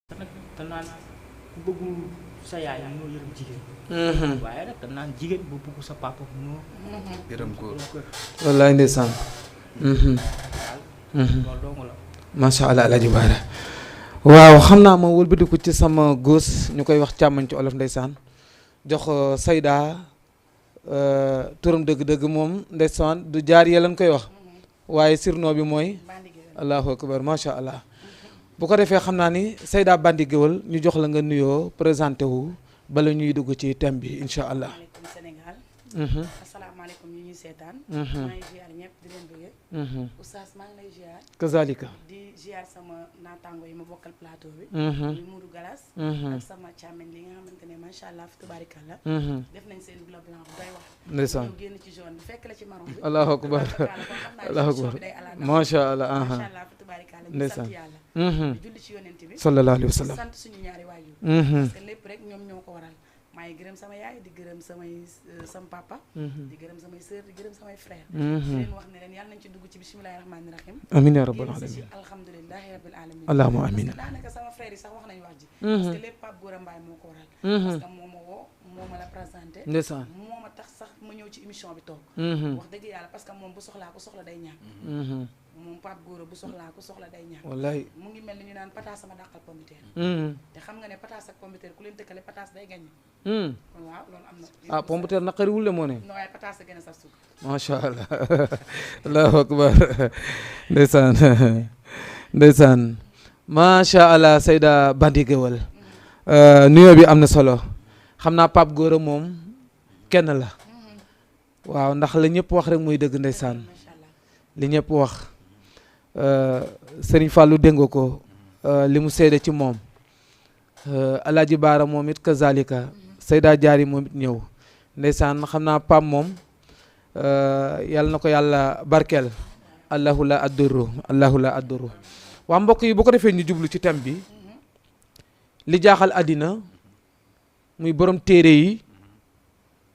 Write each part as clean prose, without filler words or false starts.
nag te naan ku bëggul sa yaay mënoo yërëm jigéen. waaye nag te naan jigéen bu bëgg sa papa mënoo yërëm góor. wallaay ndeysaan. loolu dong la. macha allah Alaaji Baara. waaw xam naa ma wëlbatiku ci sama góos ñu koy wax càmmañ ci olof ndeysaan jox Sayda turam dëgg-dëgg moom ndeysaan du jaar yee lañ koy wax waaye sirnoo bi mooy allahu akbar macha allah. bu ko defee xam naa ni Sayda Bandi Guewel ñu jox la nga nuyoo présenté wu bala ñuy dugg ci thème bi incha allah. asalaamaaleykum Sénégal. asalaamaaleykum ñu ñuy seetaan. maa ngi ziar ñëpp di leen bëggee. Oustaz maa ngi lay ziar. kazalika. di ziar sama naataango yi ma bokkal plateau bi. muy Mourou Galas. ak sama càmmeñ li nga xamante ne macha allah fi tubaarikàlla. def nañ seen bleu blanc bu doy wax. ndeysaan ñu génn ci jaune bi fekk la ci marron bi. allahu akbar allahu akbar macha allah. macha allah fi tubaarikàlla ñu sant yàlla. di julli ci yonent bi. sallallahu alayhi wa sallam. sant suñu ñaari waajur. parce que lépp rek ñoom ñoo ko waral. maa ngi gërëm sama yaay di gërëm sama papa. di gërëm samay sœur di gërëm samay frère. di leen wax ne leen yàlla nañ ci dugg ci bismillahi rahmaani rahim. amiin yaa rabbal génn si alamin. alhamdulilahi rabbil alamin. allahumma amiin. parce que daanaka sama frère yi sax wax nañu wax ji. parce que lépp Pape Gora Mbaye moo ko waral. parce que moo ma woo moo ma la présenté. ndeysaan. moo ma tax sax ma ñëw ci émission bi toog. wax dëgg yàlla parce que moom bu soxlaa ku soxla day ñaan. moom Pape Gora bu soxlaa ku soxla day ñaan. wallahi. mu ngi mel ni ñu naan pataas sama dàqal pombiteer. te xam nga ne pataas ak pombiteer ku leen tëkkale pataas day gañe. kon waaw loolu am na. ah pompiteer naqariwul de moo ne. non waaye pataas a gën a saf suukar. macha allah allahu akbar ndeysaan ndeysaan macha allah Sayda Bandi Guewel nuyoo bi am na solo xam naa Pape Gora moom kenn la waaw ndax la ñëpp wax rek muy dëgg ndeysaan macha allah li ñëpp wax Serigne Fallou dégg nga ko li mu seede ci moom Alaaji Baara moom it kazalika Sayda Jaari moom it ñëw ndeysaan xam naa Pam moom yàlla na ko yàlla barkeel allahu la adduru waa mbokk yi bu ko defee ñu jublu ci thème bi li jaaxal àddina muy borom téere yi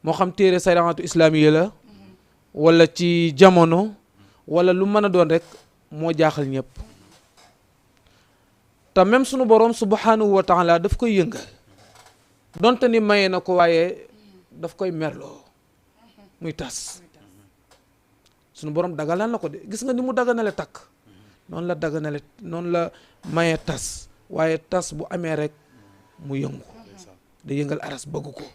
moo xam téere sariatu islamiya la wala ci jamono wala lu mën a doon rek moo jaaxal ñëpp te même sunu borom subhanahu wa taala daf koy yëngal donte ni maye na ko waaye daf koy merloo muy tas sunu borom daganal na ko de gis nga ni mu daganale takk noonu la daganale noonu la maye tas waaye tas bu amee rek mu yëngu da yëngal aras bëgg ko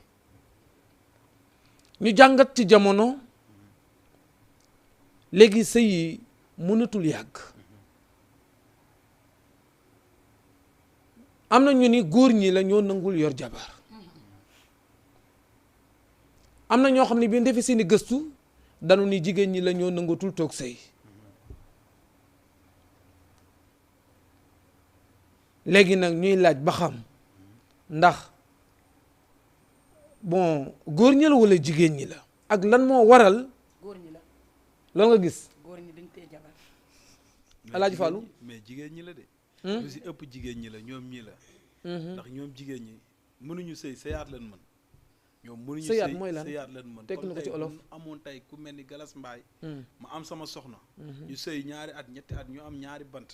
ñu jàngat ci jamono léegi sëy yi mënatul yàgg am na ñu ni góor ñi la ñoo nangul yor jabar am na ñoo xam ne bi defe seeni gëstu danu ni jigéen ñi la ñoo nangatul toog sëy léegi nag ñuy laaj ba xam ndax bon góor ñi la wala jigéen ñi la ak lan moo waral góor ñi la loolu nga gis góor ñi dañ tee jabar. Alaaji Fallou mais jigéen ñi la de. lu si ëpp jigéen ñi la ñoom ñii la. ndax ñoom jigéen ñi mënuñu sëy sëyaat leen mën. ñoom mënuñu sëyaat mooy lan sëyaat leen mën. tekk na ko ci olof amoon tey ku mel ni Galas Mbaay ma am sama soxna. ñu sëy ñaari at ñetti at ñu am ñaari bant.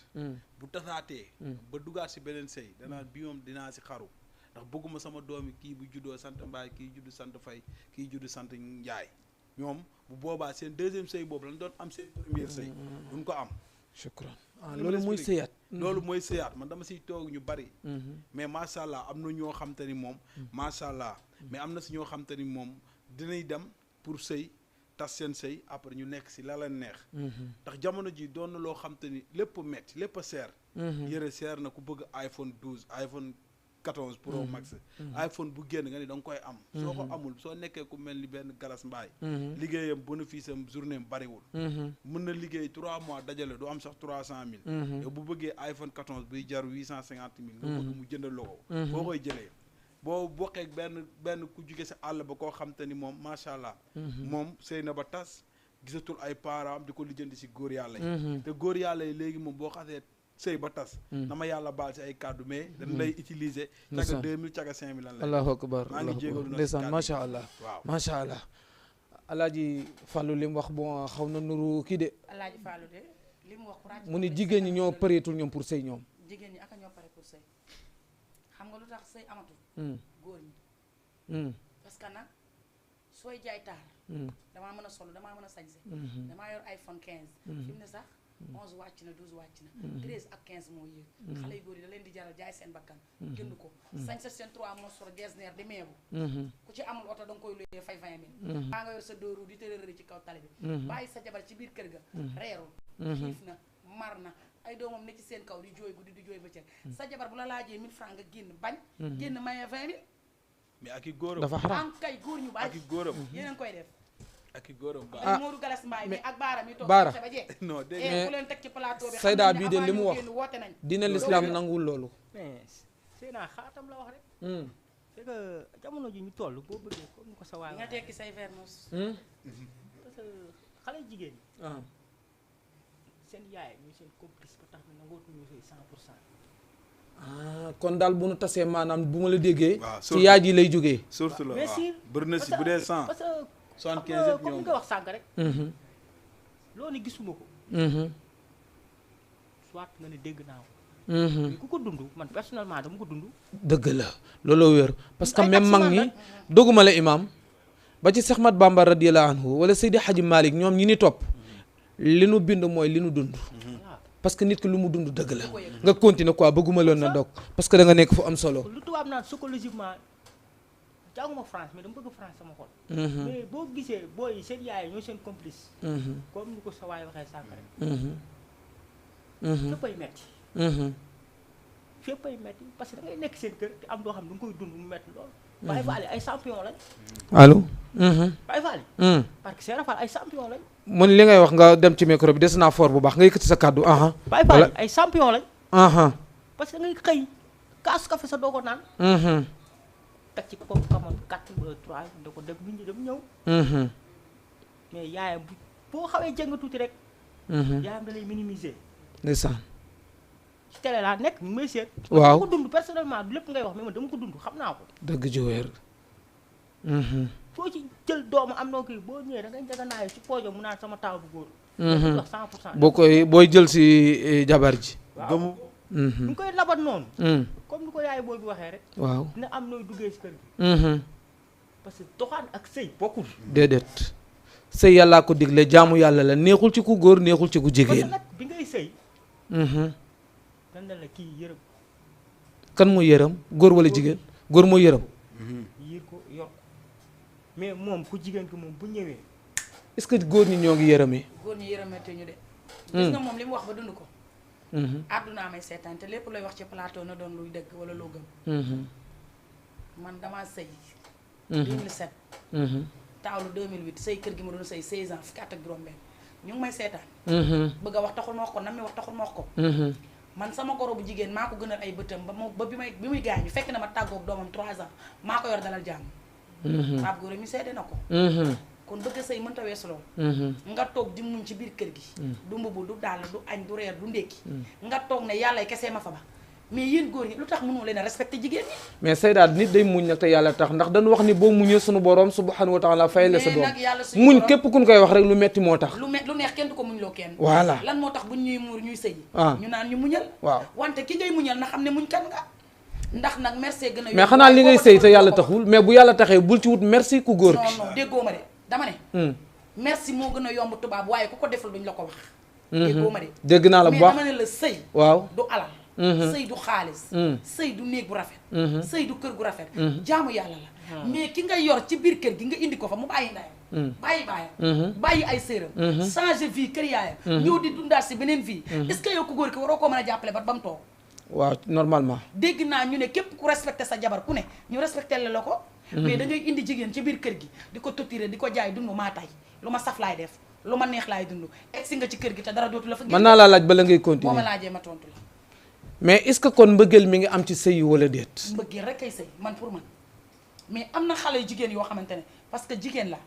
bu tasaatee. ba dugaat si beneen sëy danaa bi moom dinaa si xaru. ndax bëgguma sama doomi kii bu juddoo sant Mbaay kii juddu sant Fay kii juddu sant Njaay ñoom bu boobaa seen deuxième sëy boobu lañ doon am seen première sëy duñ ko am. shukran loolu mooy sëyaat loolu mooy sëyaat man dama siy toog ñu bari. mais macha allah am na ñoo xam te ni moom. macha allah mais am na si ñoo xam te ni moom dinañ dem pour sëy tas seen sëy après ñu nekk si la leen neex. ndax jamono ji doon na loo xam te ni lépp metti lépp a seer. yëre seer na ku bëgg iPhone 12 iPhone 14 Pro Max. iPhone bu génn nga ni da nga koy am. soo ko amul soo nekkee ku mel ni benn Galas Mbaay. liggéeyam bénéfice am journée am bariwul. mën na liggéey 3 mois dajale du am sax 300,000. te bu bëggee iPhone 14 buy jar 850,000. nga bëgg mu jëndal ko. boo koy jëlee boo bokkee benn ku jóge sa àll ba koo xam te ni moom macha allah. moom sëy na ba tas gisatul ay parents am di ko lijjanti si góor yàlla yi. te góor yàlla yi léegi moom boo xasee sëy ba tas. na ma yàlla baal si ay kàddu mais dañ lay utiliser. caga 2000 caga 5000 lan lay. allahu akbar maa ngi jégalu nag ndeysaan macha allah waaw macha allah Alaaji Fallou li mu wax bon xaw na nuru kii de Alaaji Fallou de li mu wax. mu ni jigéen ñi ñoo përeetul ñoom pour sëy ñoom jigéen ñi aka ñoo pare pour sëy xam nga lu tax sëy amatul góor ñi parce que nag sooy jaay taar damaa mën a solo damaa mën a sañse damaa yor iPhone 15 fi mu ne sax 11 wàcc na 12 wàcc na 13 ak 15 moo yéeg xale yu góor yi da leen di jaral jaay seen bakkan jënd ko sañse seen 3 morceaux getzner di meebu ku ci amul oto da nga koy luyee fay 20 000 baa nga yor sa dóoru di tërërëri ci kaw tali bi bàyyi sa jabar ci biir kër ga reerul xiif na mar na ay doomam ne ci seen kaw di jooy guddi di jooy bëccëg sa jabar bu la laajee 1000 francs nga génn bañ génn mayee 20 000 mais ak i góoram dafa xaram am kay góor ñu bari ak i góoram yéen koy def ak i góoram ba day Modou Galas Mbaye mi ak Baara mi toog Baara. ba jeex non dégg ku leen teg ci plateau bi Sayda xam nañ bii de avant li mu ñu wax génn woote nañ dina l'islam nanguwul loolu mais sëy naa xaatam la wax rek c'est que jamono ji ñu toll boo bëggee comme ni ko sa waay nga tekki say vernos parce que xale jigéen ñi seen yaay ñuy seen complice ba tax na nangootuñu sëy 100%. kon daal bu nu tasee maanaam bu ma la déggee waaw ci yaay ji lay jógee surtout la mais waaw si bëri na si bu dee 100 parce que 75 xam nga yëpp comme ni ñoom nga wax sànq rek loolu gisuma ko soit nga ne dégg naa ko mais ku ko dund man personnellement dama ko dund dëgg la looloo wér parce que Ay même mag taximan ñi doguma la imam ba ci Seex Ahmad Bamba radiyallahu anhu wala Seydi Hadji Malick ñoom ñi ni topp li nu bind mooy li nu dund waaw parce que nit ki lu mu dund dëgg la nga continuer quoi bëgguma loon na dog parce que da nga nekk fu am solo lu tubaab naan psychologiquement jànguma France mais dama bëgg France sama xol mais boo gisee booy seen yaay ñooy seen complice comme ni ko sa waay waxee sànq rek féppay metti féppay metti parce que da ngay nekk seen kër te am loo xam ne da nga koy dund mu metti lool Baye Fall yi ay champion lañ allo Baye Fall yi parce que Serap Fall ay champion lañ mun li ngay wax nga dem ci micro bi des naa fort bu baax nga yëkkati sa kàddu Baye Fall yi ay champion lañ aha parce que da ngay xëy kaasu café sa doo ko naan teg ci pop kamoon 4 ba 3 da ko dem nit ñi dem ñëw mais yaayam bu boo xawee jëng tuuti rek yaayam da lay minimiser ndeysaan ci télé laa nekk ñu may seet waaw dama ko dund personnellement du lépp ngay wax mais man dama ko dund xam naa ko dëgg ji wér foo ci jël doomu am noo kii boo ñëwee da ngay njëganaayu ci poojo mu naan sama taaw bu góor wax 100% boo koy booy jël si jabar ji gëmu ñu ngi koy labat noonu comme ni ko yaay booy bi waxee rek waaw dina am nooy duggee si kër gi parce que doxaan ak sëy bokkul déedéet sëy yàllaa ko digle jaamu yàlla la neexul ci ku góor neexul ci ku parce que jigéen nag bi ngay sëy dan na la kii yërëm kan mooy yërëm góor wala jigéen góor mooy yërëm yiir ko yor ko mais moom ku jigéen ki moom bu ñëwee est-ce que góor ñi ñoo ngi yërëmee góor ñi yërëmate ñu de gis nga moom li mu wax ba dund ko àddunaa may seetaan te lépp looy wax ci plateau na doon luy dëgg wala loo gëm man damaa sëy 2007 taawlu 2008 sëy kër gi ma doon sëy 16 ans fukki at ak juróom-benn ñu ngi may seetaan bëgg a wax taxul ma wax ko nam mi wax taxul ma wax ko man sama goro bu jigéen maa ko gënal ay bëtam ba bi muy gaañu fekk na ma tàggoog doomam 3 ans maa ko yor dalal jàmm Pape Gora mi seede na ko kon bëgg sëy mënta weesu loolu nga toog di muñ ci biir kër gi du mbubu du dàll du añ du reer du ndékki nga toog ne yàlla kese ma fa ba mais yéen góor ñi lu tax mënoo leen a respecté jigéen ñi mais Sayda nit day muñ nag te yàlla tax ndax dañu wax ni boo muñee sunu borom subhanahu wa taala fay la sa doom nag yàlla suñu muñ borom képp kuñ koy wax rek lu metti moo tax lu neex kenn du ko muñ loo kenn voilà lan moo tax buñ ñuy muur ñuy sëy ah ñu naan ñu muñal waaw wante ki ngay muñal na xam ne muñ kan nga ndax nag merci gën a mais xanaa li ngay sëy te yàlla taxul mais bu yàlla taxee bul ci wut merci ku góor ki non déggoo ma de dama ne merci moo gën a yomb tubaab waaye ku ko deful duñ la ko wax déggoo ma de dégg naa la bu mais baax dama ne la sëy waaw du alal sëy du xaalis sëy du néeg bu rafet sëy du kër gu rafet jaamu yàlla la mais ki nga yor ci biir kër gi nga indi ko fa mu bàyyi ndayam bàyyi baayam bàyyi ay séeram changer vie kër yaayam ñëw di dundaat si beneen vie est-ce que yow ku góor ki waroo koo mën a jàppale ba mu toog waaw normalement dégg naa ñu ne képp ku respecté sa jabar ku ne ñu respecté la ko mais da ngay indi jigéen ci biir kër gi di ko totiré di ko jaay dund maa tay lu ma saf laay def lu ma neex laay dund egsi nga ci kër gi te dara dootu la fa mën naa laa laaj bala ngay boo ma continuer laajee ma tontu la mais est-ce que kon mbëggeel mi ngi am ci sëy yi wala déet mbëggeel rek kay sëy man pour man mais am na xale yu jigéen yoo xamante ne parce que jigéen la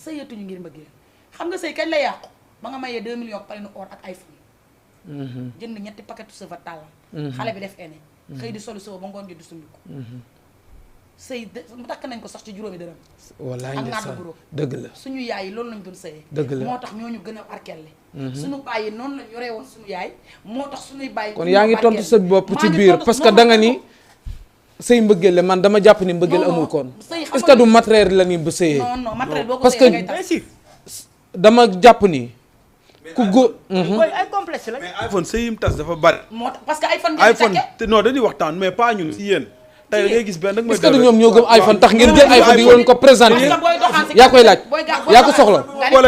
sëyatuñu ngir mbëggeel xam nga sëy kañ la yàqu ba nga mayee 2 millions pare na or ak iPhone jënd ñetti paquetu sëfa tàllal xale bi def ene xëy di solu sëfa ba ngoon gi du sumbiku sëy mu takk nañ ko sax ci juróomi dërëm wallaay ak ndeysaan ngàddu guro dëgg la suñu yaay yi loolu lañ doon sëyee Dëgg la. moo tax ñooñu gën a barkelle suñu baay yi noonu lañ yoree woon suñu yaay moo tax suñuy baay kon yaa ngi tontu sa bopp ci biir parce que da nga ni sëy mbëggeel la man dama jàpp ni mbëggeel amul koon est-ce que du matériel la ni ba sëyee non matériel boo ko parce que dama jàpp ni ku góor ay complexe la. mais iPhone sëyim tas dafa bari. moo tax parce que iPhone iPhone te non dañuy waxtaan mais pas ñun si yéen. tey da ngay gis benn rek mooy. est-ce que du ñoom ñoo gëm iPhone tax ngeen jël iPhone di woon ko présenté yaa koy laaj yaa ko soxla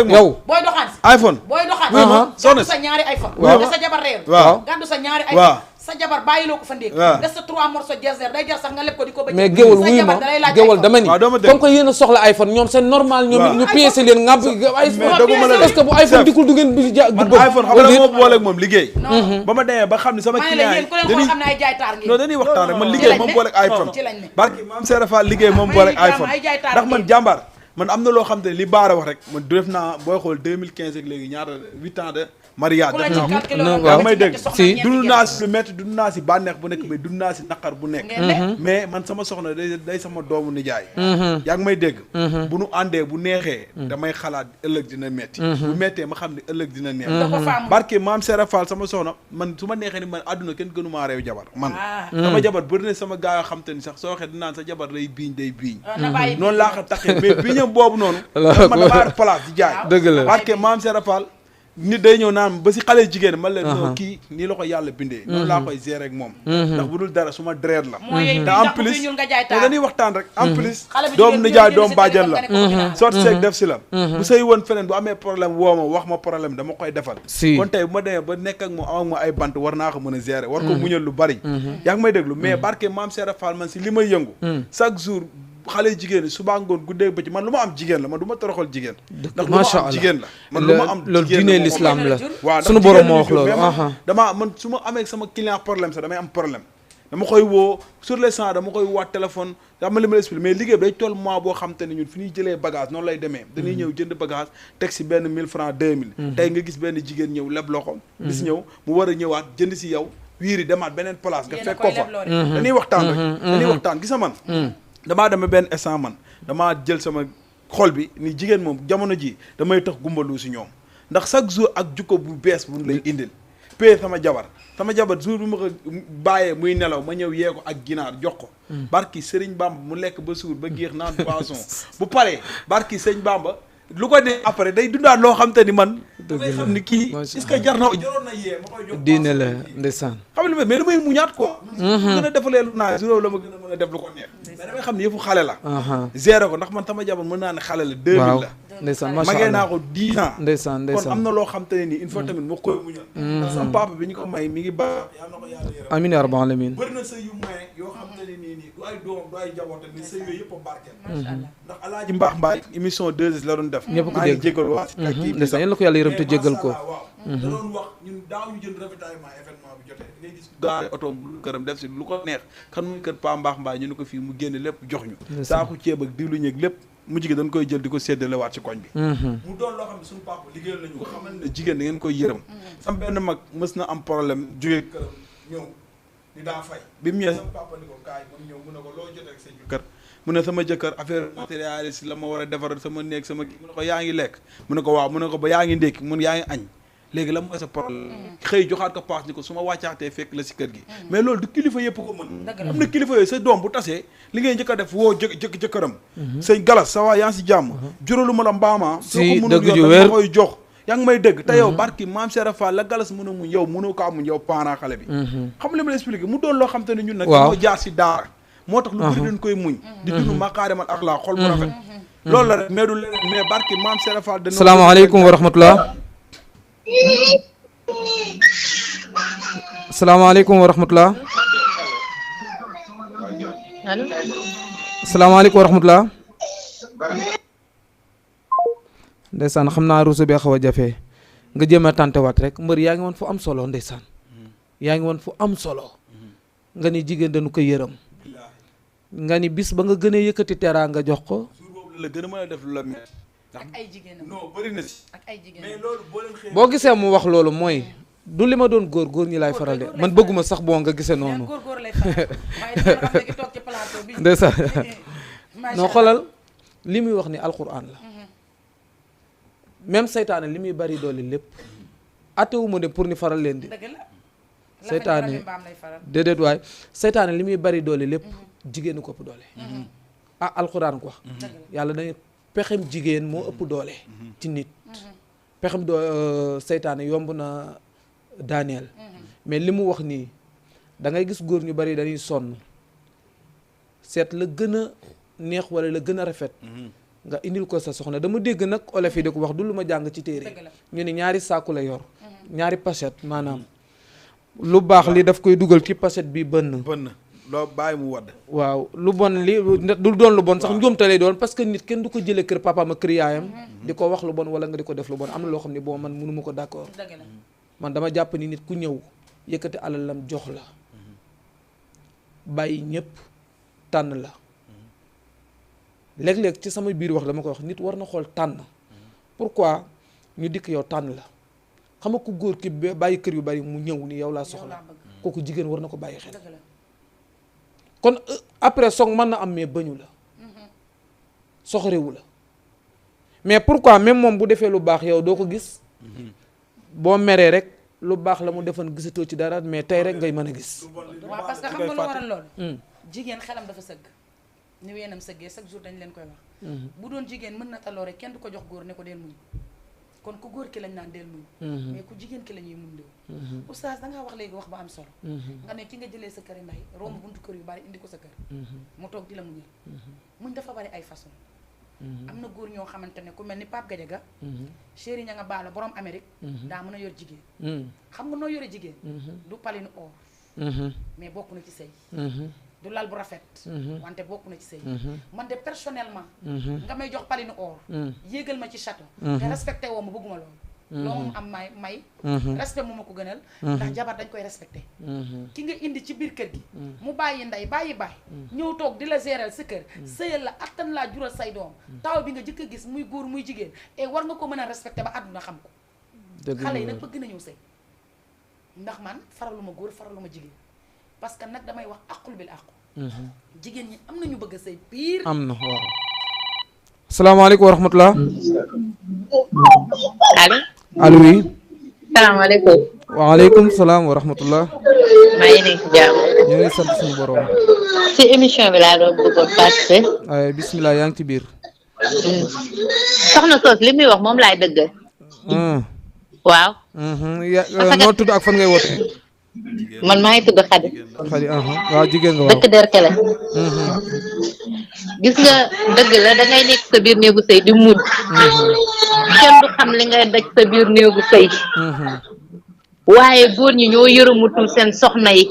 yow booy doxaan si iPhone. booy doxaan soxna gàddu sa ñaari iPhone waaw da sa jabar réer waaw gàddu sa ñaari waaw iPhone sa jabar bàyyiloo ko fa ndéeg waaw des sa 3 morceaux jersey day jar sax nga lépp ko di ko bëgg mais géwal wuyu ma géwal dama ni waaw doo ma dégg. comme que yéen a soxla iPhone ñoom c'est normal ñoom it ñu piécé leen ngàbb mais doguma la parce que bu iPhone dikul du ngeen bi ja man iPhone xam nga moo boole ak moom liggéey. ba ma demee ba xam ne sama ma ne la client yéen ku leen xool xam ne ay jaay taar ngeen non dañuy waxtaan rek man liggéey moom boole ak iPhone. ci lañ ne barki maam Serap Fall liggéey moom boole ak iPhone ay jaay taar ndax man jàmbaar man am na loo xam te ne li Baara wax rek man def naa booy xool 2015 ak léegi ñaata 8 ans de mariage def naa ko. yaa ngi may dégg si dund naa si lu métti dund naa si bànneex bu nekk mais dund naa si naqar bu nekk mais man sama soxna day sama doomu nijaay yaa ngi may dégg bu nu àndee bu neexee damay xalaat ëllëg dina metti bu mettee ma xam ne ëllëg dina neex barke maam Serap Fall sama soxna man su ma neexee ni man àdduna kenn gënumaa réew jabar man sama jabar bëri na sama gaa yoo xam te ni sax soo waxee dinaan sa jabar day biiñ noonu laa ko taxee mais biiñam boobu noonu man damaa place di jaay dëgg la barke maam Serap Fall nit day ñëw naan ba si xale jigéen man leen non kii nii la ko yàlla bindee noonu laa koy gérer ak moom ndax bu dul dara su ma dreer la te en plus te dañuy waxtaan rek en plus doom nijaay doom bàjjan la sotti seeg def si la bu sëy woon feneen bu amee problème woo ma wax ma problème dama koy defal kon tey bu ma demee ba nekk ak moom am ak ma ay bant war naa ko mën a gérer war ko muñal lu bari yaa ngi may déglu mais barke maam Serap Fall man si li may yëngu chaque jour xale jigéen suba ngoon guddee bëccëg man lu ma am jigéen la man du ma toroxal jigéen ndax lu ma am jigéen la man lu ma am loolu diine l'islam la waaw sunu borom moo wax loolu damaa man su ma amee sama client problème sax damay am problème dama koy woo sur les cent dama koy waat téléphone dama li ma expliqué mais liggéey bi day toll mois boo xam te ne ñun fi ñuy jëlee bagage noonu lay demee dañuy ñëw jënd bagage teg si benn 1000 francs 2000 tey nga gis benn jigéen ñëw leb loxo bis ñëw mu war a ñëwaat jënd si yow wiiri demaat beneen place nga fekk ko fa dañuy waxtaan rek dañuy waxtaan gis man damaa demee benn instant man damaa jël sama xol bi ni jigéen moom jamono ji damay tax gumbalu si ñoom ndax chaque jour ak jukko bu bees bu lay indil pay sama jabar jour bu ma ko bàyyee muy nelaw ma ñëw yee ko ak ginaar jox ko barki Sëriñ Bamba mu lekk ba suur ba géex naan boisson bu paree barki Sëriñ Bamba lu ko ne après day dundaat loo xam te ni man dafay xam ni kii est-ce que jaroon na yee ma koy jox diine la ndeysaan xam ne mais damay muñaat quoi gën a defalee lu naa juróom la ma gën a mën a def lu ko neex mais damay xam ne yëfu xale la gérer ko ndax man sama jabar mën naa ne xale la 2000 la ndeysaan macha magee allah naa ko 10 ans ndeysaan kon am na loo xam te ne nii il faut tamit moo koy muñal ndax sama papa bi ñu ko may mi ngi baax yàlla na ko yàlla yërëm amiin yaa rabbal aalamiin bëri na sëy yu may yoo xam te ne nii du ay doom du ay jaboot ni sëy yooyu yëpp a barkeel ndax alaaji mbaax mbaay émission 2S la doon def ñëpp ko dégg jégal waa si teg kii ndeysaan yéen la ko yàlla yërëm te jéggal ko waaw da doon wax ñun daaw ñu jënd ravitaillement événement bi jotee ngay gis gaare oto këram def si lu ko neex kan muy kër pa mbaax mbaay ñu ne ko fii mu génne lépp jox ñu saaku ceeb ak diwlu ñeeg lépp mujj gi dañ koy jël di ko séddalewaat ci koñ bi mu doon loo xam ne suñu papa liggéeyal nañu ko xamal ne jigéen da ngeen koy yërëm sam benn mag mës na am problème jógee këram ñëw ni daa fay bi mu ñëwee sama papa ni ko kaay mu ñëw mu ne ko loo jotee ak sa jëkkër mu ne sama jëkkër affaire matérialiste la ma war a defar sama néeg sama kii mu ne ko yaa ngi lekk mu ne ko waaw mu ne ko ba yaa ngi ndékki mun yaa ngi añ léegi la mooy sa problème xëy joxaat ko paas ni ko su ma wàccaatee fekk la si kër gi mais loolu du kilifa yëpp ko mën am na kilifa yooyu sa doom bu tasee li ngay njëkk a def woo jëkkëram sëñ galas sa waa yaa ngi si jàmm juralu ma la mbaamaa soo ko mënul yor da koy jox yaa ngi may dégg te yow barki maam Serap Fall la galas mën a muñ yow mënoo ko amuñ yow parent xale bi xam li ma la expliqué mu doon loo xam te ne ñun nag moo jaar si daara moo tax lu bëri dañ koy muñ di dund maqaarimal axlaa xol bu rafet loolu la rek mais du leneen mais barki maam Serap Fall dana salaamaaleykum wa rahmatullah salaamaaleykum wa rahmatullah allo salaamaaleykum wa rahmatullah ndeysaan xam naa ruusu bee xaw a jafe nga jéem a tàntewaat rek mbër yaa ngi woon fu am solo ndeysaan yaa ngi woon fu am solo nga ni jigéen dañu ko yërëm nga ni bis ba nga gën a yëkkati teraa nga jox ko la gën a mën a def lu la mel ak ay jigéenam non bëri na si ak ay jigéenam mais loolu boo leen xëy boo gisee mu wax loolu mooy du li ma doon góor ñi laay faral de man bëgguma sax boo nga gisee noonu góor lay faral waaye dama xam ne toog ci plateau bi ndeysaan non xoolal li muy wax ni alquran la même seytaane li muy bari doole lépp atewuma de pour ni faral leen di dëgg la seytaane déedéet waay seytaane li muy bari doole lépp jigéen ko ëpp doole ah alxuraan ko wax yàlla dañu pexem jigéen moo ëpp doole ci nit pexem seytaane yomb na daaneel mais li mu wax nii da ngay gis góor ñu bari dañuy sonn seet la gën a neex wala la gën a rafet nga indil ko sa soxna dama dégg nag olof yi di ko wax du lu ma jàng ci téere ñu ne ñaari saaku la yor ñaari pochette maanaam lu baax li daf koy dugal ci pochette bi bënn loo bàyyi mu wadd waaw lu bon li du doon lu bon sax njuumte lay doon parce que nit kenn du ko jëlee kër papaam ak kër yaayam di ko wax lu bon wala nga di ko def lu bon am na loo xam ne boo man mënu ma ko d'accord man dama jàpp ni nit ku ñëw yëkkati alalam jox la bàyyi ñëpp tànn la léeg-léeg ci sama biir wax dama koy wax nit war na xool tànn pourquoi ñu dikk yow tànn la xam nga ku góor ki bàyyi kër yu bari mu ñëw ni yow laa soxla kooku jigéen war na ko bàyyi xel kon après soog mën na am mais bañu la soxorewu la mais pourquoi même moom bu defee lu baax yow doo ko gis boo meree rek lu baax la mu defoon gisatoo ci dara mais tey rek ngay mën a gis waaw parce que xam nga lu waral loolu jigéen xelam dafa sëgg ni weenam sëggee chaque jour dañ leen koy wax bu doon jigéen mën na taloo rek kenn du ko jox góor ne ko deel muñ kon ku góor ki lañ naan deel muñ mais ku jigéen ki la ñuy muñ léew oustaz dangaa wax léegi wax ba am solo nga ne ki nga jëlee sa kër yi nday romb buntu kër yu bari indi ko sa kër mu toog di la muñal muñ dafa bari ay façon am na góor ñoo xamante ne ku mel ni Pape Gadiaga chéri ña nga baala borom Amérique daa mën a yor jigéen xam nga noo yore jigéen du palinu or mais bokk na ci sëy du lal bu rafet wante bokk na ci sëy man de personnellement nga may jox palinu or yéegal ma ci château te respecté woo ma bëgguma loolu loo moom am may respect mu ma ko gënal ndax jabar dañ koy respecté ki nga indi ci biir kër gi mu bàyyi ndey bàyyi ñëw toog di la gérer sa kër sëyal la attan laa jural say doom taw bi nga jëkk a gis muy góor muy jigéen et war nga ko mën a respecté ba àdduna xam ko xale yi nag bëgg nañu sëy ndax man faraluma góor faraluma jigéen parce que nag damay wax aqul bil aqu jigéen ñi am nañu bëgg a sëy pire am na waaw asalaamaaleykum wa rahmatulah allo allo oui salaamaaleykum waaleykum salaam wa rahmatulah maa ngi nekk ci jàmm ñu ngi sant suñu borom ci émission bi laa doon bëggoon participer ay bismillah yaa ngi ci biir soxna soos li muy wax moom laay dëggal waaw noo tudd ak fan ngay woote man maa ngi tudd Xadi Xadi waaw jigéen nga waaw dëkk Derkele gis nga dëgg la da ngay nekk sa biir néegu sëy di muñ kenn du xam li ngay daj sa biir néegu sëy waaye góor ñi ñoo yërëmutul seen soxna yi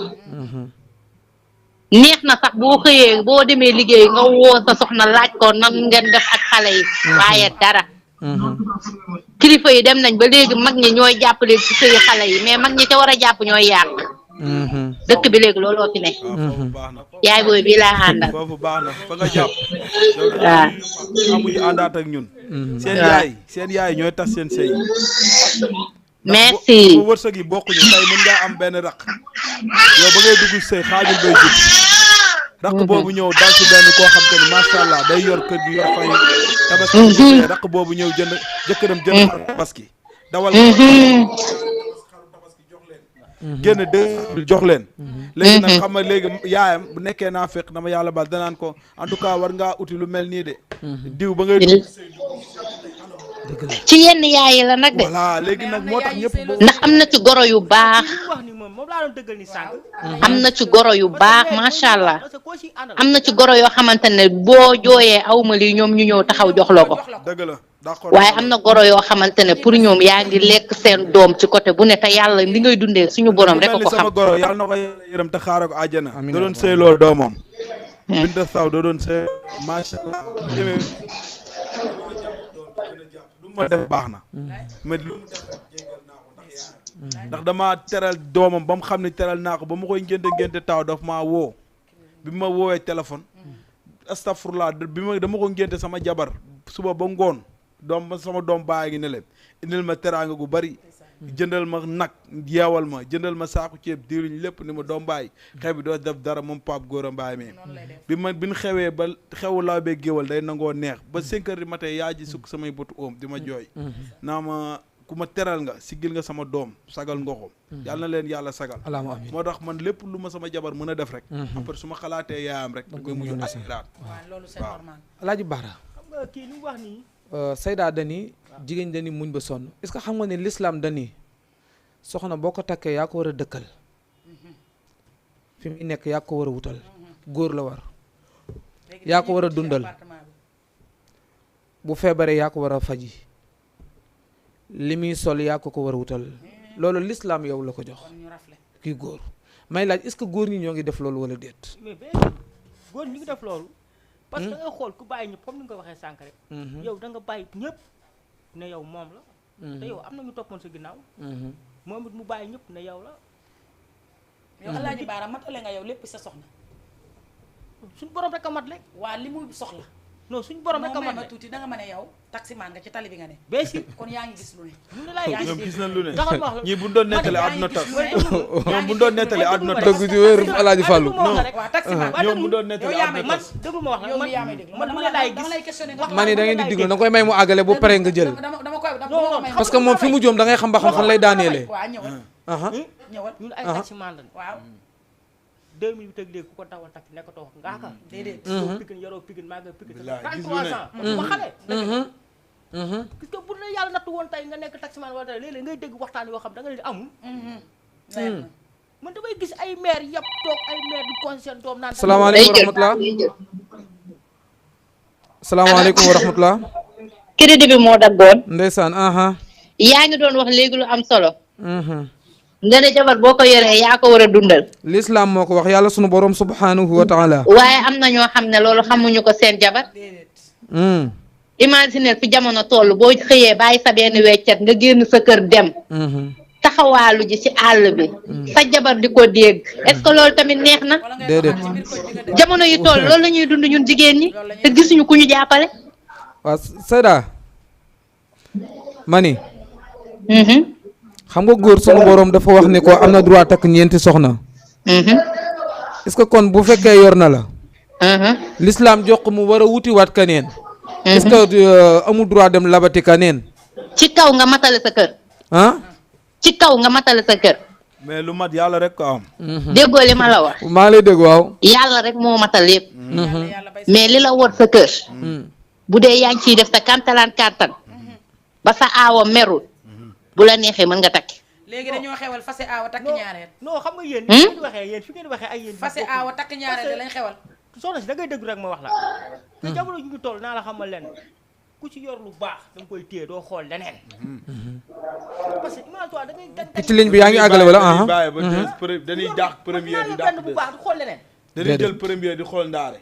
neex na sax boo xëyee boo demee liggéey nga woo sa soxna laaj ko nan ngeen def ak xale yi waaye dara kilifa yi dem nañ ba léegi mag ñi ñooy jàppale ci sëy xale yi mais mag ñi ca war a jàpp ñooy yàq dëkk bi léegi looloo fi ne yaay booy bii laa àndal foofu baax na fa nga jàpp waaw amuñu àndaat ak ñun seen yaay ñooy tas seen sëy merci bu wërsëg yi bokkuñu tey mën ngaa am benn raq yow ba ngay dugg sëy xaajul bay jub raq boobu ñëw dal ci benn koo xam te ni macha allah day yor kër gi yor fay tabaski raq boobu ñëw jënd jëkkëram jënd tabaski dawal génn dë jox leen léegi nag xam nga léegi yaayam bu nekkee naa fekk dama yàlla bal danaan ko en tout cas war ngaa uti lu mel nii de diw ba ngay dugg ci yenn yaay yi la nag de voilà léegi nag moo tax ñëpp ndax am na ci goro yu baax am na ci goro yu baax macha allah am na ci goro yoo xamante ne boo jooyee awma lii ñoom ñu ñëw taxaw jox la ko dëgg la d'accord waaye am na goro yoo xamante ne pour ñoom yaa ngi lekk seen doom ci côté bu ne te yàlla li ngay dundee suñu borom rek ko xam sama goro yàlla na ko yërëm te xaaral ko àjjana da doon sëy loolu doomam Binta Saw da doon sëy macha allah ma def baax na mais lu mu def jégal naa ko ndax dama teral doomam ba mu xam ne teral naa ko ba ma koy ngénte taw daf maa woo bi ma woowee téléphone astafurlaa bi ma dama ko ngénte sama jabar suba ba ngoon sama doom baa ngi ne leen indil ma teraanga gu bari jëndal ma nag yeewal ma jëndal ma saaku ceeb diwliñ lépp ni ma doom baay xew bi doo def dara moom Pape Gora Mbaye mi bi ñu xewee ba xewu laa bee géwal day nangoo neex ba 5 heures du matin yaa ji sukk samay bëtu oom di ma jooy naa ma ku ma teral nga siggil nga sama doom sagal nga ko yàlla na leen yàlla sagal allahumma amiin moo tax man lépp lu ma sama jabar mën a def rek après su ma xalaatee yaayam rek da koy mujj asiraat waaw loolu c'est normal. Alaaji Baara xam nga kii li mu wax nii Seyda dani jigéen dani muñ ba sonn est-ce que xam nga ne l'islam dani soxna boo ko takkee yaa ko war a dëkkal fi mu nekk yaa ko war a wutal góor la war yaa ko war a dundal bu feebaree yaa ko war a faji li muy sol yaa ko war a wutal loolu l'islam yow la ko jox kii góor may laaj est-ce que góor ñi ñoo ngi def loolu wala déet mais benn góor ñi ngi def loolu parce que da nga xool ku bàyyi ñëpp comme ni nga ko waxee sànq rek yow da nga bàyyi ñëpp ne yow moom la te yow am na ñu toppoon sa ginnaaw moom it mu bàyyi ñëpp ne yow la yow Alaaji Baara matale nga yow lépp sa soxna. suñu borom rek a mat rek waa li muy soxla. non suñu borom rek a mat ma rek tuuti danga ma ne yow taximaan nga ci tali bi nga ne. bee si kon yaa ngi gis lu ne. mu ne laay ñoom gis nañ lu ne taxal ma wax la ñii bu ñu doon nettali àdduna tas ñoom bu ñu doon nettali àdduna tas dëgg ci wér Alaaji Fàllu waaw taximaan ñoom bu ñu doon nettali yow yaa may àdduna man tas déglu ma wax la yow mi yaa may déglu man mu ne laay dama gis lay questionné nga man ni da ngeen di diglu da nga koy may mu àggale bu pare nga jël dama koy non, parce que moom fi mu joom da ngay xam ba xam fan lay daaneelee waaw ñëwal ñëwal ñun ay taximan lañ waaw 2008 ak léegi ku ko dawal taxi nekkatoo wax ngaa ka déedéet soo Pikine yaroo Pikine maa ngi Pikine Bilaay, gis 33 lu ne. ans man ma xale parce que bu la yàlla nattu woon tey nga nekk taximan wala dara léeg-léeg ngay dégg waxtaan yoo xam da nga leen di amul man damay gis ay maire yëpp toog ay maire di conseil doom naan salaamaaleykum wa rahmatulah salaamaaleykum wa rahmatulah crédit bi moo daggoon ndeysaan yaa ngi doon wax léegi lu am solo nga ne jabar boo ko yoree yaa ko war a dundal l'islam moo ko wax yàlla sunu borom subhanahu wa taala waaye am na ñoo xam ne loolu xamuñu ko seen jabar imaginer fi jamono toll boo xëyee bàyyi sa benn weccet nga génn sa kër dem taxawaalu ji ci àll bi sa jabar di ko dégg est-ce que loolu tamit neex na déedéet jamono yi toll loolu la ñuy dund ñun jigéen ñi te gisuñu ku ñu jàppale waaw Seyda mani xam nga góor sunu borom dafa wax ni ko am na droit takk ñeenti soxna est-ce que kon bu fekkee yor na la l'islam jox ko mu war a wutiwaat kaneen est-ce que amul droit dem labati kaneen ci kaw nga matale sa kër ci kaw nga matale sa kër mais lu mat yàlla rek ko am déggoo li ma la wax maa lay dégg waaw yàlla rek moo matal lépp mais li la wot sa kër bu dee yaa ngi ciy def sa kantalaan kantan ba sa aawa merul bu la neexee mën nga takki léegi dañoo xewal fase aawa takk ñaareel non xam nga yéen fi ngeen waxee yéen fi ngeen waxee ay yéen fase aawa takk ñaareel da lañ xewal soxna si da ngay dégg rek ma wax la te jamono ju ñu toll naa la xamal leen ku ci yor lu baax da nga koy téye doo xool leneen parce que imagine toi da ngay ci ligne bi yaa ngi àggale wala dañuy bàyyi ba dañuy dàq première di dàq bu baax du xool leneen dañuy jël première di xool ndaare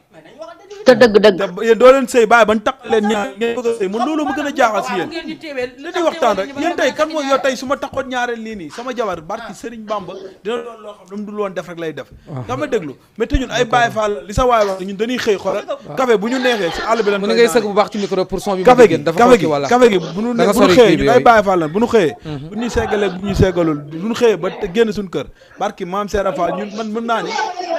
te dëgg-dëgg te yéen doo leen sëy bàyyi ban takk leen ñaar ngeen bëgg a sëy man loolu ma gën a jaaxal si yéen ngeen ñu téewee li di waxtaan rek yéen tey kan mooy yow tey su ma taxoon ñaareel lii nii sama jabar barki Sëriñ Bamba dina doon loo xam ne mu dul woon def rek lay def nga ma déglu mais te ñun ay Baay Faal li sa waay wax ñun dañuy xëy xoolal café bu ñu neexee si àll bi lan mu ne ngay sëgg bu baax ci micro pour son bi café gi dafa café gi wala café gi bu ñu da nga bu ñu sori xëyee kii bi ñun ay yooyu. Baay Faal lan bu ñu xëyee bu ñu seggalee bu ñu seggalul bu ñu xëyee ba génn suñu kër barki maam Seera Fall ñun man mën naa ni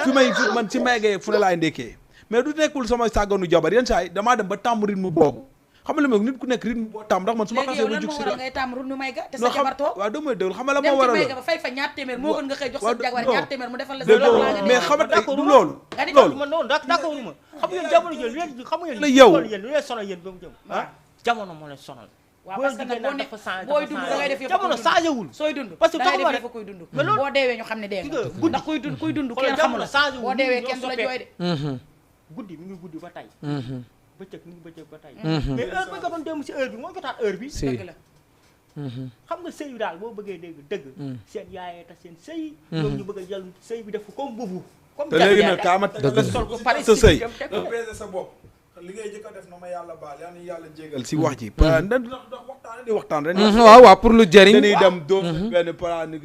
fi may man si maygee fu ne laay ndekkee mais du nekkul sama sàgganu jabar yenn saa yi damaa dem ba tàmm rythme boobu xam nga li ma nit ku nekk rythme boo tàmm ndax man su ma léegi xasee yow ba lan jug moo si waral ngay tàmm runu may ga te sa non xam jabar toog waaw doo may déglu xam nga la dem moo ci waral may ga ba fay fa ñaar téeméer moo gën nga xëy jox sa waaw jabar non. ñaar téeméer mu defal la sa dégg loolu laa nga mais def. xam nga tey du loolu nga di loolu man noonu d'accord ma xam ngeen jamono jël yéen xam ngeen la yow. yéen lu leen sonal yéen ba mu jëm waaw. jamono moo leen sonal waaw parce que nag boo ne booy dund da ngay def yëpp jamono changé wul sooy dund parce que da ngay taxuma def rek yëpp kuy dund mais loolu- boo deewee ñu xam ne dee Gis nga nga guddi- ndax kuy dund kenn Xoolal xamul la jamono changé wu, boo deewee ñoo kenn du la soppeeku. jooy de guddi mi ngi guddi ba tey bëccëg mi ngi bëccëg ba tey mais heure bi nga doon dem si heure bi moo jotaat heure bi si dëgg la xam nga sëy daal boo bëggee dégg dëgg seen yaayee tax seen sëy ñoom ñu bëgg a jël sëy bi def ko comme bubu comme te léegi nag kaa ma tegal sol ko pare sa sëy dem teg ko. nga peese sa bopp li ngay jëkk a def na ma yàlla baal yaa ni yàlla jégal si wax ji ndax waxtaan di waxtaan rek waaw waaw pour lu jëriñ dañuy dem doom benn plan ni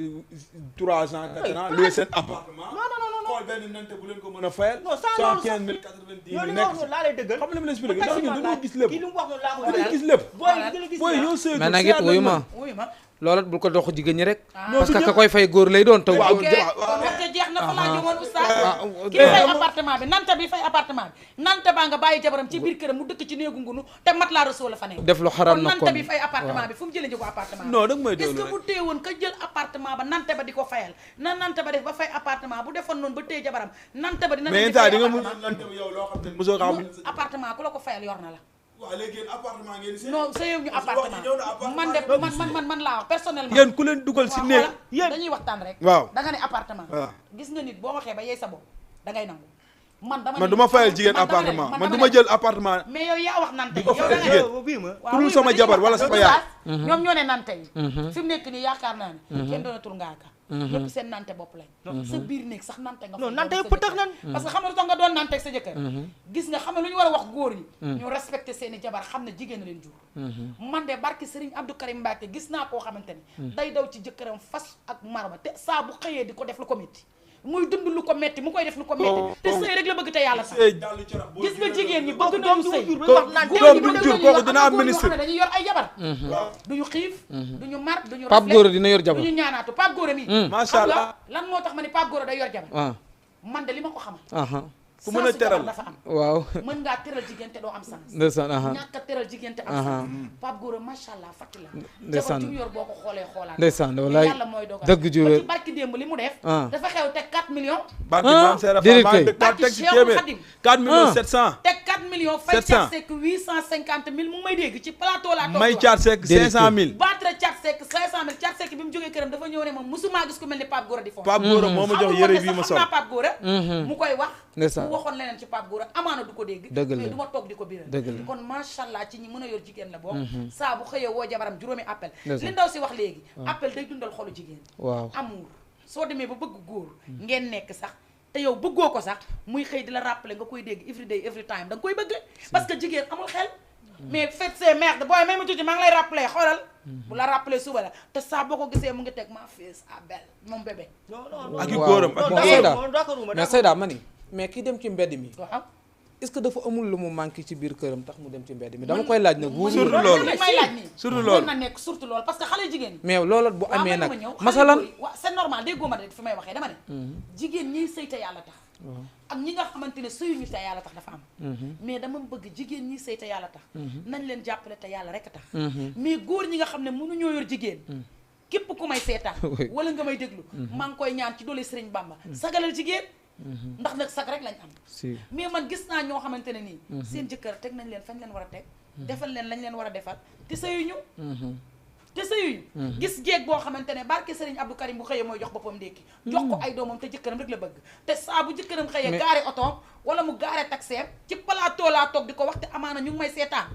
3 ans 4 ans loué seen appartement xool benn nante bu leen ko mën a fayal non sans loolu 75 000 90 000 yow li nga nekk wax noonu laa lay dëggal xam nga li ma la expliqué ndax ñun dañoo gis lépp kii li mu wax noonu laa ko dañoo gis lépp booy li nga gis booy ñoo sëy mais nag it wuyu ma wuyu ma loolu bul ko dox jigéen ñi rek non parce du que ñëpp. ka koy fay góor lay doon te waaw ok kon wax ja jeex na na fa laa jógoon oustaz kii fay appartement bi nante bi fay appartement bi nante baa nga bàyyi jabaram ci biir këram mu dëkk ci néegu ngunu te mat laa rasoo la fa nekk def lu xaram na nante bi fay appartement bi fu mu jëlee jógo appartement non da nga may est-ce déglu que bu téye woon ka jël appartement ba nante ba di ko fayal na nante ba def ba fay appartement bu defoon noonu ba téye jabaram nante ba dina mais di nga mën nante yow loo xam ne mosoo xam appartement ku la ko fayal yor na la waaw léegi yéen appartement ngeen di non sa yow ñu appartement man de man laa wax personnellement yéen ku leen dugal si néeg yéen dañuy waxtaan rek waaw da nga ne appartement waaw gis nga nit boo waxee ba yey sa bopp da ngay nangu man du ma fayal jigéen appartement man du ma jël appartement mais yow yaa wax nante ko fayal jigéen bii ma ku dul sama jabar wala sama yaay ñoom ñoo ne nante yi fi mu nekk nii yaakaar naa ne kenn doonatul ngaaka ñëpp seen nante bopp lañ sa biir néeg sax nante nga non nante yëpp tax nan parce que xam nga lu tax nga doon nante ak sa jëkkër gis nga xam ne lu ñu war a wax góor yi ñu respecté seeni jabar xam ne jigéen a leen jur man de barki Serigne Abdou Karim Mbacké gis naa koo xamante ni day daw ci jëkkëram fas ak marba te saa bu xëyee di ko def lu ko métti muy dund lu ko metti mu koy def lu ko metti te sëy rek la bëgg te yàlla sax gis nga jigéen ñi bëgg nañu sëy doom du jur kooku dina am ministre dañuy yor ay jabar duñu xiif duñu mar duñu Pape Gora dina yor jabar duñu ñaanaatu Pape Gora mi macha allah lan moo tax ma ne Pape Gora day yor jabar man de li ma ko xamal ku mën a teral dafa am waaw mën ngaa teral jigéen te doo am sens ndeysaan ñàkk a teral jigéen te am sens Pape Gora macha allah fàtti la ndeysaan jabar ju yor boo ko xoolee xoolaat ndeysaan walaay yàlla mooy dogal dëgg ju wér ci barki démb li mu def dafa xew teg 4 millions barki maam Seera barki teg ci Cheikhul téeméer Khadim 4 millions 700 teg 4 millions fay Thiat Seck 850 000 mu ngi may dégg ci plateau laa toog may Thiat Seck 500 000 battre Thiat Seck 500 000 Thiat Seck bi mu jógee këram dafa ñëw ne moom musuma gis ku mel ni Pape Gora di foofu Pape Gora moo ma jox yëre bi ma sol xam naa Pape Gora mu koy wax ndeysaan mu waxoon leneen ci Pape Gora amaana du ko dégg dëgg la mais du ma toog di ko biral dëgg la kon macha allah ci ñi mën a yor jigéen la bokk saa bu xëyee woo jabaram juróomi appel ndeysaan li ndaw si wax léegi appel day dundal xolu jigéen waaw amour soo demee ba bëgg góor ngeen nekk sax te yow bëggoo ko sax muy xëy di la rappeler nga koy dégg every day every time da nga koy bëgg parce que jigéen amul xel mais faites ces merdes booy may ma tuuti maa ngi lay rappeler xoolal bu la rappeler suba la te saa boo ko gisee mu ngi teg ma fils à belle moom bébé ak i góoram ak bon Seyda mais Seyda ma ni mais ki dem ci mbedd mi waaw est-ce que dafa amul lu mu manqué ci biir këram tax mu dem ci mbedd mi dama koy laaj nag bu surtout loolu li may laaj nii surtout loolu mën na nekk surtout loolu parce que xale jigéen ñi mais loolu bu amee nag ñëw masalan waaw c'est normal déggoo ma de fi may waxee dama ne jigéen ñiy sëy te yàlla tax ak ñi nga xamante ne sëyuñu te yàlla tax dafa am mais dama bëgg jigéen ñi sëy te yàlla tax nañ leen jàppale te yàlla rek a tax mais góor ñi nga xam ne mënuñoo yor jigéen képp ku may seetaan wala nga may déglu maa ngi koy ñaan ci doole Sëriñ Bamba sagalal jigéen ndax nag sag rek lañ am mais man gis naa ñoo xamante ne nii seen jëkkër teg nañ leen fañ leen war a teg defal leen lañ leen war a defal te sëyuñu gis jéeg boo xamante ne barke Serigne Abdou Karim bu xëyee mooy jox boppam ndékki jox ko ay doomam te jëkkëram rek la bëgg te saa bu jëkkëram xëyee gaare otoom wala mu gaare taxeem ci plateau laa toog di ko wax te amaana ñu ngi may seetaan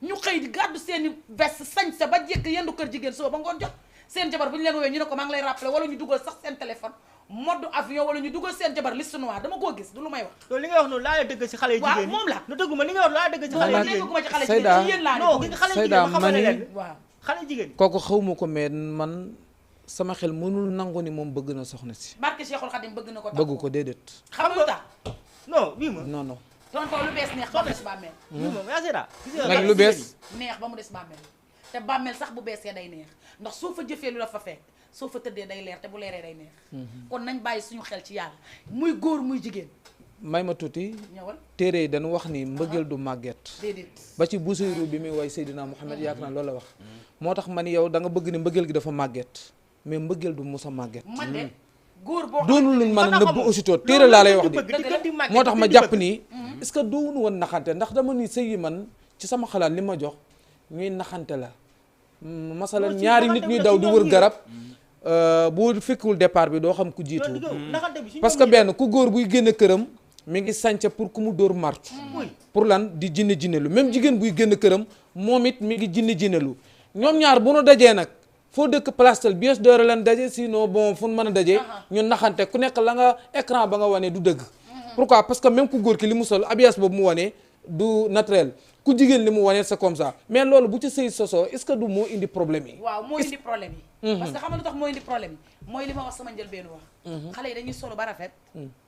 ñu xëy di gàddu seeni veste sañ sa ba jekk yendu kër jigéen soo ba ngoon jot seen jabar bu ñu leen woowee ñu ne ko maa ngi lay rappeler wala ñu dugal sax seen téléphone mode avion wala ñu dugal seen jabar liste noire dama koo gis du lu may wax loolu li ngay wax noonu laa la dëgg ci xale yu jigéen waaw moom la nu dëgguma li ngay wax laa la dëgg ci xale yu jigéen dégguma ci xale jigéen ci yéen laa non gi nga xale jigéen ma xamal leen waaw xale jigéen kooku xawma ko mais man sama xel mënul nangu ni moom bëgg na soxna si barke Cheikhul Khadim bëgg na ko bëgg ko déedéet xam nga lu tax non bii ma non non tonton lu bees neex ba mu des bàmmeel bii ma yaa seeda nga ni lu bees neex ba mu des bàmmeel te bàmmeel sax bu beesee day neex ndax soo fa jëfee lu la fa fekk soo fa tëddee day leer te bu leeree day neex kon nañ bàyyi suñu xel ci yàlla muy góor muy jigéen may ma tuuti ñëwal téere yi dañu wax ni mbëggeel du màgget déedéet ba ci Busayru bi muy way Seydina Muhammad yaakaar naa loolu la wax moo tax ma ni yow da nga bëgg ni mbëggeel gi dafa màgget mais mbëggeel du musa màgget man de góor boo doonu luñ mën a nëbb aussitôt téere laa lay wax di moo tax ma jàpp nii est-ce que doonu woon naxante ndax dama ni sëy yi man ci sama xalaat li ma jox ñuy naxante la masalan ñaari nit ñuy daw di wër garab bu fekkul départ bi doo xam ku jiitu parce que benn ku góor buy génn këram mi ngi sànca pour ku mu dóor martu pour lan di jinne lu même jigéen buy génn këram moom it mi ngi jinne lu ñoom ñaar bu nu dajee nag foo dëkk plastel bies doore leen daje sinon bon fu nu mën a dajee ñun naxante ku nekk la nga écran ba nga wane du dëgg pourquoi parce que même ku góor ki li mu sol habillage boobu mu wane du naturel ku jigéen li mu wane c'est comme ça mais loolu bu ci sëy sosoo est-ce que du moo indi problème yi waaw moo indi problème yi parce que xam nga lu tax moo indi problème yi mooy li ma wax sama njëlbeenu wax xale yi dañuy solo ba rafet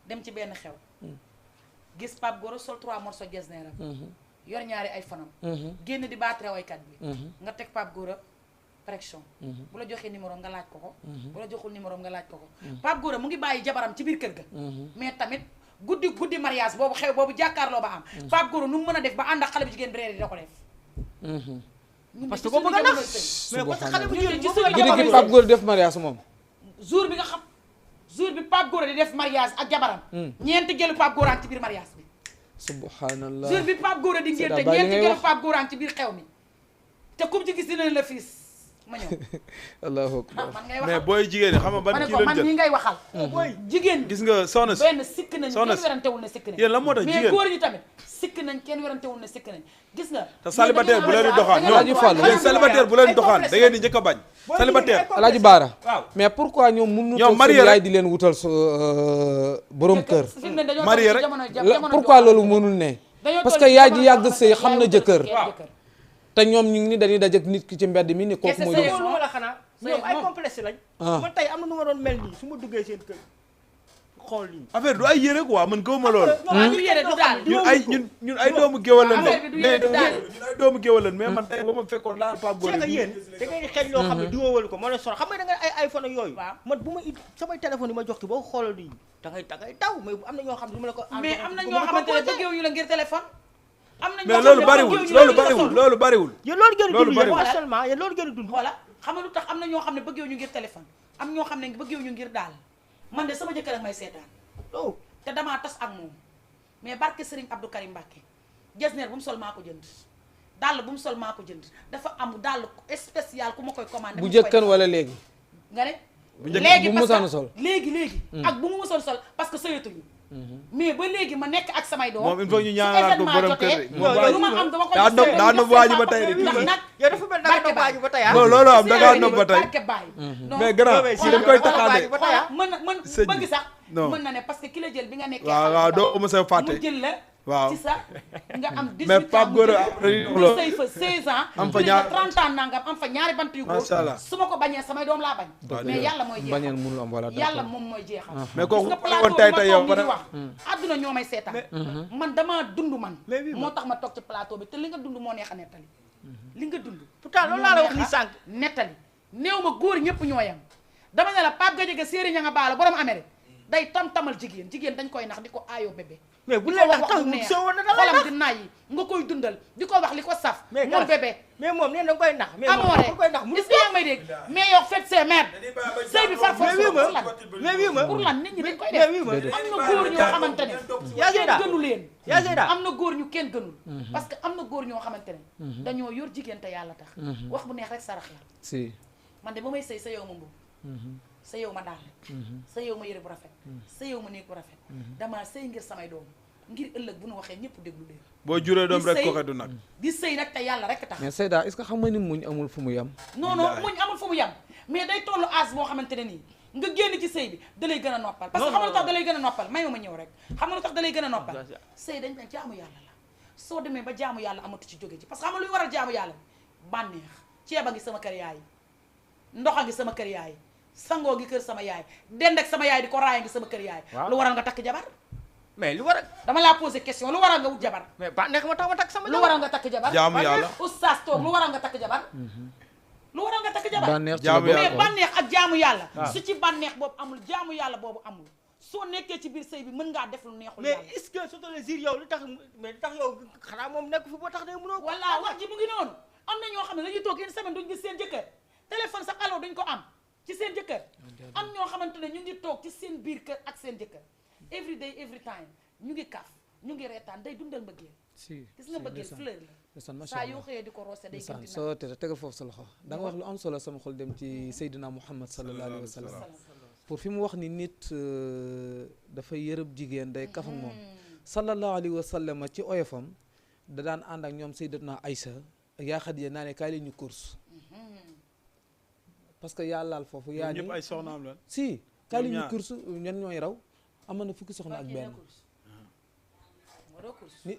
dem ci benn xew gis Pape Gora sol 3 morceaux getzner am yor ñaari ay fanam génn di baatre waykat bi nga teg Pape Gora pression bu la joxee numéro nga laaj ko bu la joxul numéro nga laaj ko Pape Gora mu ngi bàyyi jabaram ci biir kër ga mais tamit guddi mariage boobu xew boobu jàkkaarloo ba am Pape Gora nu mu mën a def ba ànd ak xale bu jigéen bi reer yi da ko def parce que ko bëgg a nax mais parce que xale bu jigéen guddi gi Pape Gora def mariage moom jour bi nga xam jour bi Pape Gora di def mariage ak jabaram ñeenti gëlu Pape Gora ci biir mariage bi subhanallah jour bi Pape Gora di ngénte ñeenti gëlu Pape Gora ci biir xew mi te comme ci gis dina la fiis ma ñëw allahu akbar man ngay mais waxal booy jigéen ñi xam nga ban ma ne kii ko lañ man jël ñi ngay waxal booy jigéen gis nga soxna si benn sikk nañ soxna kenn si werantewul ne sikk nañ yéen lan moo tax mais jigéen góor ñi tamit sikk nañ kenn werantewul ne sikk nañ gis nga te célibataire bu leen di doxaan Alaaji Fall yéen célibataire bu leen di doxaan da ngeen di njëkk a bañ célibataire Alaaji Baara waaw mais pourquoi ñoom mënuñu ñoom toog marié seen rek. yaay di leen wutal borom kër marié rek. pourquoi loolu mënul ne parce que yaay ji yàgg sëy xam na jëkkër te ñoom ñu ngi ni dañuy daje ak nit ki ci mbedd mi ni kooku mooy loolu ma la xanaa ñoom ay complexe lañ man tey am na nu ma doon mel nii su ma duggee seen kër xool lii affaire du ay yére quoi man gëwuma loolu du yére du daal ñun ay doomu géwal lañ affaire bi du mais yére du daal ñun ay doomu géwal lañ mais man tey ba ma fekkoon laa Pape Gora c'est que yéen da ngay xeeñ loo xam ne di wóowalu ko moo leen sonal xam nga da nga ay iPhone ak yooyu waaw man bu ma it samay téléphone yi ma jox ki boo xoolal nii da ngay daw mais am na ñoo xam ne du ma la ko mais am na ñoo xamante ne bëggeewuñu la ngir téléphone am na mais loolu bariwul loolu bariwul yéen loolu gën a loolu dund yéen bariwul. actuellement yéen loolu gën a dund voilà xam nga lu tax am na ñoo xam ne bëggeewuñu ngir téléphone am ñoo xam ne bëggeewuñu ngir daal man de sama jëkkër ak may seetaan oh te damaa tas ak moom mais barke Serigne Abdou Karim Mbacke jesner bu mu sol maa ko jënd dàll bu mu sol maa ko jënd dafa am dàll spécial ku ma koy commandé bu jëkkan wala léegi nga ne bu njëkk léegi bu mu parce mësaan sol. que léegi ak bu mu mësoon sol parce que sëyatuñu mais ba léegi ma nekk ak samay doom moom il faut ñu ñaanalaat ko borom kër yi lu ma am dama ko daa nopp waaju ba tey de ndax nag yow dafa mel da nga doon waaju ba tey non loolu am da ngaa nopp ba tey barke baay mais grand si dañ koy taxaane ba tey mën na mën Sëñ bi. bëgg sax Non. mën na ne parce que ki la jël bi nga nekkee waaw waaw doo ma sa fàtte mu jël la waaw ci sa nga am 18 mais Pape Gora mu sëy fa 16 ans am fa plus de ñaar 30 ans nangam am fa ñaari bant yu góor Macha Allah. su ma ko bañee samay doom laa bañ mais yàlla mooy jeexal bañeen mënul am wala yàlla moom mooy jeexal mais kooku gis nga woon plateau tey bi tey ma yow toog ba di wax àdduna ñoo may seetaan man damaa dund man Mais oui, moo tax ma toog ci plateau bi te li nga dund moo neex a nettali li nga dund pourtant loolu laa la wax ni sànq nettali néew ma góor ñëpp ñoo yam dama ne la Pape Gadiaga séeri ña nga baala borom Amérique day tam-tamal jigéen dañ koy nax di ko aayoo bébé mais bu di leen ko tax wax tax lu mu neex soo woon na da lay xolam nax di nayi nga koy dundal di ko wax li ko saf mais moom bébé mais moom nee na nga koy nax mais moom amoore bu koy nax mu est-ce que yaa ngi may dégg mais yow faites ses mères sëy bi far force mais wii pour ma lan mais wii ma pour lan nit ñi dañ koy mais def wii ma am na góor ñoo xamante ne yaa kenn Zeyda gënu leen yaa Zeyda am na góor ñu kenn gënul parce que am na góor ñoo xamante ne dañoo yor jigéen te yàlla tax wax bu neex rek sarax la si man de ba may sëy sa yow ma mbubb sa yow ma daal sa yow ma yëre bu rafet sa yow ma néeg bu rafet damaa sëy ngir samay doom ngir ëllëg bu nu waxee ñëpp déglu leen boo juree doom di rek sëy- ko du nag di sëy nag te yàlla rek tax mais Seyda est-ce que xam nga ni muñ amul fu mu yem non muñ amul fu mu yem mais day tollu âge boo xamante ne nii nga génn ci sëy bi da lay gën a noppal parce que xam nga lu tax da lay gën a noppal may ma ñëw rek xam nga lu tax da lay gën a noppal sëy dañ ne jaamu yàlla la soo demee ba jaamu yàlla amatu ci jóge ci parce que xam nga luy waral jaamu yàlla bànneex ceeb a ngi sama kër yaay ndox a ngi sama kër yaay sangoo gi kër sama yaay dend ak sama yaay di ko raaya ngi sama kër yaay Waaw. lu waral nga takk jabar mais lu war a dama laa posé question lu waral nga wut jabar mais ba nekk ma tax ma takk sama lu waral nga takk jabar jaamu yàlla oustaz toog lu waral nga takk jabar lu waral nga takk jabar bànneex ci la Jaamu bokk yàlla. mais bànneex ak jaamu yàlla waaw. su ci bànneex boobu amul jaamu yàlla boobu amul soo nekkee ci biir sëy bi mën ngaa def lu neexul mais yàlla est-ce que surtout les jours yow li tax mais li tax yow xanaa moom nekk fi boo tax day mënoo ko walla wax ji mu ngi noonu am na ñoo xam ne dañuy toog une semaine duñ gis seen jëkkër téléphone sax allo duñ ko am ci seen jëkkër am ñoo xamante ne ñu ngi toog ci seen biir kër ak seen jëkkër every day every time ñu ngi kaf ñu ngi reetaan day dundal mbëggeel si gis nga mbëggeel fleur la ndeysaan macha saa allah yoo xëyee di ko roose day gën ndeysaan di soo te tegal foofu sa loxo da nga wax lu am solo sama xol dem ci Seydina Muhammad sallallahu alayhi wa sallam pour fi mu wax ni nit dafay yërëb jigéen day kaf ak moom sallallahu alayhi wa sallam ci oyofam da daan ànd ak ñoom Sayyidatuna Aïcha ak yaa Xadiija naa ne kaay leen ñu course parce que yaa laal foofu yaa ni ñëpp ay soxnaam lan si kaay leen ñu ñaar. course ñan ñooy raw amoon na fukki soxna ak benn ni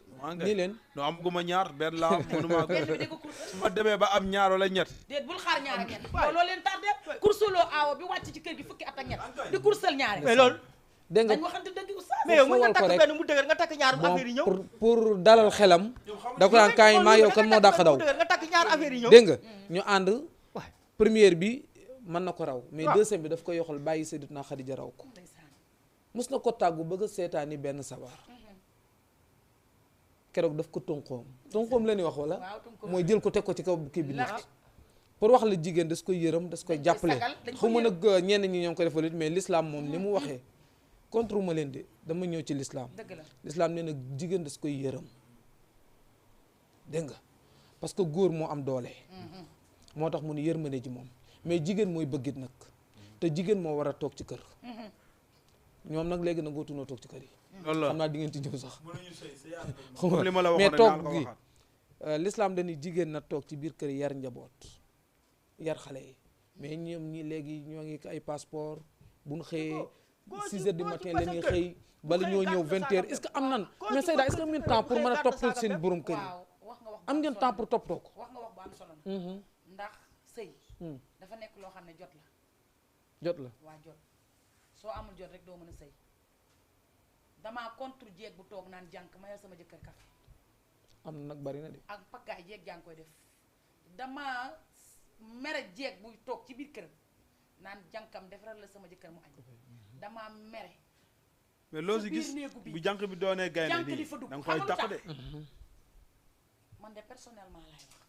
nii leen no am guma ñaar benn laa mënuma ko benn bi di ko course su ma demee ba am ñaar wala ñett déet bul xaar ñaar ak ñett yow loo leen tardé courseloo aawo bi wàcc ci kër gi fukki at ak ñett di coursel ñaari mais loolu dégg dañ nga waxante dëgg oustaz mais yow mën nga fowal ko takk rek. benn mu dëgër nga takk ñaar bon affaire yi ñëw pour dalal xelam da ko daan kaay maa yow kan moo dàq daw nga takk ñaar affaire yi ñëw dégg nga ñu ànd première bi mën na ko raw mais deuxième bi daf ko yoxal bàyyi Sayyidatuna Xadija raw ko mus na ko tàggu bëgg a seetaani benn sabar keroog daf ko tonkoom la ñuy wax wala mooy jël ko teg ko ci kaw kii bi nit pour wax la jigéen das koy yërëm das koy jàppale xamu nag ñenn ñi ñoo ngi ko defal mais l'islam moom ni mu waxee contre ma leen de dama ñëw ci l'islam l'islam nee na jigéen das koy yërëm dégg nga parce que góor moo am doole moo tax mu ne yërmande ji moom mais jigéen mooy bëggit nag te jigéen moo war a toog ci kër ñoom nag léegi nag gootunoo toog ci kër yi xam naa di ngeen ci ñëw sax mais toog gi l'islam dañuy jigéen na toog ci biir kër yi yar njaboot yar xale yi mais ñoom ñi léegi ñoo ngi ay passeport buñ xëyee 6 heures du matin la ñuy xëy bala ñoo ñëw 20 heures est-ce que am nan mais Seyda est-ce que am ngeen temps pour mën a toppatoo seen borom kër yi am ngeen temps pour toppatoo ko wax nga wax bu am solo na ndax sëy dafa nekk loo xam ne jot la waa jot soo amul jot rek doo mën a sëy damaa contre jeeg bu toog naan jànk mayal sama jëkkër café am na nag bari na de ak paggaay jeeg jàng koy def damaa mere jeeg buy toog ci biir këram naan jànkam defaral la sama jëkkër mu añ damaa mere mais loo si gis bu jànk bi doonee gaynde jànk nii di fa dugg da nga koy xam tax nga de man de personnellement laay wax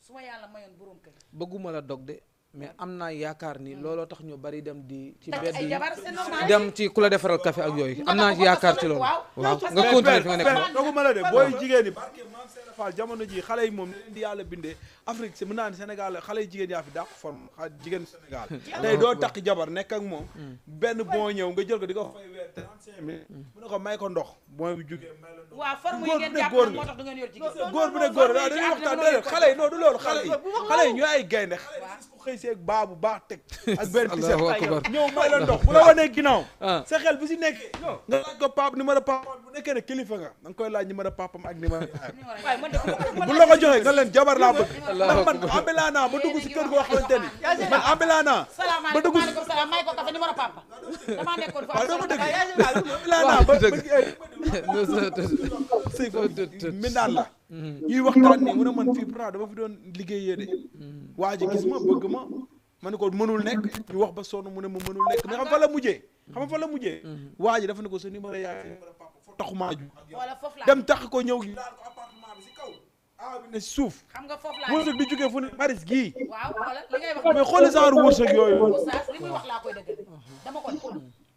su ma yàlla mayoon boroom kër bëgguma la dog de mais am naa yaakaar ni looloo tax ñu bari dem di ci takk bedd ay yi jabar c'est normal dem ci ku la defaral café ak yooyu am naa yaakaar ci loolu waaw nga continuer fi nga nekk doguma la de booy jigéen ñi barke maam Seera Fall jamono ji xale yi moom ne leen di yàlla bindee Afrique si mën naa ne Sénégal xale yi jigéen yaa fi dàq forme jigéen Sénégal tey doo takk jabar nekk ak moom benn bon ñëw nga jël ko di ko fay weer 35 mille mu ne ko may ko ndox bon bi jugee may la ndox waaw forme yi góor ngeen bu ne jàpp góor nag moo tax du ngeen yor jigéen góor bu ne góor waaw dañuy waxtaan déedéet xale yi non du loolu xale yi ñooy ay gaynde xale yi gis ko xëy seeg baa bu baax teg ak benn tiset Allahu akbar ñëw may la ndox bu la wanee ginnaaw sa xel bu si nekkee nga laaj ko pap numéro papam bu nekkee ne kilifa nga da nga koy laaj numéro papam ak numéro yaayam bu la ko joxee nga leen jabar laa bëgg ndax man ambilaa naa ba dugg si kër goo xamante ni man ambilaa naa ba dugg si salaamaaleykum salaam may ko café numéro papa damaa nekkoon fa waaw dama dëgg ambilaa naa ba sëy foofu mindaan la ñuy waxtaan ni mu ne man fii pourtant dama fi doon liggéeyee de waa ji gis ma bëgg ma ne ko mënul nekk ñu wax ba sonn mu ne ma mënul nekk mais xam fa la mujjee waa ji dafa ne ko sa numéro yaay numéro papa foo taxumaa ju wala foofu laa dem tax ko ñëw laal ko appartement bi si kaw bi ne si suuf xam nga foofu laa wërsëg bi jógee fu ne Paris gii waaw wala li ngay wax mais xooli genre wërsëg yooyu oustaz li muy wax laa koy dëggal dama ko ne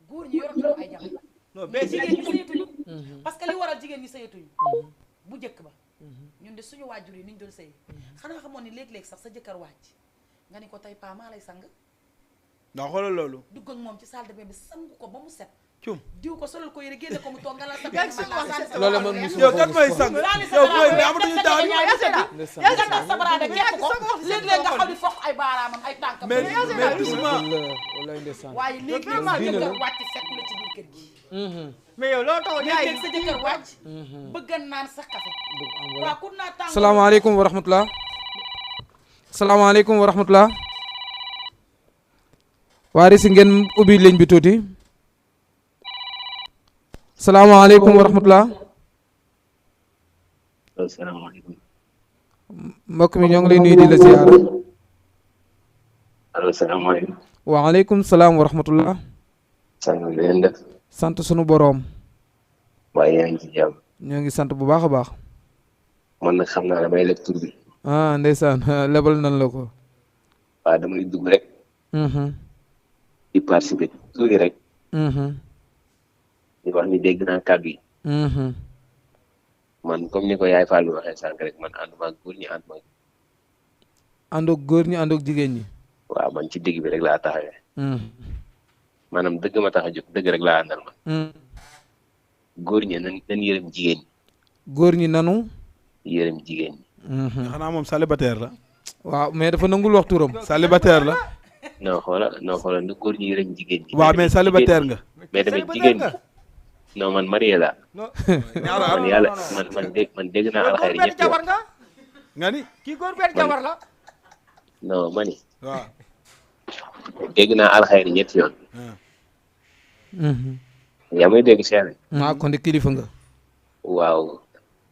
góor ñi yoratuñu ay jabar non mais jigéen ñi sëyatuñu parce que li waral jigéen ñi sëyatuñu bu njëkk ba ñun de suñu waajur yi ni ñu doon sëy xanaa xamoon ni léeg-léeg sax sa jëkkër wàcc nga ni ko tey paa maa lay sang ndax xoolal loolu dugg ak moom ci salle de bain bi sang ko ba mu set cum diw ko solal ko yére génne ko mu toog nga la sa benn man loolu man musu yow kat may sang yow booy mais amatuñu temps yaa nga tax sa bras de képp ko léeg-léeg nga xaw di foq ay baaraamam ay tànkam mais doucement wallaay ndeysaan waaye léeg-léeg sa jëkkër wàcc fekk la ci biir kër gi mais yow loolu taxoon yaay léeg-léeg sa jëkkër wàcc bëgg naan sax café waaw kur naa tàng salaamaaleykum wa rahmatullah salaamaaleykum wa rahmatullah waari si ngeen ubbi ligne bi tuuti salaamaaleykum wa rahmatullah asalaamaaleykum. mbokk mi ñoo ngi lay nuyu di la ziyaara allo salaamaaleykum. waaleykum salaam wa rahmatullah sànq bi leen def. sant sunu boroom waaye yaa ngi ci jàmm. ñoo ngi sant bu baax a baax man nag xam naa damay leb tur bi. ah ndeysaan lebal nan la ko waaw damay dugg rek. di participer tuuti rek. di wax ni dégg naa kàddu yi. man comme ni ko yaay Fall bi waxee sànq rek man ànduma ak góor ñi ànduma. àndoog góor ñi àndoog jigéen ñi. waaw man ci digg bi rek laa taxawee. maanaam dëgg ma tax a jóg dëgg rek laa àndal man. góor ñi nañ yërëm jigéen ñi. góor ñi nanu. yërëm jigéen ñi. xanaa moom célibataire la waaw mais dafa nangul wax turam. célibataire la non xoola nu góor ñi yërëm jigéen ñi. waaw mais célibataire nga mais tamit jigéen ñi. non man marié la man yàlla man dégg naa alxayri ñetti yoon nga ni kii góor benn jabar la non mani waaw dégg naa alxayri ñetti yoon yaa may dégg Cheikh kon de kilifa nga. waaw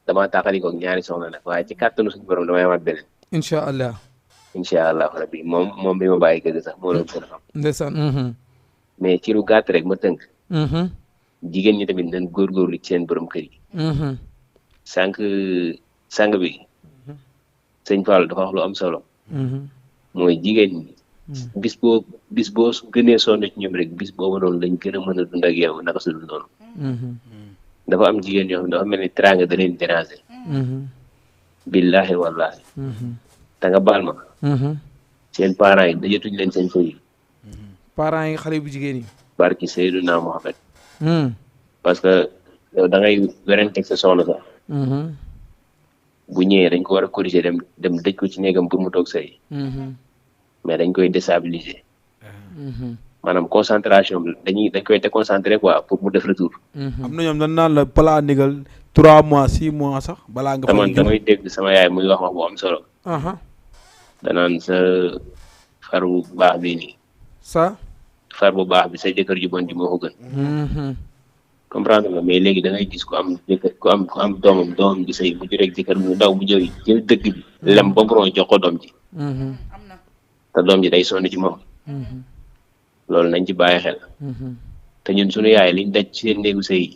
damaa tàqali ko ñaari soxna nag waaye ci kàttanu suñu borom damay amaat beneen incha allah. incha allahu rabbi moom bi ma bàyyi kër sax moo doon gën a xam. ndeysaan. mais ci lu gàtt rek ma tënk. jigéen ñi tamit nañ góorgóorlu ci seen borom kër yi. sànq bi sëñ Fall dafa wax lu am solo. mooy jigéen ñi. bis boo gënee sonn ci ñoom rek bis boobu noonu lañ gën a mën a dund ak yow naka su dul noonu. dafa am jigéen yoo xam ne dafa mel ni teraanga da leen déranger. billahi wallahi. te nga baal ma. seen parents yi dajatuñ leen seen sëy yi. parents yi xale bu jigéen yi. barki Seydina Mohamed. parce que yow da ngay werenteeg sa soxna sax. bu ñëwee dañ ko war a corriger dem dëj ko ci néegam pour mu toog sëy. mais dañ koy déstabiliser. maanaam concentration bi dañ koy déconcentré quoi pour mu def retour. am na ñoom dañ naan la balaa ndigal 3 mois 6 mois sax balaa nga. damay dégg sama yaay muy wax bu am solo. danaan sa far bu baax bii nii. far bu baax bi sa jëkkër ju bon ji moo ko gën. comprendre nga mais léegi da ngay gis ku am jëkkër ku am doomam gi sëy mu jureeg jëkkër mu ndaw mu jël dëgg bi lem ba mu jox ko doom ji. te doom ji day sonn ci moom. loolu nañ ci bàyyi xel. te ñun suñu yaay liñ daj ci seen néegu sëy yi.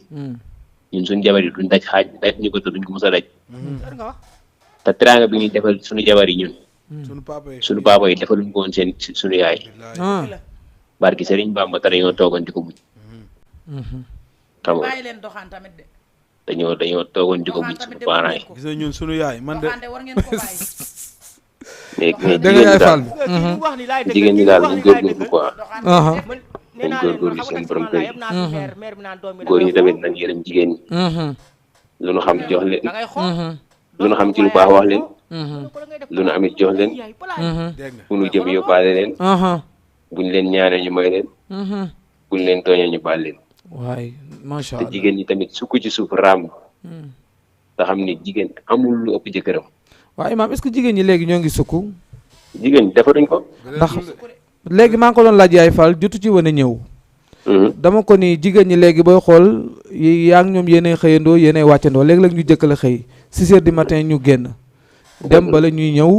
ñun suñu jabar yi duñ daj xaaj daj ñu ko te duñ ko mos a daj. te teraanga bi ñuy defal suñu jabar yi ñun. suñu papa yi defaluñ ko woon seen suñu yaay. barki Serigne Bamba te dañoo toogoon di ko muñ. xam nga leen doxaan tamit de. dañoo toogoon di ko muñ suñu parents yi. gis nga ñun suñu yaay man de. war ngeen ko bàyyi. mais jigéen ñi daal ñu góorgóorlu quoi. dañ góorgóorlu seen borom kër yi. góor ñi tamit nañ yërëm jigéen ñi. lu nu xam jox leen. lu nu xam ci lu baax wax leen. lu nu amit jox leen. fu nu jëm yóbbaale leen. buñ leen ñaanee ñu may leen. buñ leen tooñee ñu baal leen. waay macha allah te jigéen ñi tamit sukk ci suuf raam. te xam ne jigéen amul lu ëpp jëkkëram. waaw Imaam est-ce que jigéen ñi léegi ñoo ngi sukk. jigéen ñi defaruñ ko. ndax léegi maa ngi ko doon laaj yaay Fall jotu ci wane ñëw. dama ko ni jigéen ñi léegi booy xool yaa ngi ñoom yéenay xëyandoo yéenay wàccandoo léeg-léeg ñu jëkkale xëy 6 heures du matin ñu génn. dem bala ñuy ñëw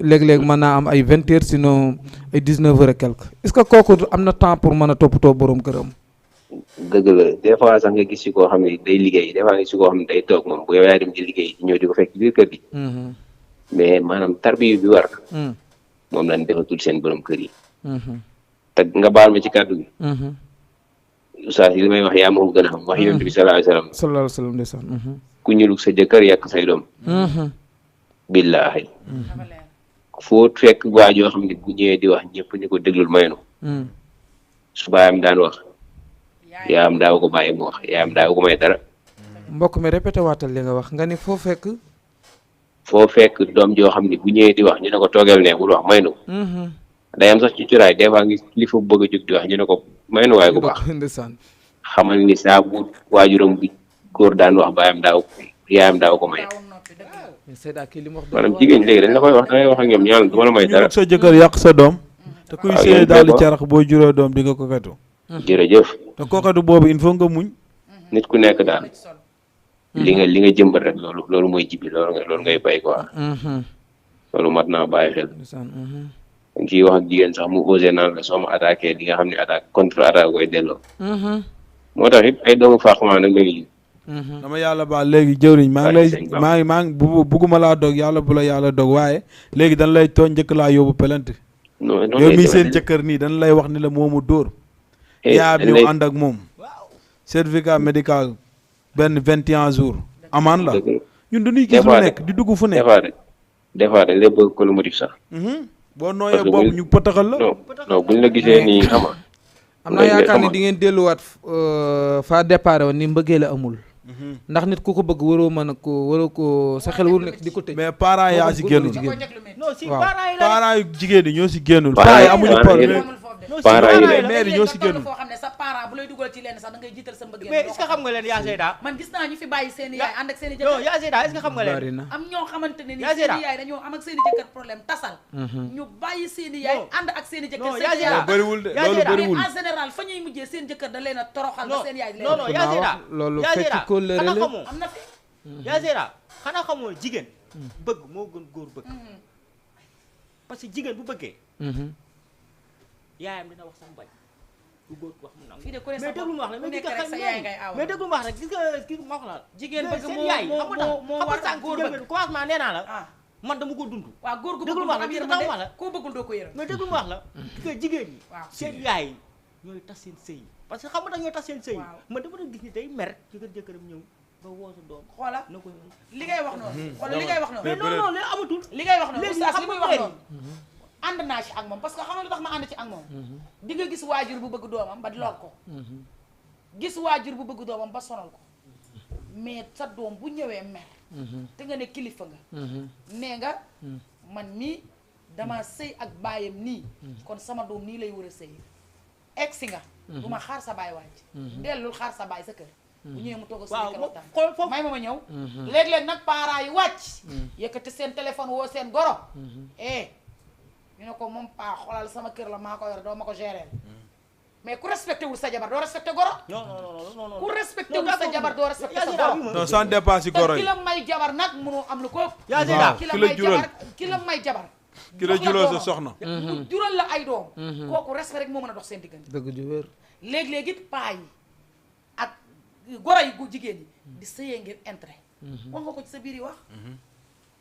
léeg-léeg mën naa am ay 20 heures sinon ay 19 heures et quelque est-ce que kooku am na temps pour mën a toppatoo borom këram. dëgg la des fois sax nga gis ci koo xam ne day liggéey des fois nga gis ci koo xam ne day toog moom bu yow yaa dem ci liggéey ñëw di ko fekk ci biir kër gi. mais maanaam tarbiyu bi war. moom lañ defatul seen borom kër yi. te nga baal ma ci kàddu gi. oustaz yi li may wax yaa ma ko gën a xam wax yonent bi sallallahu alayhi wa sallam ndeysaan. ku ñulug sa jëkkër yàq say doom. billaahi. foo fekk waa joo xam ne bu ñëwee di wax ñëpp ni ko déglul maynu. su baayam daan wax. yaayam daaw ko bàyyi mu wax yaayam daaw ko may dara. mbokk mi répété waatal li nga wax nga ni foo fekk doom joo xam ne bu ñëwee di wax ñu ne ko toogeel ne bul wax maynu. day am sax ci curaay des fois ngi li fa bëgg a jóg di wax ñu ne ko maynu waaye bu baax. xamal ni saa bu waajuram bi góor daan wax yaayam daaw ko may. maanaam jigéen léegi dañ la koy wax da ngay wax ak ñoom ñaan du ma la may dara. sa jëkkër yàq sa doom. te kuy sëy daal di carax boo juróo doom di nga ko katu. jërëjëf. te kookatu boobu il faut nga muñ. nit ku nekk daal li nga jëmbat rek loolu mooy jibi loolu ngay bay quoi. loolu mat naa bàyyi xel. dañ ciy wax ak jigéen sax mu osé naan la soo ma attaqué di nga xam ne contre attaque koy delloo. moo tax it ay doomu faaxumaa nag léegi. dama yàlla baal léegi jëwriñ maa ngi bugguma laa dog yàlla bu la yàlla dog waaye léegi dañ lay tooñ njëkk laa yóbbu pelante. yow mii seen jëkkër nii dañ lay wax ni la moomu dóor. yaa ñëw ànd ak moom. certificat médical benn 21 jours. amaan la ñun dañuy gis lu nekk di dugg fu nekk. des fois dañ lay bëgg ko lu motif sax. boo nooyee bopp ñu pëtaxal la. non buñ la gisee nii xam nga. am naa yaakaar ni di ngeen delluwaat fa départ woon ni mbëggee la amul. ndax nit ku ko bëgg waroo mën a waroo ko sa xel waru nekk di ko tëj. mais parents yaa si génnul. waaw parents yu jigéen yi ñoo si génnul. parents yi amuñu problème. parents yi mère yi ñoo si génnul. foo xam ne sa parent bu lay dugal ci lenn sax da ngay jiital sa mbëggeel. mais est-ce que xam nga leen yaa Zeyda. man gis naa ñu fi bàyyi seen yaay ànd ak seen i non jëkkër. yaa Zeyda est-ce que xam nga leen. am ñoo xamante ne ni yaa Zeyda seen i yaay dañoo am ak seen i jëkkër problème tasal. ñu bàyyi seen i yaay ànd ak seen i jëkkër. non yaa Zeyda bëriwul de loolu bëriwul. mais en général fa ñuy mujjee seen jëkkër da leen a toroxal ba seen yaay di leen. non non yaa Zeyda loolu yaa Zeyda fekk kóllëre la xanaa am na fi. yaa Zeyda xanaa xamoo jigéen bëgg moo gën góor bëgg. parce que jigéen bu bëggee yaayam dina wax sama bañ bu góor wax mu nangu fii de ku ne mais déglu ma wax la mais nekk rek sa yaay ngay aw mais déglu ma wax rek gis nga ma wax la jigéen bëgg moo war góor bëgg commencement nee naa la ah man dama ko dund waaw góor gu déglu bëggul ma wax am la yërmande wax la koo bëggul doo ko yërëm mais déglu ma wax la gis nga jigéen ñi waaw seen yaay ñooy tas seen sëy parce que xam nga ñooy tas seen sëy waaw man dama doon gis ni day mer jëkkëram ñëw nga woo sa doom xoola na ko li ngay wax noonu xoola li ngay wax noonu mais non non léegi amatul li ngay wax noonu léegi oustaz xam li muy nga wax léegi noonu ànd naa ci ak moom parce que xam nga lu tax ma ànd ci ak moom di nga gis waajur bu bëgg doomam ba lor ko gis waajur bu bëgg doomam ba sonal ko mais sa doom bu ñëwee mer te nga ne kilifa nga nee nga man mii dama sëy ak baayam nii kon sama doom nii lay war a sëy egsi nga du ma xaar sa baay wàcc dellul xaar sa baay sa kër bu ñëwee mu toog a waaw suñu waxtaan xool foofu may ma ñëw léeg-léeg nag parents yi wàcc yëkkati seen téléphone woo seen goro ñu ne ko moom paa xoolal sama kër la maa ko yor doo ma ko gérer mais ku respecté wul sa jabar doo respecté goro non ku respecté wul sa jabar doo respecté sa goro non sans dépasse goro te yi ki la may jabar nag mënoo am lu ko yaa Zeyda ki ki la la may jural. jabar ki la may jabar ki la jural sa soxna mu jural la ay doom kooku respect rek moo mën a dox seen diggante dëgg ju wér léeg-léeg it paa yi ak goro yi gu jigéen yi di sëyee ngir intérêt wax nga ko ci sa biir yi wax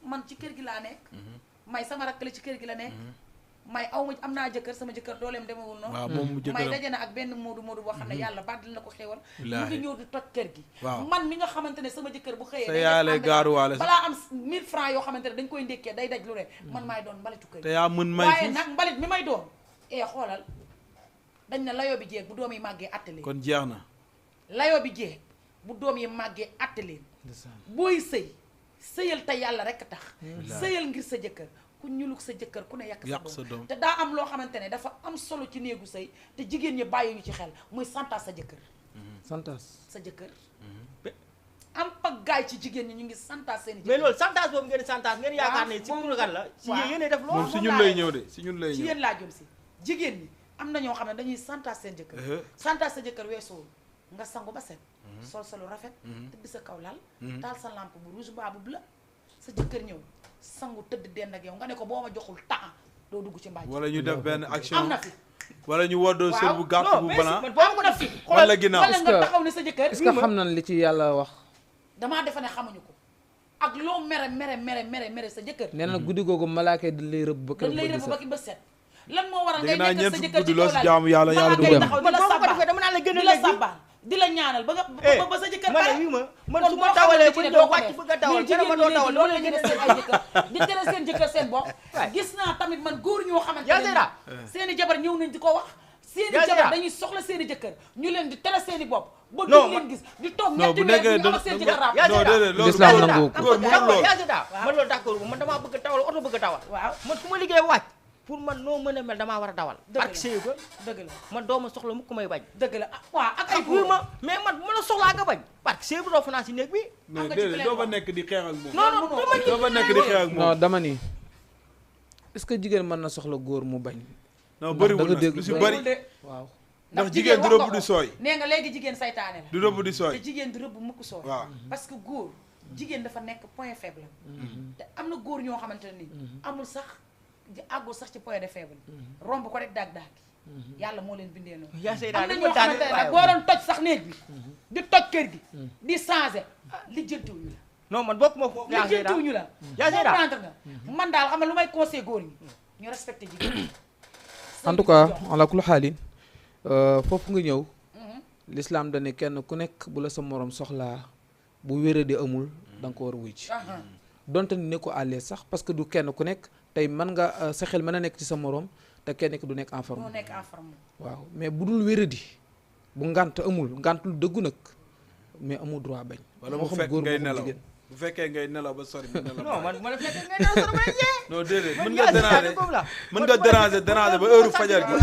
man ci kër gi laa nekk may sama rakk la ci kër gi la nekk may aw ma am naa jëkkër sama jëkkër dooleem demewul noonu waaw moom mu may jëkkëram daje na ak benn moodu boo xam ne yàlla bàddil na ko xéewal mu Wallaahi. ngi ñëw di toj kër gi Waaw. man mi nga xamante ne sama jëkkër bu xëyee sa day yaay def lay ànd gaaruwaale sax. balaa am 1000 francs yoo xamante ne dañ koy ndékkee day daj lu ne man maay doon mbalitu kër te gi yaa mën may waaye fuuf nag mbalit mi may doon xoolal dañ ne layoo bi jeeg bu doom yi màggee atte leen kon jeex na layoo bi jeeg bu doom yi màggee atte leen booy sëy sëyal te yàlla rek tax sëyal ngir sa jëkkër ku ñuluk sa jëkkër ku ne yàq Yàq sa sa doom. doom te daa am loo xamante ne dafa am solo ci néegu sëy te jigéen ñi bàyyi ñu ci xel muy santaas sa jëkkër santas sa jëkkër am pagaay ci jigéen ñi ñu ngi santaas seen i mais jëkkër loolu santage boobu ngeen santage ngeen yaakaar ne si moom- pour kan la si waaw. yéene def moom loolu si moom ñun laa lay lay ñëw de si ñun lay ci ñëw yéen laa jëm si jigéen ñi am na ñoo xam ne dañuy santaas seen jëkkër santaas sa jëkkër weesuwul nga sangu ba set sol sa lu rafet tëdd sa kaw lal taal sa lampe bu rouge baa bu bleu sa jëkkër ñëw sangu tëdd dend ak yow nga ne ko boo ma joxul temps doo dugg ci mbaaj wala ñu def benn am action na fi wala ñu woddoo sër bu gàtt non bu mais blanc man boo ko def fi wala ginnaaw wala nga que- taxaw ne sa jëkkër est-ce que xam nañ li ci yàlla wax damaa defe ne xamuñu ko ak loo mere sa jëkkër nee na guddi googu malaaka yi dañ lay rëbb ba dañ kër lay ba rëbb ba ki ba set lan moo waral dégg naa ngay nekk ñeent sa fukki jëkkër guddi ci loo kaw si laal jaamu yàlla yàlla du malaaka yi dem taxaw man di la boo ko defee sabbal dama naan la gën a di la léegi sabbal di la ñaanal ba nga ba sa jëkkër ma pare ne wi ma man kon su boo ma tawalee xamante ba ne ñëw doo ko wàcc def. bëgg a tawal mais nga ne ma jigéen doo ñi tawal léegi loolu la loolu la gën ñu a def seen ay jëkkër di tere seen jëkkër seen bopp gis naa tamit man góor ñoo xamante yaa ne Zeyda seen i jabar ñëw nañ di ko wax seen i yaa jabar Zeyda dañuy soxla seen i jëkkër ñu leen di tere seen i bopp ba Non, duñ leen gis di toog non ñetti bu weer nekkee ñu am ak seen jëkkër raab yaa non Zeyda. déedéet loolu L'islam góor nangu ko. góor mënul loolu yaa Zeyda man loolu d'accord man damaa bëgg a tawal oto bëgg a tawal waaw man su ma liggéey wàcc pour man noo mën a mel damaa war a dawal Dëgg la. ak sëy ko dëgg la man doo ma soxla mukk may bañ dëgg la ah waaw ak ay ak wuy góor ma mais man bu ma la soxlaa nga bañ parce que sëy bu doo fanaan si néeg bi mais nga ci déedéet plainte doo fa wax. nekk di xeex ak moom non non mënoo dama doo fa nekk di xeex ak non moom dama ni est-ce que jigéen mën na soxla góor mu bañ non ndax bëriwul da nga nag dégg lu si bëri- bëri de waaw ndax jigéen du wax nga rëbb du ko. sooy nee nga léegi jigéen saytaane la du rëbb du te sooy jigéen du rëbb mukk sooy waaw parce que góor jigéen dafa nekk point faible te am na góor ñoo xamante ne nii amul sax di àggul sax ci point de faible romb ko rek daag-daag yàlla moo leen bindee noonu yaa Zeyda am na ni ñoo ma daane xamante ne nag boo doon toj sax néeg bi di toj kër gi di changé lijjantiwuñu la non man bokk ma foofu yaa Zeyda lijjantiwuñu la yaa Zeyda. comprendre nga man daal xam nga lu may conseil góor ñi ñu respecté jigéen en tout cas ala kulli xaalin foofu nga ñëw l'islam dane kenn ku nekk bu la sa morom soxlaa bu wéradi amul da nga ko war a wuy ci donte ni ne ko à l'aise sax parce que du kenn ku nekk tey mën nga sa xel mën a nekk ci sa morom te kenn ki du nekk en forme moo nekk en forme waaw mais bu dul wéradi bu ngant amul ngantul dëggu nag mais amul droit bañ wala moo mu xam fekk góor ngay moo xam nelaw jigéen. bu fekkee ngay nelaw ba sori mu nelaw non man ma la fekk ngay nelaw sama yee non déedéet mën man nga yaa Zeyda déranger boobu la mën nga déranger ba heure fajar gi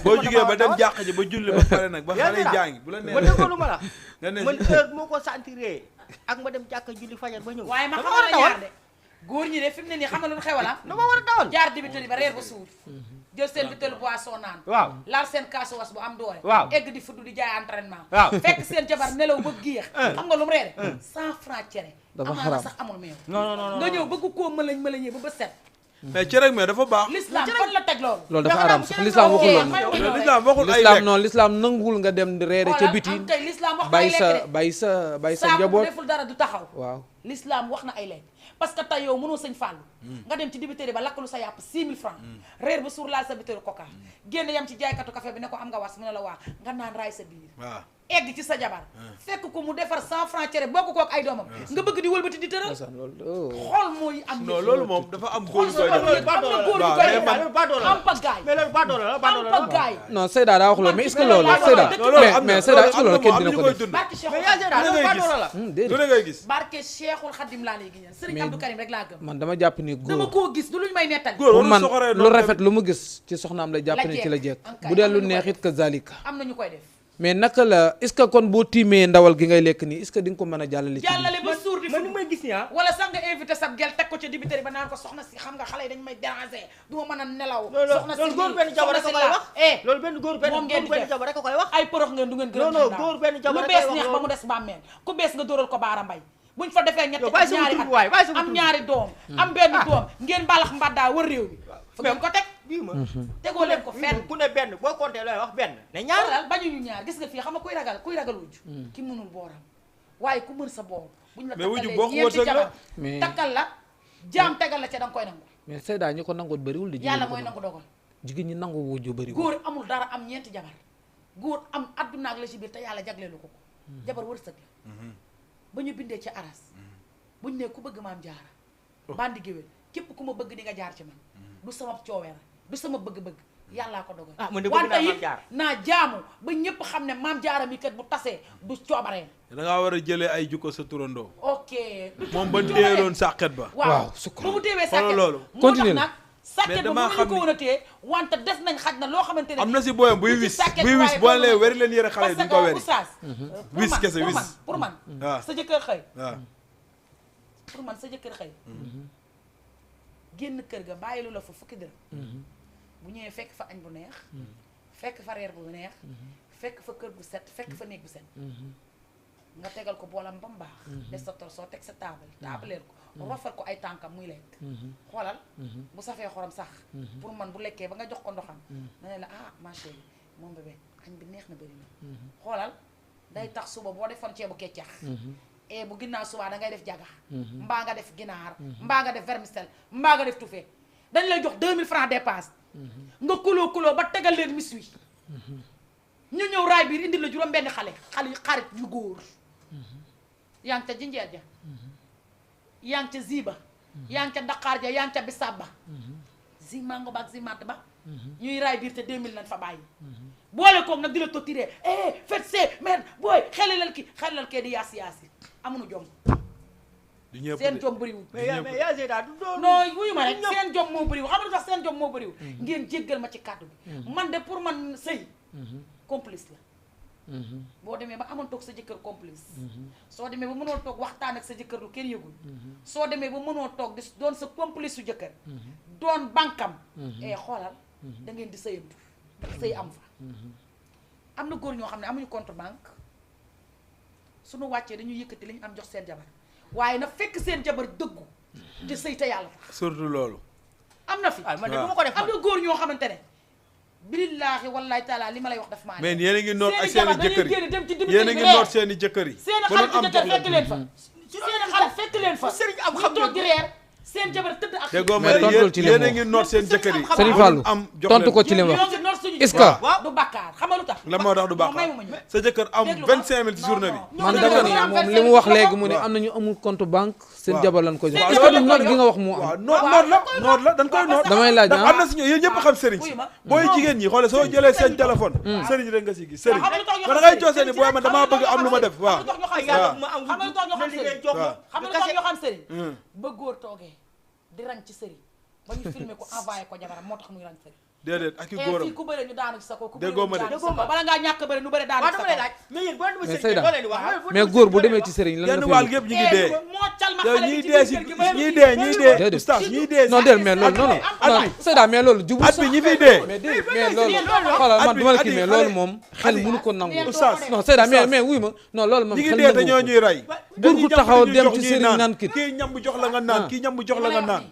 boo jugee ba dem jàq ji ba julli ba pare nag ba Yaa xale yi Zeyda. jàngi bu la ma neexee déggoolu ma la nga ne man heure moo ko sentiree ak ma dem jàkka julli fajar ba ñëw waaye ma dama xamal war la a dawal ñaar de góor ñi de fi mu ne nii xam nga lu ñu xewala dama war a dawal jaar di bitali ba reer ba suur jël seen bitali boisson naan waaw laal seen kaasu was bu am doole Waaw. egg di fudd di jaay entraînement waaw fekk seen jabar nelaw ba géex xam nga lu mu reere 100 francs cere Dafa amaana xaram. sax amul meew non non non nga ñëw bëgg koo mëlañ mëlañee ba set mais cere mais dafa baax. l'islam fan la teg loolu. loolu dafa araam sax l'islam waxul loolu. l'islam waxul ay l'islam lekk. non l'islam nanguwul nga dem reere ca biti tey l'islam wax na bàyyi ay lekk bàyyi sa de njaboot deful dara du taxaw. waaw l'islam wax na ay lekk parce que tey yow mënoo sëñ Fallou nga dem ci dibiteri ba lakkalu sa yàpp 6000 francs reer ba suur laal sa bitéru coca génn yam ci jaaykatu café bi ne ko am nga was mu ne la waa nga naan raay sa biir waaw egg ci sa jabar fekk ko mu defar 100 francs cere bokk ko ak ay doomam nga bëgg di wëlbati di tëral xool mooy am non loolu moom dafa am góor yu koy am def. na góor yu koy def am pagaay mais loolu baadoola la baadoola am pagaay non Seyda daa wax loolu mais est-ce que loolu loolu Seyda loolu am na mais Seyda est-ce que loolu kenn dina ko def dund. barke Cheikh mais yaa Seyda loolu baadoola la lu ne ngay gis. barke Cheikhul Khadim laa lay gis Serigne Abdou Karim rek laa gëm man dama jàpp ni dama góor koo gis du luñ may nettali góor pour warul man soxoree lu noonu rafet lu mu gis ci soxnaam la jàpp ni ci la jekk bu dee lu neex it ka zalika am na ñu koy def mais naka la est-ce que kon boo tiimee ndawal gi ngay lekk nii est-ce que di nga ko mën a jàllale ci jàllale ba suur di man ni may gis ni ah wala sax nga invité sab gel teg ko ca dibiteri ba naan ko soxna si xam nga xale yi dañ may déranger du ma mën a nelaw loolu góor benn jabar rek a koy wax loolu benn góor benn jabar rek a koy wax ay porox ngeen du ngeen gërëm non góor benn jabar lu rek bees koy wax neex ba mu des bàmmeel ku bees nga dóoral ko baara mbay buñ fa defee ñetti bàyyi sama ñaari tur waay bàyyi sama am tur ñaari doom am benn doom ngeen balax mbaddaa wër réew bi fa ngeen ko teg bii ma tegoo leen ko fenn ku ne benn boo compté looy wax benn ne ñaar ñaaral bañuñu ñaar gis nga fii xam nga kuy ragal wujj ki mënul booram waaye ku mën sa boor buñ la mais wujju takkalee bokk ñeenti wërsëg la. jabar mais takkal la jaam tegal la ca danga koy nangu mais Seyda ñi ko nangoot bëriwul di yàlla mooy nangu dogal jigéen ñi nangu wujju bëriwul góor amul dara am ñeenti jabar góor am adduna ak la ci biir te yàlla jagleelu ko jabar wërsëg la ba ñu bindee ci aras buñ ne ku bëgg maam jaara bandi géwél képp ku ma bëgg di nga jaar ci man du sama cooweer du sama bëgg-bëgg yàllaa ko dogal ah man de bëgg naa maam it jaara naa jaamu ba ñëpp xam ne maam jaara mi kat bu tasee du coobareen da ngaa war a jëlee ay jukko sa turandoo. ok moom ba téyeloon sàqet ba. waaw sukk ba mu téewee xoolal sàkket loolu. moo tax Continue nag sàkket ba damaa mënuñu xam ko ni- woon a téye wante des nañ xaj na loo xamante ne am na si booyam buy du ci wis sàkket buy wis waaye boo boobu lee nag- weri leen yëre xale yi duñ ko weri. oustaz Wis kese, wis. pour man waaw sa jëkkër xëy waaw. pour man sa jëkkër xëy génn kër ga bàyyilu la fa fukki dërëm bu ñëwee fekk fa añ bu neex fekk fa reer bu neex fekk fa kër gu set fekk fa néeg bu set nga tegal ko boolam ba mu baax des sa tor soo teg sa taabaleel ko rofal ko ay tànkam muy lekk xoolal bu safee xorom sax pour man bu lekkee ba nga jox ko ndoxam na ne la ah ma chérie moom bébé añ bi neex na bëri na xoolal day tax suba boo defoon ceebu keccax et bu ginnaaw subaa da ngay def jaga mbaa nga def ginaar mbaa nga def vermicelle mbaa nga def tufe dañ lay jox 2000 francs dépense nga kuloo ba tegal leen mis wi ñu ñëw raay biir indi la juróom benn xale xarit yu góor yaa ngi ca jinjeer ja yaa ngi ca ziba yaa ngi ca daqaar ja yaa ngi ca bisaab ba zi mango ba ak zi matt ba ñuy raay biir te 2000 lañ fa bàyyi boole koog nag di la totiree faites see merde booy xelal kee di yaasi amuñu jom du ñëpp seen de. jom bëriwul mais yaa Seyda du doon non wuyu ma rek seen jom moo bëriwul xam nga lu tax seen jom moo bëriwul ngeen jéggal ma ci kàddu bi man de pour man sëy complice la boo demee ba amoon toog sa jëkkër complice soo demee ba mënoo toog waxtaan ak sa jëkkër lu kenn yëgul soo demee ba mënoo toog di doon sa complice su jëkkër doon bankam xoolal da ngeen di sëyantu ndax sëy am fa am na góor ñoo xam ne amuñu compte banque suñu wàccee dañuy yëkkati li ñu am jox seen jabar waaye na fekk seen jabar dëggu te sëy te yàlla tax surtout loolu. am na fi ah man de du ma ko def am na góor ñoo xamante ne billaahi wallaahi taala li ma lay wax daf maa mais yéen a ngi noot ak seen seen i jëkkër génn dem ci yi yéen a ngi noot seen i jëkkër yi. seen ba xarit doon am ci jox jëkkër fekk leen. leen fa seen xarit fekk leen fa sëriñ am ñu xam toog di reer seen jabar tëdd ak déggoo ma mais ne tontul ci li yéen mu a ngi noot seen jëkkër yi. Serigne ba Fallou doon am jox tontu ko leen. ci li mu wax ñoo ngi noot suñu est-ce que waaw du bàkkaar xam nga lu tax la moo tax du baax may ma ñëw sa jëkkër am déglu ma. 25000 ci journée bi. Non, man non, dama non, ni non, moom 25 li mu wax000 léegi mu ne waaw. am na ñu amul compte banque seen waaw. jabar lañ ko jox Seen est-ce que jabar du lañ noot ko gi nga jox. wax moo waaw am noot la dañ koy noot. damay laaj ndax am na si ñoom yéen ñëpp xam sëriñ si wuyu ma. booy Non. jigéen ñi xoole soo jëlee seen téléphone sëriñ rek nga si gis sëriñ xam nga lu tax ñu man xam da ngay sëriñ? jox seen i booy man damaa bëgg am lu ma def waaw xam nga lu tax ñu xam yàlla sëriñ? bu ma am xam nga lu tax ñu na xam liggéey sëriñ? jox ma xam nga lu tax ñu xam sëriñ ba góor toogee di rang ci sëriñ ba ñu filmé ko envoyé ko jabaram moo tax muy rang sëriñ déedéet ak i fii góoram ku bëre ñu daanu ci sa ko ku Déggoo ma de. bëre ñu daanu ci sa ko bala ngaa ñàkk bëre nu bëre daanu waaw ci sa dama lay ko laaj mais yéen boo demee Mais sëriñ Seyda. loo leen di wax mais góor bu demee ci sëriñ lan genn la wàll fi yëpp ñu ngi dee moo cal ma yow xale ñiy bi ci dee biir si kër gi ba ñiy dee ñiy dee Déedéet. oustaz ñiy dee non déedéet mais loolu non non non Seyda mais loolu jubul at sax bi ñi fiy dee mais déedéet mais loolu xoolal man duma la kii mais loolu moom xel mënu ko nangu oustaz non Seyda mais wuy ma non loolu moom ñi ngi xel dee te nangu ñoo ko ñuy rey Góor gu taxaw dem ci sëriñ naan kit. kii ñam bu jox la nga naan kii ñam bu jox la nga naan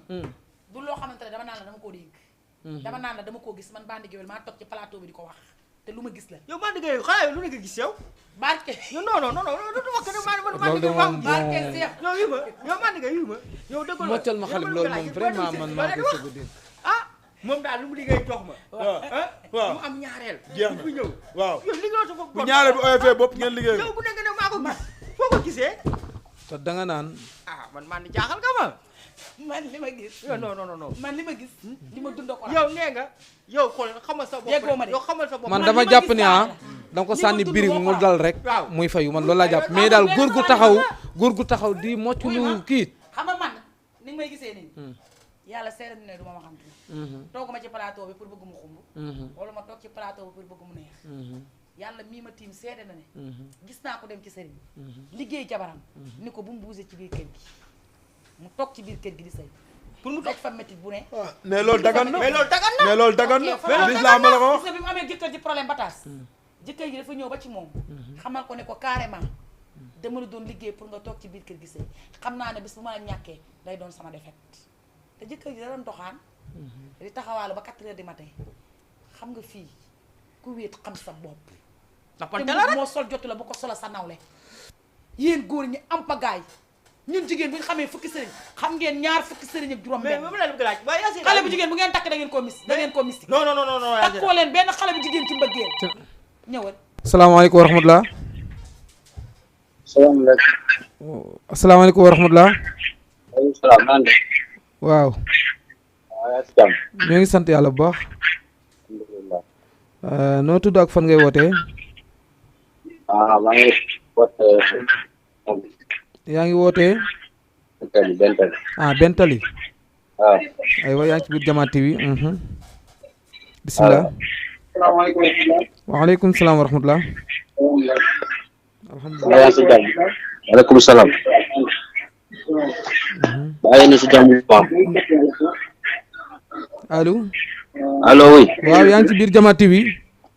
du loo xamante ne dama naan la dama koo dégg dama naan la dama koo gis man Bandi Guewel maa toog ci plateau bi di ko wax te lu ma gis la yow Bandi Guewel xanaa yow lu nga gis yow barke non du wax ne man loolu de moom barke Seex yow yi ma yow Bandi Guewel yi ma yow dëgg moccal ma xale bi loolu moom vraiment man maa ko sëgg dégg ah moom daal lu mu liggéey jox ma waaw mu am ñaareel jeex na bu ñëw waaw yow liggéey sa bopp bu ñaareel bi oyofee bopp ngeen liggéey yow bu nekk ne maa ko gis foo ko gisee te da nga naan man di jaaxal nga ma man li ma gis non man li ma gis li ma dund ko yow nee nga yow xool xamal sa bopp Déggoo ma de. yow xamal sa bopp man man dama li ma jàpp gis ni daal danga ko li ma sànni dund birig moo mu ko dal rek waaw. muy fayu man loolu laa jàpp mais daal góor gu taxaw di mocc lu kii xam nga man ni nga may gisee nii yàlla seere ne du ma xam tooguma ci plateau bi pour bëgg mu xumb wala ma toog ci plateau bi pour bëgg mu neex yàlla mii ma tiim seede na ne gis naa ko dem ci sëriñ liggéey jabaram ni ko bu mu buuse ci biir kër gi mu toog ci biir kër gi di sëy pour mu daj fa métit bu ne mais loolu dagan na mais loolu dagan na mais loolu dagan na ok l'islam la ko wax gis nga bi mu amee jëkkër ji problème ba taas jëkkër ji dafa ñëw ba ci moom xamal ko ne ko carrément dama la doon liggéey pour nga toog ci biir kër gi sëy xam naa ne bis bu ma la ñàkkee day doon sama défaite te jëkkër ji da doon doxaan di taxawaalu ba 4 heures du matin xam nga fii ku wéet xam sa bopp nappante te la rek moo sol jotu la bu ko sola sa nawle yéen góor ñi am pagaay ñun jigéen bu ñu xamee fukki sëriñ xam ngeen ñaar fukki sëriñ ak juróom mais benn moom la bëgg laaj waaye Yacine xale bu jigéen bu ngeen takk da ngeen koo mis da ngeen koo mystique non Yacine takkoo leen benn xale bu jigéen ci mbëggeel ñëwal asalaamaaleykum wa rahmatulah salaamaaleykum. asalaamaaleykum wa rahmatulah waaleykum salaam naan de. waaw yaa ngi si jàmm. ñoo ngi sant yàlla bu baax alhamdulilah. noo tudd ak fan ngay wootee maa ngi woote. yaa ngi wootee Bentali. Bentali waaw. aywa yaa ngi ci biir Jama TV bisimilah salaamaaleykum. waaleykum salaam wa rahmatulah alhamdulilah yaa ngi si jàmm. waaleykum salaam. bàyyi na si jàmm bu baax. allo allo oui. waaw yaa ngi ci biir Jama TV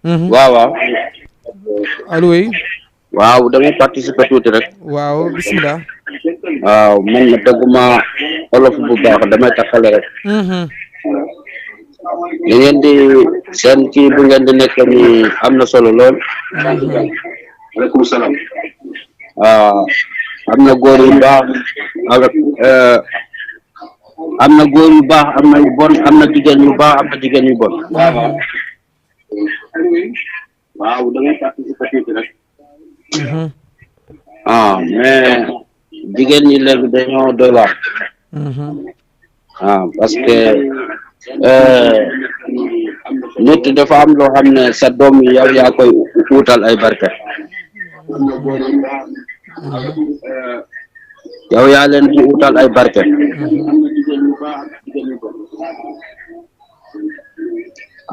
waaw waaw. allo oui waaw dama participer tuuti rek. waaw bisimilah waaw man na dégguma olof bu baax damay taxale rek. li ngeen di seen kii bu ngeen di nekk ni am na solo lool. waaleykum salaam. waaw am na góor yu baax am na góor yu baax am na yu bon am na jigéen yu baax am na jigéen yu bon. waaw damay participer tuuti rek. mais jigéen ñi léegi dañoo doy waar. parce que nit dafa am loo xam ne sa doom yi yow yaa koy wuutal ay barke. yow yaa leen di wuutal ay barke.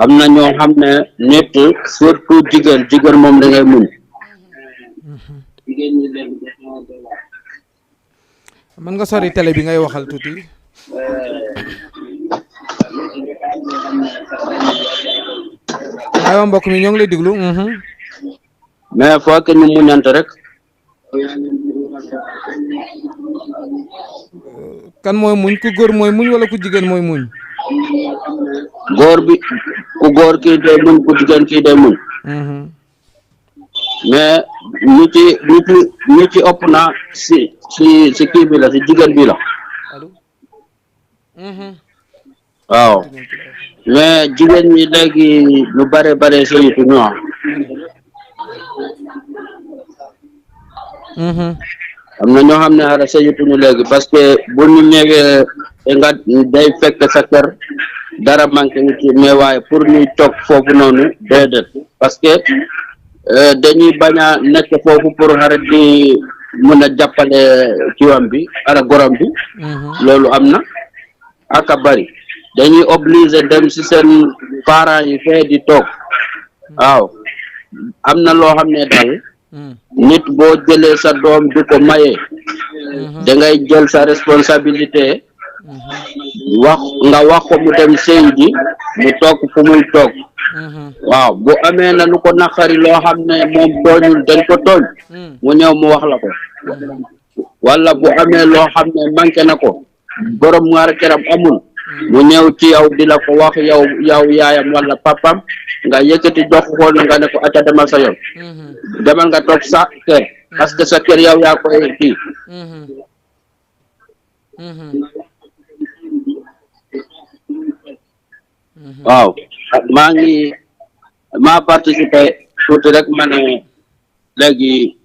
am na ñoo xam ne nit surtout jigéen moom da ngay muñ. jigéen ñi léegi dañoo doy waar. mën nga sori télé bi ngay waxal tuuti aywa mbokk mi ñoo ngi lay déglu mais faut que ñu muñante rek. kan mooy muñ ku góor mooy muñ wala ku jigéen mooy muñ góor bi ku góor kii day muñ ku jigéen kii day muñ. mais ñi ci ëpp na si kii bi la si jigéen bi la. allo waaw mais jigéen ñi léegi lu bare sëyitu ñu am na ñoo xam ne xara sëyituñu léegi parce que bu ñu ñëwee nga day fekk sa kër dara manqué wu ci mais waaye pour ñuy toog foofu noonu déedéet parce que dañuy bañ a nekk foofu pour xarit di mën a jàppale kiwam bi ara gorom bi loolu am na aka bari dañuy obligé dem ci seen parents yi fee di toog waaw am na loo xam ne daal nit boo jëlee sa doom di ko maye da ngay jël sa responsabilité wax ko mu dem sëy ji mu toog fu muy toog waaw bu amee na lu ko naqari loo xam ne moom tooñul dañ ko tooñ mu ñëw mu wax la ko wala bu amee loo xam ne manqué na ko borom ñaar këram amul mu ñëw ci yow di la ko wax yow yaayam wala papam nga yëkkati jox ko nga ne ko acca demal sa yoon demal nga toog sa kër parce que sa kër yow yaa koy kii waaw maa participé tuuti rek ma ne léegi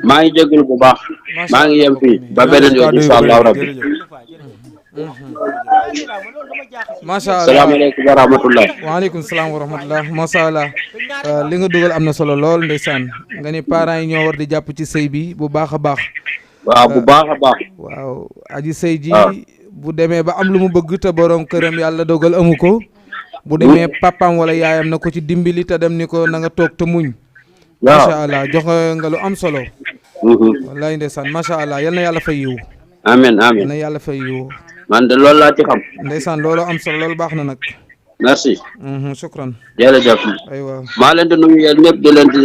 maa ngi jégalu bu baax maa ngi yem fii ba beneen yoon incha allah rabbi macha allah salaamaaleykum wa rahmatullah waaleykum salaam wa rahmatullah macha allah li nga dugal am na solo lool ndeysaan nga ni parents yi ñoo war di jàpp ci sëy bi bu baax a baax waaw bu baax a baax waaw aji sëy ji bu demee ba am lu mu bëgg te borom këram yàlla dogal amu ko bu demee papaam wala yaayam na ko ci dimbali te dem ni ko na nga toog te muñ macha allah jox nga lu am solo wallaay ndeysaan macha allah yal na yàlla fay yiw amin amin yal na yàlla fay yiw man de loolu laa ci xam ndeysaan loolu am solo loolu baax na nag merci shukran jërëjëf aywa maa leen di nuyu yéen ñëpp di leen di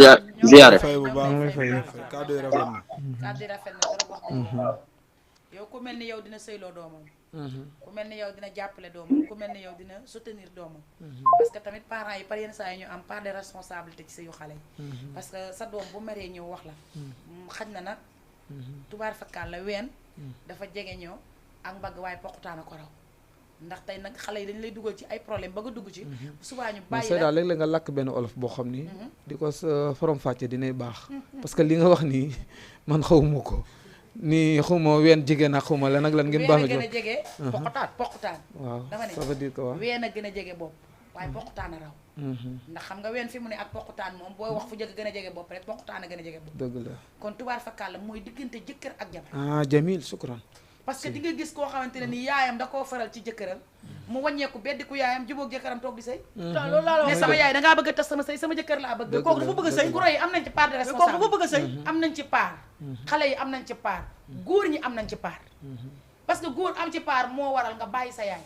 ziare fay bu baax ngay fay kàddu yi rafet na kàddu yi rafet na trop wax dëgg yow ku mel ni yow dina sëyloo doomam ku mel ni yow dina jàppale doomam ku mel ni yow dina soutenir doomam parce que tamit parents yi par yenn saa yi ñu am part de responsabilité ci sëyu xale yi parce que sa doom bu meree ñëw wax la xaj na nag tubaar fakkaal la ween dafa jege ñoo ak mbagg waaye poqutaan a ko raw ndax tey nag xale yi dañ lay dugal ci ay problème ba nga dugg ci subaa ñu bàyyi la daal léeg-léeg nga lakk benn olof boo xam ni di ko forom fàcce dinay baax parce que li nga wax nii man xawuma ko nii xawma ween jigéen ak xawma lan ak lan ngeen baax ween a gën a jege poqutaan waaw dama ne ça veut dire que waaw ween a gën a jege bopp waaye poqutaan a raw ndax xam nga ween fi mu ne ak poqutaan moom booy wax fu jëkk gën a jege bopp rek poqutaan a gën a jege bopp dëgg la kon tubaar fakkaal la mooy diggante jëkkër ak jabar jamil shukran parce que di nga gis koo xamante ne ni yaayam da koo faral ci jëkkëram mu wàññeeku beddi ku yaayam jubóog jëkkëram toog di sëy loolu laa la ne sama yaay dangaa bëgg a tas sama sëy sama jëkkër laa bëgg kooku dafa bëgg a sëy goro yi am nañ ci part de kooku responsable dafa bëgg a sëy am nañ ci part xale yi am nañ ci part góor ñi am nañ ci part parce que góor am ci part moo waral nga bàyyi sa yaay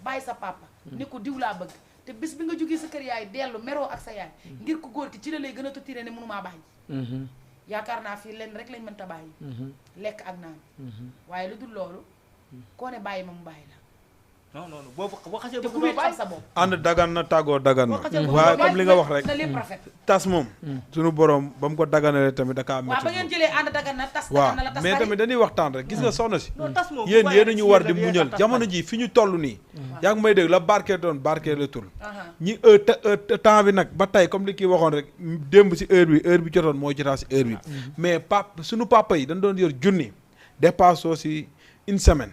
bàyyi sa papa ni ko diw laa bëgg te bis bi nga jógee sa kër yaay dellu meroo ak sa yaay ngir ko góor ki ci la lay gën a tottiré ne mënumaa bàyyi yaakaar naa fii lenn rek lañ mënta bàyyi lekk ak naan waaye lu dul loolu koo ne bàyyi ma mu bàyyi la non boo xasee te ku wéet xam sa bopp ànd dagan na tàggoo dagan na waaye comme li nga wax rek na lépp rafet tas moom suñu borom ba mu ko daganalee tamit dakaa waaw ba ngeen jëlee ànd dagan na tas waaw dagan na la tas mais tamit dañuy waxtaan rek gis nga soxna si non tas moom yéen yéen a ñu war di muñal jamono ji fi ñu toll nii yaa ngi may dégg la barkee doon barkee la tul ñi temps bi nag ba tey comme li kii waxoon rek démb si heure bi jotoon moo jotaa si heure bi mais suñu papa yi dañ doon yor junni dépassoo si une semaine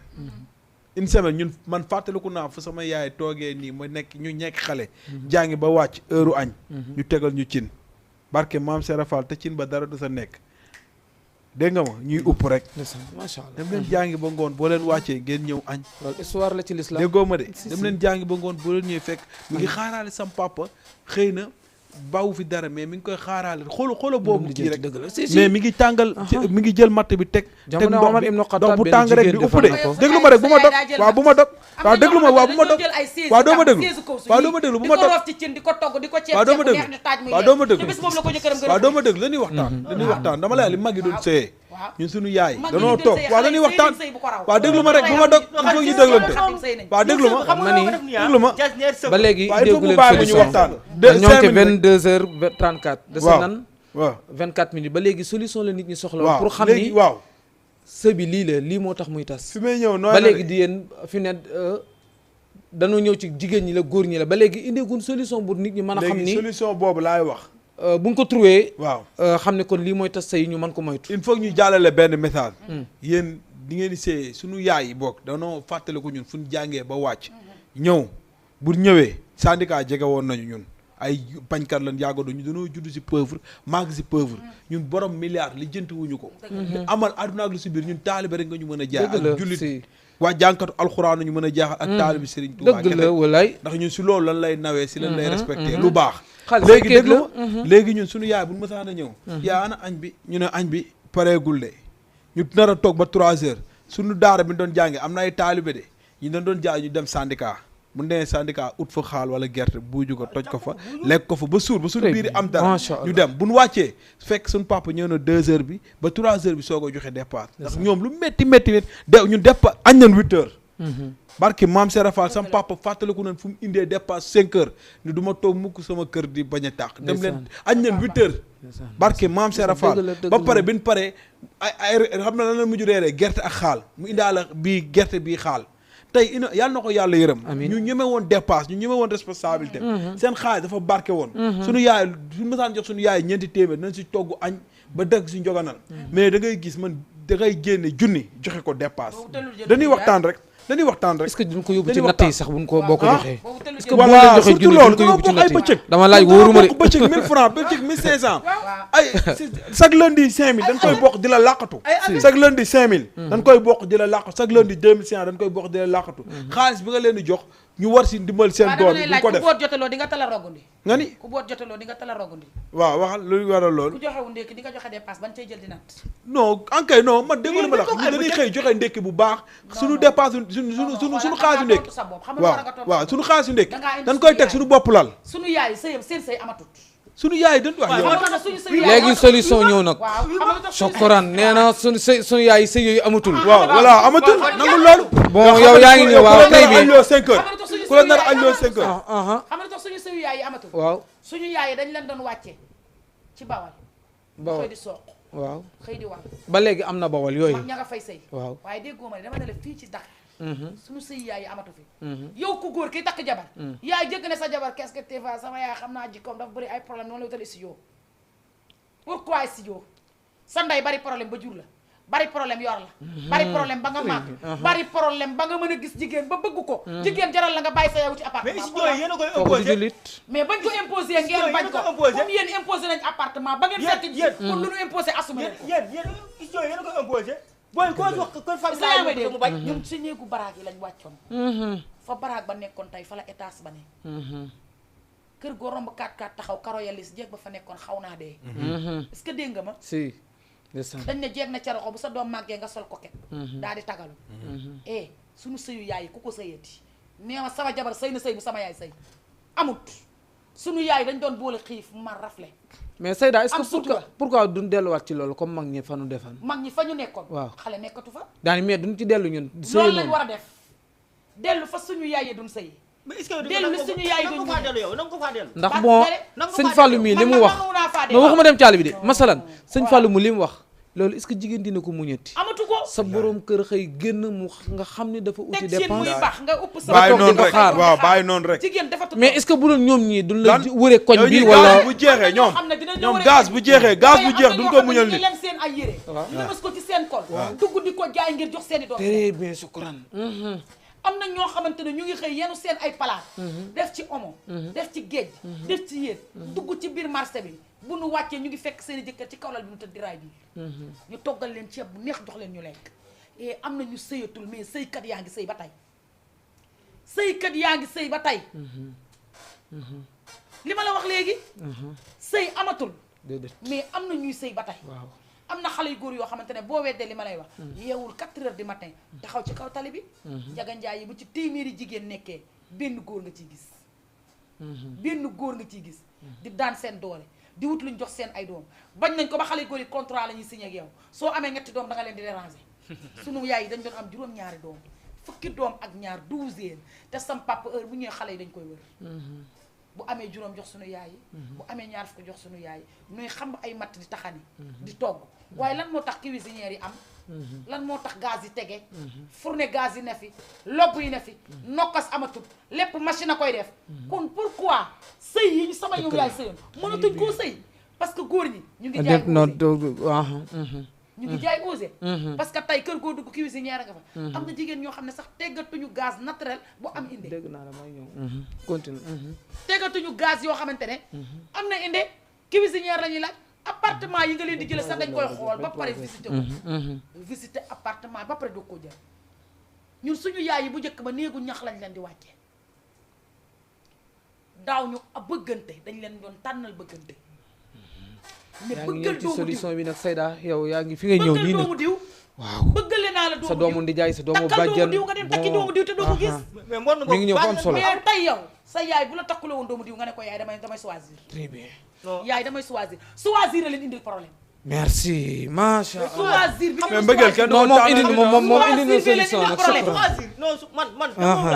ñun man fàttaliku naa fu sama yaay toogee nii ma nekk xale jàngi ba wàcc heure añ ñu tegal ñu cin barke maam Serafal te cin ba dara du sa nekk dégg nga ma ñuy upp rek macha allah dem leen jàngi ba ngoon boo leen wàccee ngeen ñëw añ loolu histoire la ci l'islam déggoo ma de dem leen jàngi ba ngoon boo leen ñëwee fekk mi ngi xaaraale sam papa xëy na bawu fi dara mais mi ngi koy xaaraale xoola boobu kii rek mais mi ngi tàngal mi ngi jël matt bi teg jamono Omar ibn Khattab bu tàng rek di upp de déglu ma rek bu ma dog waaw bu ma dog waaw déglu ma waaw bu ma dog waaw doo ma déglu waaw doo ma déglu bu ma dog waaw doo ma déglu waaw doo ma déglu waaw doo ma déglu dañuy waxtaan dama lay li mag yi doon sëyee ñun suñu yaay danoo toog waaw dañuy waxtaan waaw déglu ma rek bu ma dog il faut ñu déglante waaw déglu ma ba léegi waaw il faut mu bàyyi ñu waxtaan ñoo ngi ci 22h34 dese nan waaw 24 minutes ba léegi solution la nit ñi soxla pour xam ni waaw sëy bi lii la lii moo tax muy tas fi may ñëw nooy ba léegi di yéen fi ne dañoo ñëw ci jigéen ñi la góor ñi la ba léegi indeegun solution bu nit ñi mën a xam ni solution boobu laay wax bu ñu ko trouvé waaw xam ne kon lii mooy tas sëy ñu mën ko moytu il faut ñu jàllale benn message yéen di ngeen di see suñu yaay yi bokk danoo fàttaliku ñun fu ñu jàngee ba wàcc ñëw bu ñëwee syndicat jege woon nañu ñun ay bañkat lan yàggoon ñu dañoo judd si pauvre màgg si pauvre ñun borom milliard li jënti wuñu ko amal àdduna ak lu si biir ñun taalibe rek nga ñu mën a jaay ak jullit waa jànkatu alxuraan ñu mën a jaaxal ak taalibe Serigne Touba dëgg la walaay ndax ñun si loolu lan lay nawee si lan lay respecté lu baax léegi déglu ma léegi ñun suñu yaay bu ñu mësaan a ñëw yaa ana añ bi ñu ne añ bi pareegul de ñu nar a toog ba 3 heures suñu daara bi doon jànge am na ay taalibe de ñu doon jaay ñu dem syndicat bu ñu demee syndicat ut fa xaal wala gerte buuju ko toj ko fa lekk ko fa ba suur ba suñu biir am dara ñu dem bu ñu wàccee fekk suñu papa ñëw na 2 heures bi ba 3 heures bi soog a joxe départ ndax ñoom lu métti de ñun départ añ nañ 8 heures barki maam Serafal sama papa fàttaliku nañ fu mu indee dépasse 5 heures ni du ma toog mukk sama kër di bañ a tàq dem leen añ leen 8 heures barki maam Serafal ba pare bi ñu paree ay xam na lan la mujj reeree gerte ak xaal mu indaale bii gerte bii xaal tey yàlla na ko yàlla yërëm ñu ñeme woon dépasse ñu ñeme woon responsabilité seen xaalis dafa barke woon suñu yaay suñu mësaan jox suñu yaay 4 téeméer nañ si togg añ ba dëgg si njoganal mais da ngay gis man da ngay génne junni joxe ko dépasse dañuy waxtaan rek est-ce que duñ ko yóbbu ci natt yi sax buñ ko boo ko joxee est-ce que bu voilà leen joxee junni duñ ko yóbbu ci natt yi bëccëg dama laaj wóoruma de bëccëg 1000 francs bëccëg 1500 ay chaque lundi 5000 dañ koy bokk di la làqatu chaque lundi 5000 dañ koy bokk di la làqatu chaque lundi 2500 dañ koy bokk di la làqatu xaalis bi nga leen di jox ñu war si dimbal seen doom yi duñ ko def ku boot jotaloo di nga tala rogundi nga ni ku boot jotaloo di nga tala rogundi waaw waxal lu waral loolu ku joxewu ndékki di nga joxe dépasse bañ cay jël di natt non ankay non man dégg nga ma la ñu dañuy xëy joxe ndékki bu baax suñu dépasse suñu xaalisu ndékki waaw suñu xaalisu ndékki dañ koy teg suñu bopp lal suñu yaay yi sëyam seen sëy amatut suñu yaay dañ wax léegi solution ñëw nag Shukran nee na suñu yaay sëy yooyu amatul waaw voilà amatul nangu loolu bon yow yaa ngi nii waaw très bien añloo 5 heures ku la nar añloo 5 heures xam nga tax suñu sëyu yaay yi amatul waaw suñu yaay yi dañ leen doon wàcce ci bawal xëy di sooq waaw xëy di wal ba léegi am na bawal yooyu ña nga fay sëy waaw waaye déggoo ma ne dama ne la fii ci Dakar suñu sëy yaay yi amatu fi yow ku góor kiy takk jabar yaay jëkk ne sa jabar qu'est-ce que t'es fa sama yaay xam naa jikkoom dafa bëri ay problème noonu la wutal studio pourquoi studio sa ndey bari problème ba jur la bari problème yor la bari problème ba nga màgg bari problème ba nga mën a gis jigéen ba bëgg ko jigéen jaral la nga bàyyi sa yow ci appartement mais studio yéen a koy imposé mais bañ ko imposé ngeen bañ ko comme yéen imposé nañ appartement ba ngeen fekk yéen pour lu ñu imposé assumé yéen studio yéen a koy imposé booy ko wax kon fam sa yaay mu bañ ñun si néegu baraag yi lañ wàccoon fa baraag ba nekkoon tey fa la étage ba ne kër goo romb 4x4 taxaw karo yalis jeeg ba fa nekkoon xaw naa dee est-ce que dégg nga ma si dañ ne jeeg na ca roxo bu sa doom màggee nga sol koket daal di tagalu suñu sëyu yaay yi ku ko sëyati nee ma sama jabar sëy na sëy bu sama yaay sëy amut suñu yaay dañ doon boole xiif mar rafle mais Seyda est-ce que pourquoi duñ delluwaat ci loolu comme mag ñi fa nu defan mag ñi fa ñu nekkoon waaw xale nekkatu fa daani mais duñ ci dellu ñun loolu lañ war a def dellu fa suñu yaay yi duñ sëy mais est-ce que dellu li suñu yaay duñ faa dellu yow nanga ko faa dellu ndax bon sëñ Fallou mii li mu wax non waxuma dem caali bi de masalan sëñ Fallou mu li mu wax loolu est-ce que jigéen dina ko muñati amatu ko sa borom kër xëy génn mu nga xam ne dafa uti dépense muy baax nga upp sa bàyyi noonu rek waaw bàyyi noonu rek jigéen defatu mais est-ce que bu doon ñoom ñii duñ la wëree koñ bi wala bu jeexee ñoom gaz bu jeexee gaz bu jeex duñ ko muñal nit leen seen ay yére lëmas ko ci seen kol dugg di ko jaay ngir jox seen i doom très bien Shukran am na ñoo xamante ne ñu ngi xëy yenu seen ay palaat def ci omo def ci géej def ci yéet dugg ci biir marché bi bu nu wàccee ñu ngi fekk seen i jëkkër ci kawlal bi mu tëdd di raay bi ñu toggal leen ceeb bu neex jox leen ñu lekk et am na ñu sëyatul mais sëykat yaa ngi sëy ba tey sëykat yaa ngi sëy ba tey li ma la wax léegi sëy amatul mais am na ñuy sëy ba tey waaw am na xale yu góor yoo xamante ne boo weddee li ma lay wax yeewul 4 heures du matin taxaw ci kaw tali bi jaganjaay yi bu ci téeméeri jigéen nekkee benn góor nga ciy gis benn góor nga ciy gis di daan seen doole di wut luñ jox seen ay doom bañ nañ ko ba xale yu góor yi contrat la ñuy signé ak yow soo amee ñetti doom da nga leen di déranger sunu yaay yi dañ doon am juróom-ñaari doom fukki doom ak ñaar 12 te sam papa heure bu ñëwee xale yi dañ koy wër bu amee juróom jox sunu yaay yi bu amee ñaar fukk jox sunu yaay yi nuy xam ay matt di taxani di togg waaye lan moo tax cuisinière yi am lan moo tax gaz yi tege fourne gaz yi ne fi lobb yi ne fi nokkas amatul lépp machine a koy def kon pourquoi sëy yi ñu sama yow yaay sëyoon mënatuñ koo sëy parce que góor ñi ñu ngi jaay ñu ngi jaay osé parce que tey kër goo dugg cuisinière nga fa am na jigéen ñoo xam ne sax teggatuñu gaz naturel bu am inde dégg naa la may ñëw continue teggatuñu gaz yoo xamante ne am na inde cuisinière la ñuy laaj appartement yi nga leen di jële sax dañ koy xool ba pare visité ko visité appartement ba pare doo ko jël ñun suñu yaay yi bu njëkk ba néegu ñax lañ leen di wàcce daaw ñu bëggante dañ leen doon tànnal bëggante mais yaa ngi bëggal ñëw ci doomu solution diw bi nag Seyda yow yaa ngi fi nga ñëw bëggal nii nag doomu diw waaw bëggale naa la doomu sa doomu ndijaay sa doomu takkal bàjjan doomu diw nga dem takki doomu diw te doo ko gis mais mor na mi ngi ñëw fu am solo mais tey yow sa yaay bu la takkuloo woon doomu diw nga ne ko yaay damay choisir très bien yaay damay choisir la leen indil problème merci macha allah. choisir bi mais mbëggeel kenn non moom indi moom indi na choisir solution nag choisir non man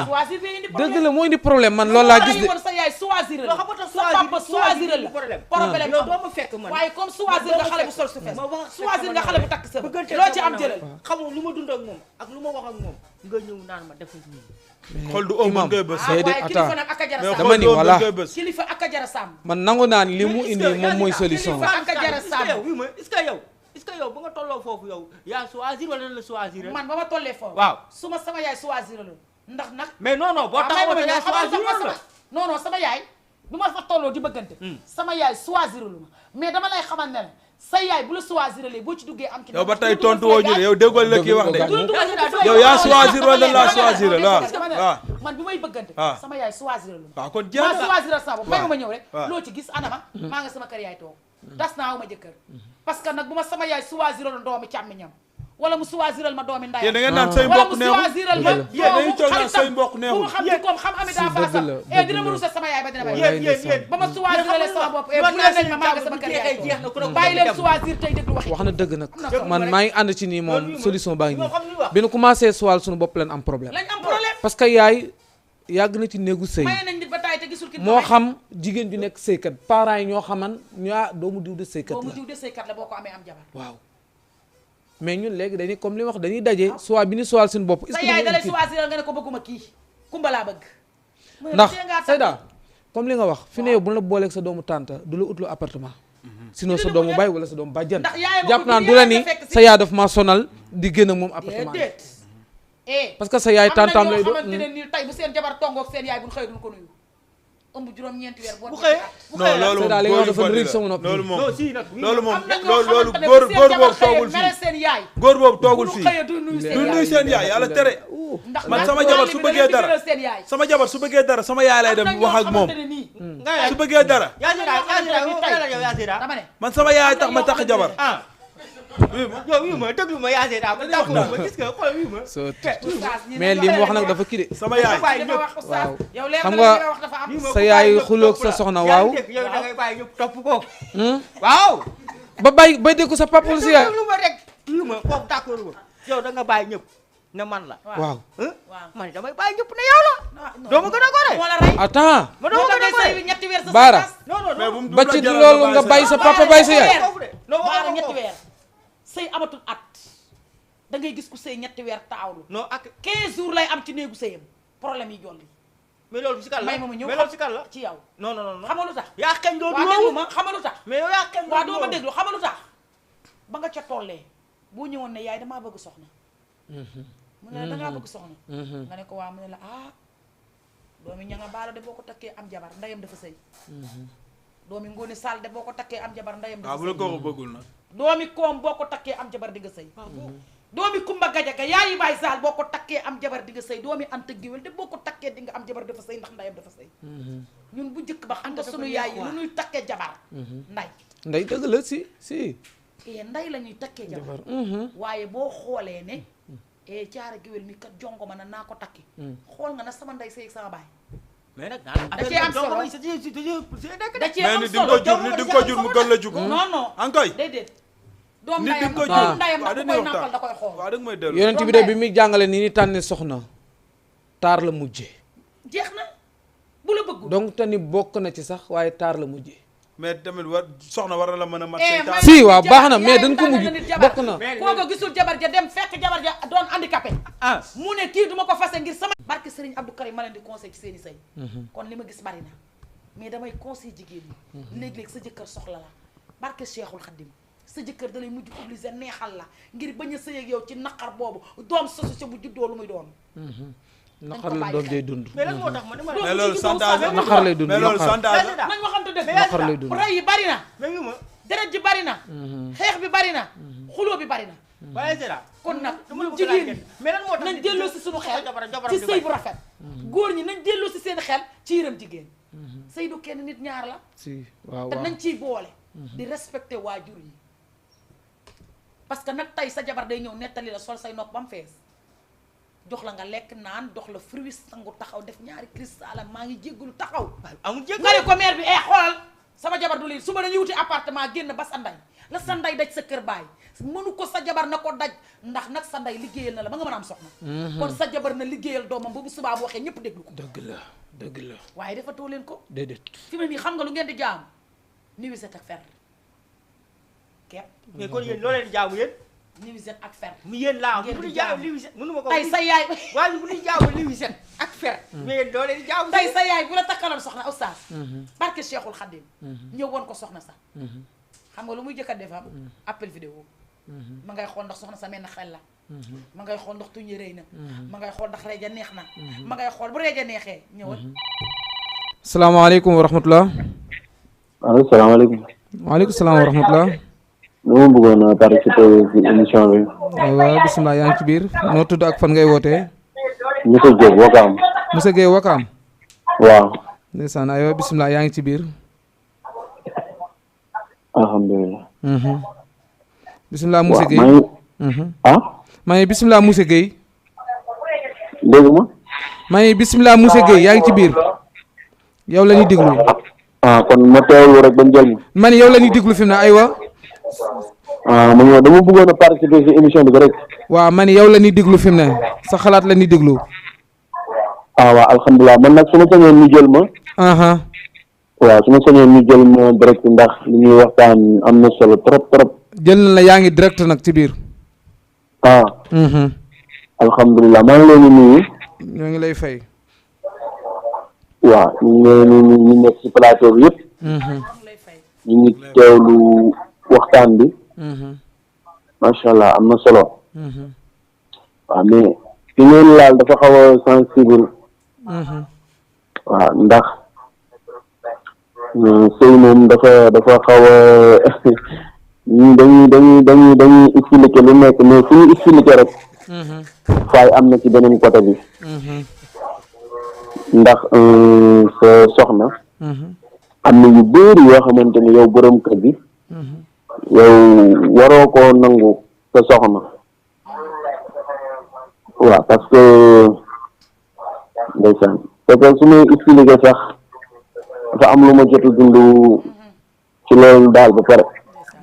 choisir bi indi problème dëgg la moo indi problème man loolu laa gis de. sa yaay choisir la xam nga sa papa choisir la problème yow doo ma fekk man waaye comme choisir nga xale bu sol su fees choisir nga xale bu takk sa loo ci am jëlal xamu lu ma dund ak moom ak lu ma wax ak moom nga ñëw naan ma defal nii xol du ëmb ngay bës waaye kilifa nag ak a jara dama ni voilà kilifa ak a jara sàmm man nangu naan li mu indi moom mooy solution. ak a jara sàmm est-ce que yow ba nga tolloo foofu yow yaa choisir wala nan la choisir man ba ma tollee foofu waaw su ma sama yaay choisir la ndax nag mais non boo taxawoo da yaa choisir la non sama yaay bi ma fa tolloo di bëggante sama yaay choisir lu ma mais dama lay xamal ne la sa yaay bu la choisir lee boo ci duggee am ci yow ba tey tontu woo ñu de yow déggoo la kii wax de yow yaa choisir wala la choisir la man bi may bëggante sama yaay choisir lu ma waaw kon ma choisir sa bopp may ma ñëw rek loo ci gis anama maa nga sama kër yaay toog das naa ma jëkkër parce que nag bu ma sama yaay choisiral doomi càmmiñam wala mu choisiral ma doomi ndayam yéen da ngeen naan say mbokk neexul wala mu choisiral ma yéen dañuy toog naan say mbokk neexul bu mu xam ci koom xam ami daa faasa dina ma rusa sama yaay ba dina ma yéen ba ma choisirale sama bopp bu leen nañ ma maa nga sama kër yaay toog bàyyi leen choisir tey déglu wax wax na dëgg nag man maa ngi ànd ci nii moom solution baa ngi nii bi nu commencé suwaal suñu bopp leen am problème lañ am problème parce que yaay yàgg na ci néegu sëy maye nañ nit ba taay te gisul ki moo xam jigéen ju nekk sëykat parents yi ñoo xaman ñaa doomu diw de sëykat doomu la diw de sëykat la boo ko amee am jabar waaw mais ñun léegi dañuy comme li wax dañuy daje soit bi ñu suwaal suñu bopp sa yaay da lay choisir nga ne ko bëgguma kii kumba laa bëgg ndax Seyda comme li nga wax fi ne yow bu la booleeg sa doomu tante du la utlu appartement sinon sa doomu baay wala sa doomu bàjjan jàpp naan du la ni sa yaa daf ma sonal di génn ak moom appartement parce que sa yaay tantam lay doon am na ñoo xamante ne nii tey bu seen jabar tongoog seen yaay bu ñu xëy duñ ko nuyu ëmb juróom-ñeenti weer bu xëyee non loolu moom li nga wax dafa rëy sama nopp loolu moom non si nag loolu moom am na ñoo loolu xamante ne góor bu seen boobu jabar toogul xëyee mere fii seen yaay góor boobu toogul bu fii xëyee du nuyu du seen nuyu yaay seen yaay yàlla tere ndax man sama jabar su bëggee dara seen yaay sama jabar su bëggee dara sama yaay lay dem wax ak moom su bëggee dara dama ne man sama yaay tax ma tax jabar yow wi ma déglu ma yaasee daa ma d'accord ma gis nga xool wi ma mais li mu wax nag dafa kii de sama yaay waaw yow leer xam na nga li nga wax dafa am sa yaay xuloog sa soxna waaw yow da ngay bàyyi ñëpp topp ko waaw ba bàyyi ba dégg sa papa si yaay déglu ma rek wi ma foofu d'accord ma yow da nga bàyyi ñëpp ne man la waaw man damay bàyyi ñëpp ne yow la doo ma gën a gore moo la rey attends ma doo ma gën a gore ñetti weer sa Baara non ba ci loolu nga bàyyi sa papa bàyyi sa yaay Baara ñetti weer sëy amatul at da ngay gis ku sëy ñetti weer taawlu non ak 15 jours lay am ci néegu sëyam problème yi jolli mais loolu si kan la may ma mu ñëw mais loolu si kan la ci yow non non non xamalu tax yaa xeñ doo waa déglu ma xamalu tax mais yow yaa xeñ waa doo ma déglu xamalu tax ba nga ca tollee boo ñëwoon ne yaay damaa bëgg soxna mu ne la dangaa bëgg soxna nga ne ko waa mu ne la doomi ña nga baalo de boo ko takkee am jabar ndeyam dafa sëy doomi Ngoone Sall de boo ko takkee am jabar ndeyam dafa bu la ko bëggul nag doomi koom boo ko takkee am jabar di nga sëy doomi Kumba Gajaga yaayi Baay Sall boo ko takkee am jabar di nga sëy doomi Anta Géwél de boo ko takkee di nga am jabar dafa sëy ndax ndeyam dafa sëy ñun bu njëkk ba xam nga sunu yaay yi lu ñuy takkee jabar nday dëgg la si nday la ñuy takkee jabar waaye boo xoolee ne caara géwél mi kat jongo ma naa ko takki xool nga na sama ndey sëy ak sama baay mais nag da cee am solo da cee am mais solo ni di nga ko jur mu gën la jug non an koy déedéet doom nit di nga ko ndayam jur ndayam waaw da dañuy koy nampal da koy xool waaw da nga may dellu yonent bi de bi muy jàngale ni ni tànne soxna taar la mujje jeex na bu la bëggul donc te ni bokk na ci sax waaye taar la mujje mais tamit war soxna war na la mën a mat say taal si waaw baax na mais dañ ko mujj bokk na koo ko gisul jabar ja dem fekk jabar ja doon handicapé mu ne kii duma ko fase ngir sama barke Serigne Abdou Karim ma leen di conseil ci seeni sëy kon li ma gis bari na mais damay conseil jigéen ñi léeg-léeg sa jëkkër soxla la barke Cheikhul Khadim sa jëkkër da lay mujj obligé neexal la ngir bañ a sëy ak yow ci naqar boobu doom sosu ca bu juddoo lu muy doon naqar la doom day dund mais lan moo tax ma ne ma mais loolu chantage naqar lay dund mais loolu naqar chantage nañ waxante dëgg naqar lay dund rey yi bari na mais yu ma deret ji bari na xeex bi bari na xuloo bi bari na waaye c'est là kon nag dama ñun bëgg jigéen laaj ñi mais lan moo tax nañ delloo si suñu xel jabar ci sëy bu rafet góor ñi nañ delloo si seen xel ci yërëm jigéen sëy du kenn nit ñaar la si waaw te waaw nañ ciy boole di respecté waajur yi parce que nag tey sa jabar day ñëw nettali la sol say nopp ba mu fees jox la nga lekk naan dox la fruit sangu taxaw def ñaari cristal maa ngi jéggalu taxaw amul jéggalu nga ne ko mère bi xoolal sama jabar du lii suba dañuy wuti appartement génn ba sa ndey la sa ndey daj sa kër baay mënu ko sa jabar na ko daj ndax nag sa ndey liggéeyal na la ba nga mën a am soxna kon sa jabar na liggéeyal doomam boobu subaa bu waxee ñëpp déglu ko dëgg la waaye dafa too leen ko déedéet fi mu ne nii xam nga lu ngeen di jaamu nuisette ak fer kepp mais kon yéen loo leen di jaamu yéen nuisette ak fer mu yéen laa ngeen bu di ñu jaamu jaamu. nuisette mënu ma ko tey sa yaay waaye bu ñu jaamu nuisette ak fer mais yéen loo leen di jaamu tey sa yaay bu la takkaloon soxna oustaz barke Cheikhul Khadim ñëw woon ko soxna sax xam nga lu muy jëkk a defam appel vidéo ma ngay xool ndax soxna sa mel na xel la ma ngay xool ndax tuñu rëy na ma ngay xool ndax reeja neex na ma ngay xool bu reeja neexee ñëwal salaamaaleykum wa rahmatulah allo salaamaaleykum. waaleykum salaam wa rahmatulah dama bëggoon a participer ci émission bi. waaw bisimilah yaa ngi ci biir noo tudd ak fan ngay wootee monsieur Diop Wakaam. monsieur Guèye Wakaam waaw. ndeysaan aywa bisimilah yaa ngi ci biir alhamdulilah. bisimilah monsieur waaw Guèye maa ngi ah. bisimilah monsieur Guèye dégg ma. maa ngi bisimilah monsieur Guèye yaa ngi ci biir yow la ñuy déglu ah kon ma teewlu rek ba mu jël ma. man yow la ñuy déglu fi mu ne aywa ah ma ñëw dama bëggoon a participer ci émission bi rek. waaw man yow la ñuy déglu fi mu ne sa xalaat la ñuy déglu ah waaw alhamdulilah man nag su ma sañoon ñu jël ma. waaw su ma sañoon ñu jël ma direct ndax li ñuy waxtaan am na solo trop trop. jël na la yaa ngi direct nag ci biir ah. alhamdulilah maa ngi leen di nuyu. ñoo ngi lay fay waaw ñu ngi leen di ñu nekk ci plateau bi yëpp. ñu ngi teewlu waxtaan bi. macha allah am na solo. waaw mais fi ngeen laal dafa xaw a sensible. waaw ndax sëy moom dafa xaw a dañuy expliquer lu nekk mais fu ñu expliquer rek. faay am na ci beneen côté bi. ndax sa soxna. am na yu bëri yoo xamante ni yow borom kër gi. yow waroo koo nangu sa soxna. waaw parce que ndeysaan parce que su may expliqué sax dafa am lu ma jot a dund ci loolu daal ba pare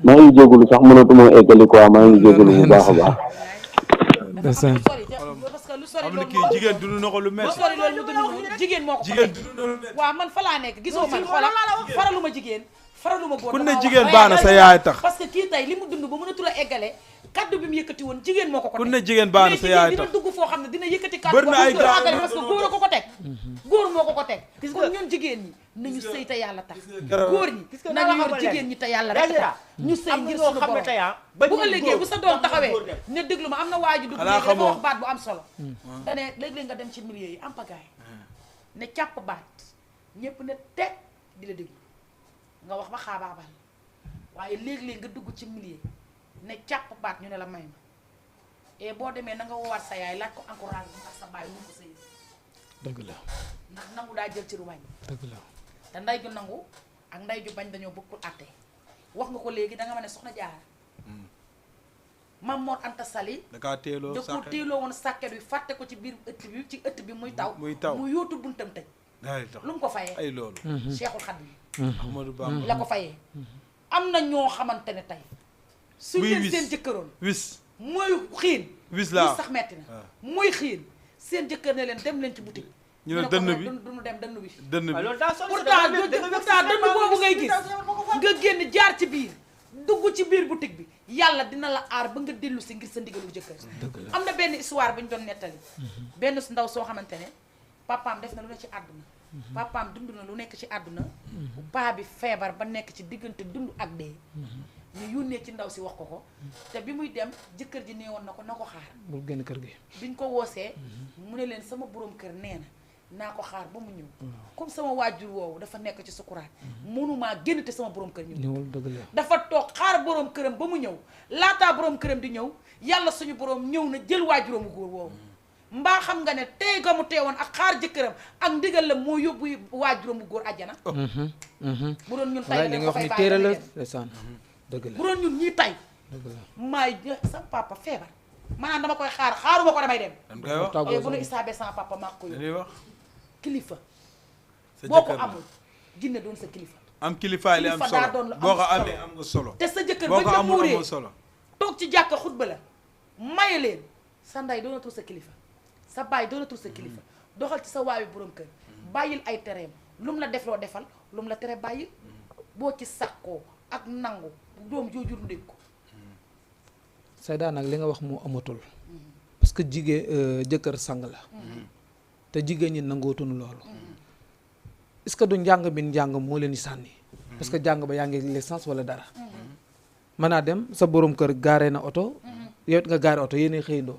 maa ngi jégalu sax mënatuma eggali quoi maa ngi jégalu bu baax a baax. ndeysaan am na kii jigéen dund na ko lu métti. sori loolu mu dund jigéen moo ko jigéen dund na lu métti. waaw man fa laa nekk gisoo man xoolal faraluma jigéen faraluma góor ku ne jigéen baax na sa yaay tax. parce que kii tey li mu dund ba mënatul a eggale kaddu bi mu yëkkati woon jigéen moo ko ko ku teg ne jigéen baax na sa yaay dina tax. dugg foo xam ne dina yëkkati kaddu Bëri na ay gars eggale parce que góor a ko ko teg góor moo ko ko teg kon ñun jigéen ñi nañu sëy te yàlla tax góor ñi nañu yor jigéen ñi te yàlla rek tax ñu sëy ngir suñu borom bu ëllëgee bu sa doom taxawee ne déglu ma am na waaju dugg léegi dafa wax baat bu am solo dane léeg-léeg nga dem ci milieu yi am pagaay ne càpp baat ñëpp ne teg di la déglu nga wax ba xaabaabal waaye léeg-léeg nga dugg ci milieu ne càpp baat ñu ne la may ma et boo demee na nga woowaat sa yaay laaj ko encouragement ak sa baay mu ko sëy dëgg la ndax nangu daa jël ci ruwañ dëgg la te nday ju nangu ak nday ju bañ dañoo bokkul àtte wax nga ko léegi da nga ma ne soxna Jaara Mam Mor Anta Sali da kaa teeloo da ko teeloo woon sàkket bi fàtte ko ci biir ëtt bi ci ëtt bi muy taw mu yóotu buntam tëj lu mu ko fayee ay loolu Cheikhul Khadim Ahmadou Bamba la ko fayee am na ñoo xamante ne tey su leen seen jëkkëroon wis mooy xiin wis laa sax metti na mooy xiin seen jëkkër ne leen dem leen ci boutique ñu ne dënn bi duñu dem dënn bi dënn bi pourtant dënn boobu ngay gis nga génn jaar ci biir dugg ci biir boutique bi yàlla dina la aar ba nga dellu si ngir sa ndigalu jëkkër am na benn histoire bu ñu doon nettali benn ndaw soo xamante ne papaam def na lu ne ci àdduna papaam dund na lu nekk ci àdduna paa bi feebar ba nekk ci diggante dund ak dee ñu yónnee ci ndaw si wax ko ko te bi muy dem jëkkër ji nee woon na ko xaar bul génn kër gi biñ ko woosee mu ne leen sama borom kër nee na naa ko xaar ba mu ñëw comme sama waajur woowu dafa nekk ci sukuraat mënumaa génn te sama borom kër ñëwul dëgg la dafa toog xaar borom këram ba mu ñëw laataa borom këram di ñëw yàlla suñu borom ñëw na jël waajuróomu góor woowu mbaa xam nga ne tey ga mu teewoon ak xaar jëkkëram ak ndigal la moo yóbbu waajuróomu góor àjjana bu doon ñun tay li nga wax ni téere la ndeysaan dëgg la bu doon ñun ñii tay dëgg la maay sama papa feebar maanaam dama koy xaaruma ko damay dem bu nu isaabee sama papa maa ko yóbbu wax kilifa boo ko amul jinne doon sa kilifa am kilifaay li am kilifa daa doon solo lu boo ko am amee am nga solo te sa jëkkër boo bañ ko la amul muuree amoo solo toog ci jàkka xutba la maye leen sa ndey doonatul sa kilifa sa baay doonatul sa kilifa doxal ci sa waayu borom kër bàyyil ay tereem lu mu la def loo defal lu mu la tere bàyyil boo ci sàkkoo ak nangu doom joojur ndég ko Seyda nag li nga wax moo amatul parce que jëkkër sang la te jigéen ñi nangootuñu loolu est-ce que du njàng bi njàng moo leen di sànni parce que jàng ba yaa ngi licence wala dara mën naa dem sa borom kër gaare na oto yow it nga gaare oto yéenay xëyandoo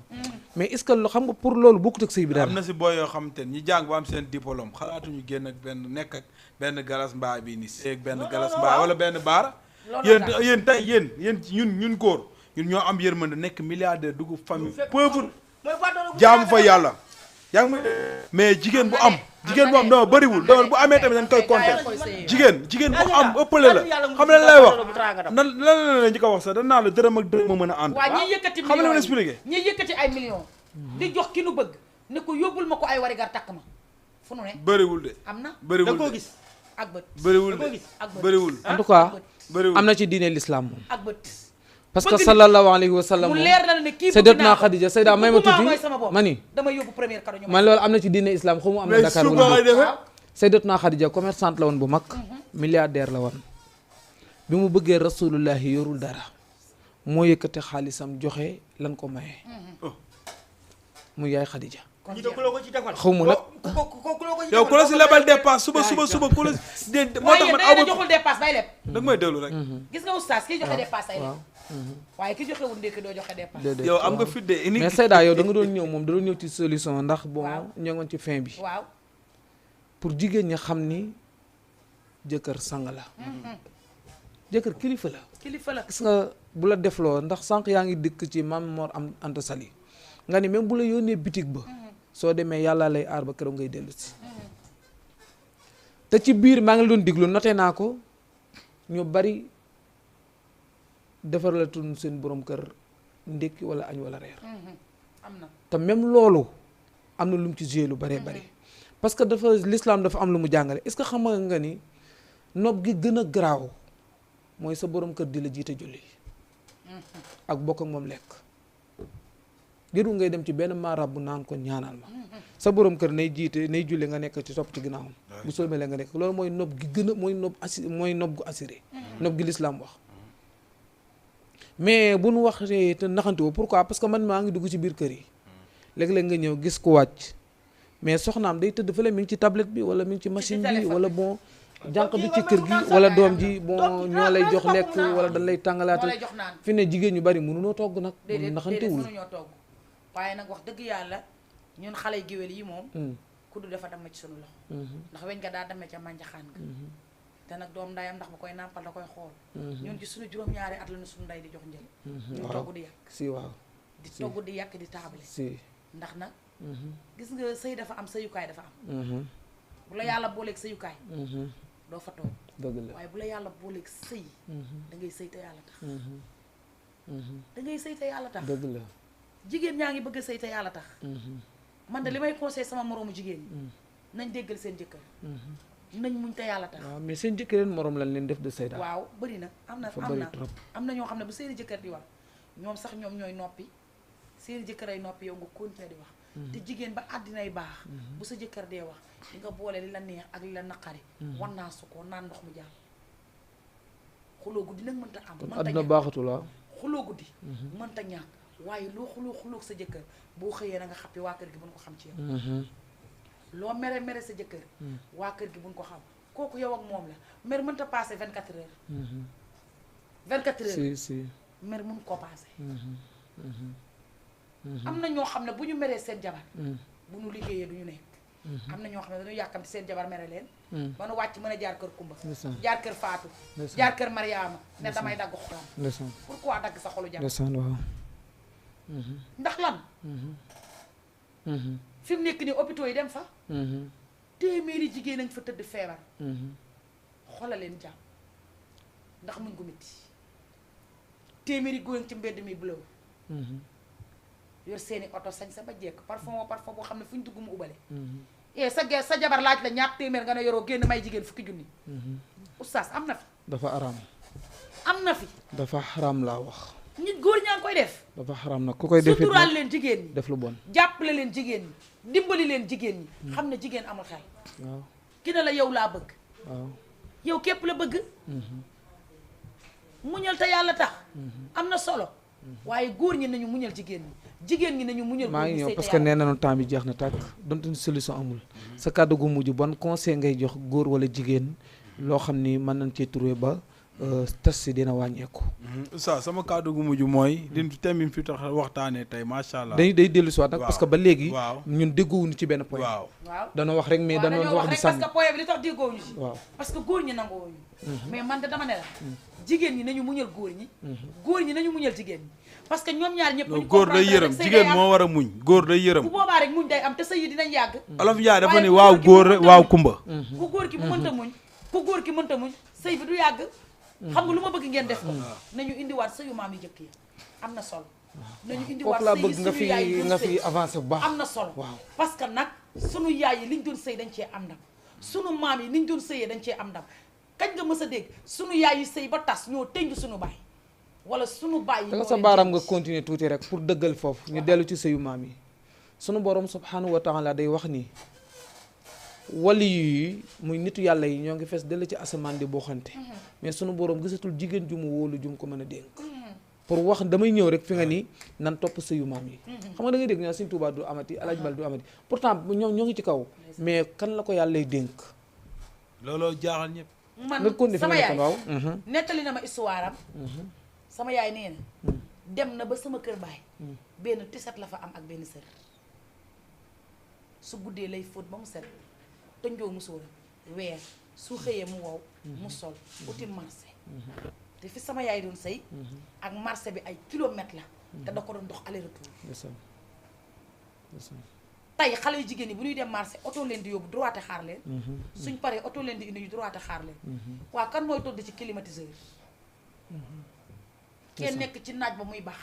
mais est-ce que loo xam nga pour loolu bokkut ak sëy bi dara am na si booy yoo xamante ne ñi jàng ba am seen diplôme xalaatuñu génn ak benn nekk ak benn galas mbaa bi ni seeg benn galas mbaa wala benn baara yéen tey yéen ñun góor ñun ñoo am yërmande nekk milliardaire dugg famille pauvre jaamu fa yàlla yaa ngi may mais jigéen bu am non bëriwul bu amee tamit dañ koy compter jigéen bu am ëppale la xam ne lay wax lan la ñu ko wax sax dañ naa la dërëm ak dërëm a mën a ànd waaw ñiy yëkkati xam nga millions expliqué ñiy yëkkati ay millions di jox ki nu bëgg ne ko yóbbul ma ko ay warigar takk ma fu nu ne bëriwul de am na bëriwul da koo gis ak bët bëriwul da koo gis ak bët bëriwul en tout cas bëriwul am na ci diine l'islam moom ak bët parce que sallallahu alayhi wa sallam mu moom leer na ne kii Sayyidatuna Khadija Sayda may ma tuuti mooy sama bopp ma ni dama yóbbu première cadeau ñu man loolu am na ci diine islam xamu am na Dakar wala déet Sayyidatuna Khadija commerçante la woon bu mag milliardaire la woon bi mu bëggee rasulullahi yorul dara moo yëkkate xaalisam joxe lan ko maye mu yaay Khadija ñi de ku la ko ci defal xaw ma nag ku la ko ci yow ku la si lebal dépense suba ku la moo tax man aw waaye joxul dépasse bay leb da nga may déglu rek gis nga oustaz kii joxe dépasse ay leb waaye ki joxe wul ndékki doo joxe dépasse déedéet yow am nga fit de mais Sayda yow da nga doon ñëw moom da doon ñëw ci solution ndax bon ñoo ngoon ci fin bi waaw pour jigéen ñi xam ni jëkkër sang la jëkkër kilifa la kilifa la gis nga bu la defloo ndax sànq yaa ngi dikk ci Mame Mor Anta Sali nga ni même bu la yónnee bitig ba soo demee yàlla lay aar ba keroog ngay dellu si te ci biir maa ngi doon diglu noté naa ko ñu bari defaralatuñ seen borom kër ndékki wala añ wala reer am na te même loolu am na lu mu ci joué lu baree bari parce que dafa l'islam dafa am lu mu jàngale est-ce que xam nga ni nopp gi gën a garaaw mooy sa borom kër di la jiite julli ak bokk ak moom lekk jërul ngay dem ci benn maarab bu naan ko ñaanal ma sa borom kër nay jiite nay julli nga nekk ci topp ci ginnaawam bu sëlmalee nga nekk loolu mooy nopp gi gën a mooy nopp gu assuré nopp gi l'islam wax mais bu nu waxee te naxante woo pourquoi parce que man maa ngi dugg ci biir kër yi léeg-léeg nga ñëw gis ku wàcc mais soxnaam day tëdd fële mi ngi ci tablette bi wala mi ngi ci machine bi wala bon jànq bi ci kër gi wala doom ji bon ñoo lay jox lekk wala dañ lay tàngalaate fi ne jigéen ñu bari mënunoo togg nag naxantewul mënuñoo togg waaye nag wax dëgg yàlla ñun xale géwél yi moom ku du dafa dama ci sunu loxo ndax weñ nga daa demee ca mànjaxaan nga te nag doom ndayam ndax ba koy nàmpal da koy xool ñun ci suñu juróom-ñaari at la ñu suñu nday di jox njël ñu togg di yàq si waaw di togg di yàq di taabale si ndax nag gis nga sëy dafa am sëyukaay dafa am bu la yàlla booleeg sëyukaay doo fa toog dëgg la waaye bu la yàlla booleeg sëy da ngay sëy te yàlla tax da ngay sëy te yàlla tax dëgg la jigéen ñaa ngi bëgg a sëy te yàlla tax man de li may conseil sama moroomu jigéen ñi nañ déggal seen jëkkër nañ muñ te yàlla tax waaw mais seen jëkkër leen morom lañ leen def de Sayda waaw bëri na am na ñoo xam ne bu seeni jëkkër di wax ñoom sax ñoom ñooy noppi seeni jëkkër ay noppi yow nga continuer di wax te jigéen ba àddinay baax bu sa jëkkër dee wax di nga boole li la neex ak li la naqari wan naa su ko naan ndox mu jàll xuloo guddi nag mënta am kon àdduna baaxatul waaw xuloo guddi mënta ñàkk waaye loo xuloo sa jëkkër boo xëyee na nga xappi waa kër gi buñ ko xam ci yow loo mere sa jëkkër waa kër gi buñ ko xam kooku yow ak moom la mer mënta passé 24 heures 24 heures si mer mun koo passé am na ñoo xam ne bu ñu meree seen jabar bu ñu liggéeyee du ñu nekk am na ñoo xam ne dañu yàkkamti seen jabar mere leen ba nu wàcc mën a jaar kër Kumba jaar kër Faatu jaar kër Mariama ne damay dagg xolam pourquoi dagg sa xolu jabar waaw ndax lan fi mu nekk nii hôpitaux yi dem fa téeméeri jigéen nañ fa tëdd feebar xoolal leen jàmm ndax muñ ko métti téeméeri góor ci mbedd mi blow yor seeni oto sañ sa ba jekk parfum boo xam ne fu ñu dugg mu ubale sa jabar laaj la ñaat téeméer nga ne yoroo génn may jigéen fukki junni oustaz am na fi. dafa araam. am na fi. dafa xaraam laa wax. nit góor ñaa ngi koy def. dafa xaraam nag ku koy def suturaal leen jigéen ñi. def lu bon. jàppale leen jigéen ñi dimbali leen jigéen ñi. xam ne jigéen amul xel. waaw ki ne la yow laa bëgg. waaw yow képp la bëgg. muñal te yàlla tax. am na solo. waaye góor ñi nañu muñal jigéen ñi. jigéen ñi nañu muñal. maa ngi ñëw parce que nee nañu temps bi jeex na tàkk donte solution amul. sa kàddu gu mujj bon conseil ngay jox góor wala jigéen loo xam ni mën nañ cee trouver ba tas si dina wàññeeku. Oustaz sama kàddu gu mujj mooy. li thème bi mu fi tax waxtaanee tey macha allah. day dellu si waat nag parce que ba léegi. waaw ñun déggoowuñu ci benn point. waaw danoo wax rek mais danoo wax di sànni. parce que point bi li tax déggoowuñu si. waaw parce que góor ñi nanguwuñu. mais man de dama ne la. jigéen ñi nañu muñal góor ñi. góor ñi nañu muñal jigéen ñi. parce que ñoom ñaar ñëpp. góor day yërëm jigéen moo war a muñ góor day yërëm. bu boobaa rek muñ day am te sëy yi dinañ yàgg. Olof Njaay dafa ni waaw góor rek waaw kumba. ku góor ki mu mënta muñ ku góor ki mënta muñ sëy bi du yàgg. xam nga lu ma bëgg ngeen def ko. nañu indiwaat sëyu maam yi jëkk yi am na solo. nañu indiwaat foofu laa sëy bëgg nga fi avancé bu baax. am na solo parce que nag sunu yaay yi liñ doon sëy dañ cee am ndam sunu maam yi liñ doon sëyee dañ cee am ndam kañ nga mës a dégg sunu yaay yi sëy ba tas ñoo tënj sunu baay wala sunu baay yi. da nga sa baaraam nga continuer tuuti rek pour dëggal foofu ñu dellu ci sëyu maam yi sunu borom subhanahu wa taala day wax ni wali yi muy nitu yàlla yi ñoo ngi fees dellu ci asamaan di boo xante mais sunu borom gisatul jigéen ju mu wóolu ju mu ko mën a dénk pour wax damay ñëw rek fi nga ni nan topp sëyu maam yi xam nga da ngay dégg ñaa Sëñ Tuubaa du amati Alaaji Bal du amati pourtant ñoo ngi ci kaw mais kan la ko yàlla lay dénk looloo jaaxal ñëpp. man sama yaay waaw nettali na ma histoire am sama yaay nee na dem na ba sama kër baay benn tiset la fa am ak benn sër su guddee lay fóot ba mu set tënjoo mu sóora weer su xëyee mu wow mu sol uti marché te fi sama yaay doon sëy ak marché bi ay kilomètres la te da ko doon dox aller retour tey xale yu jigéen ñi bu ñuy dem marché oto leen di yóbbu droite xaar leen suñ paree oto leen di indi ñu droite xaar leen waa kan mooy todd ci climatiseur kenn nekk ci naaj ba muy baax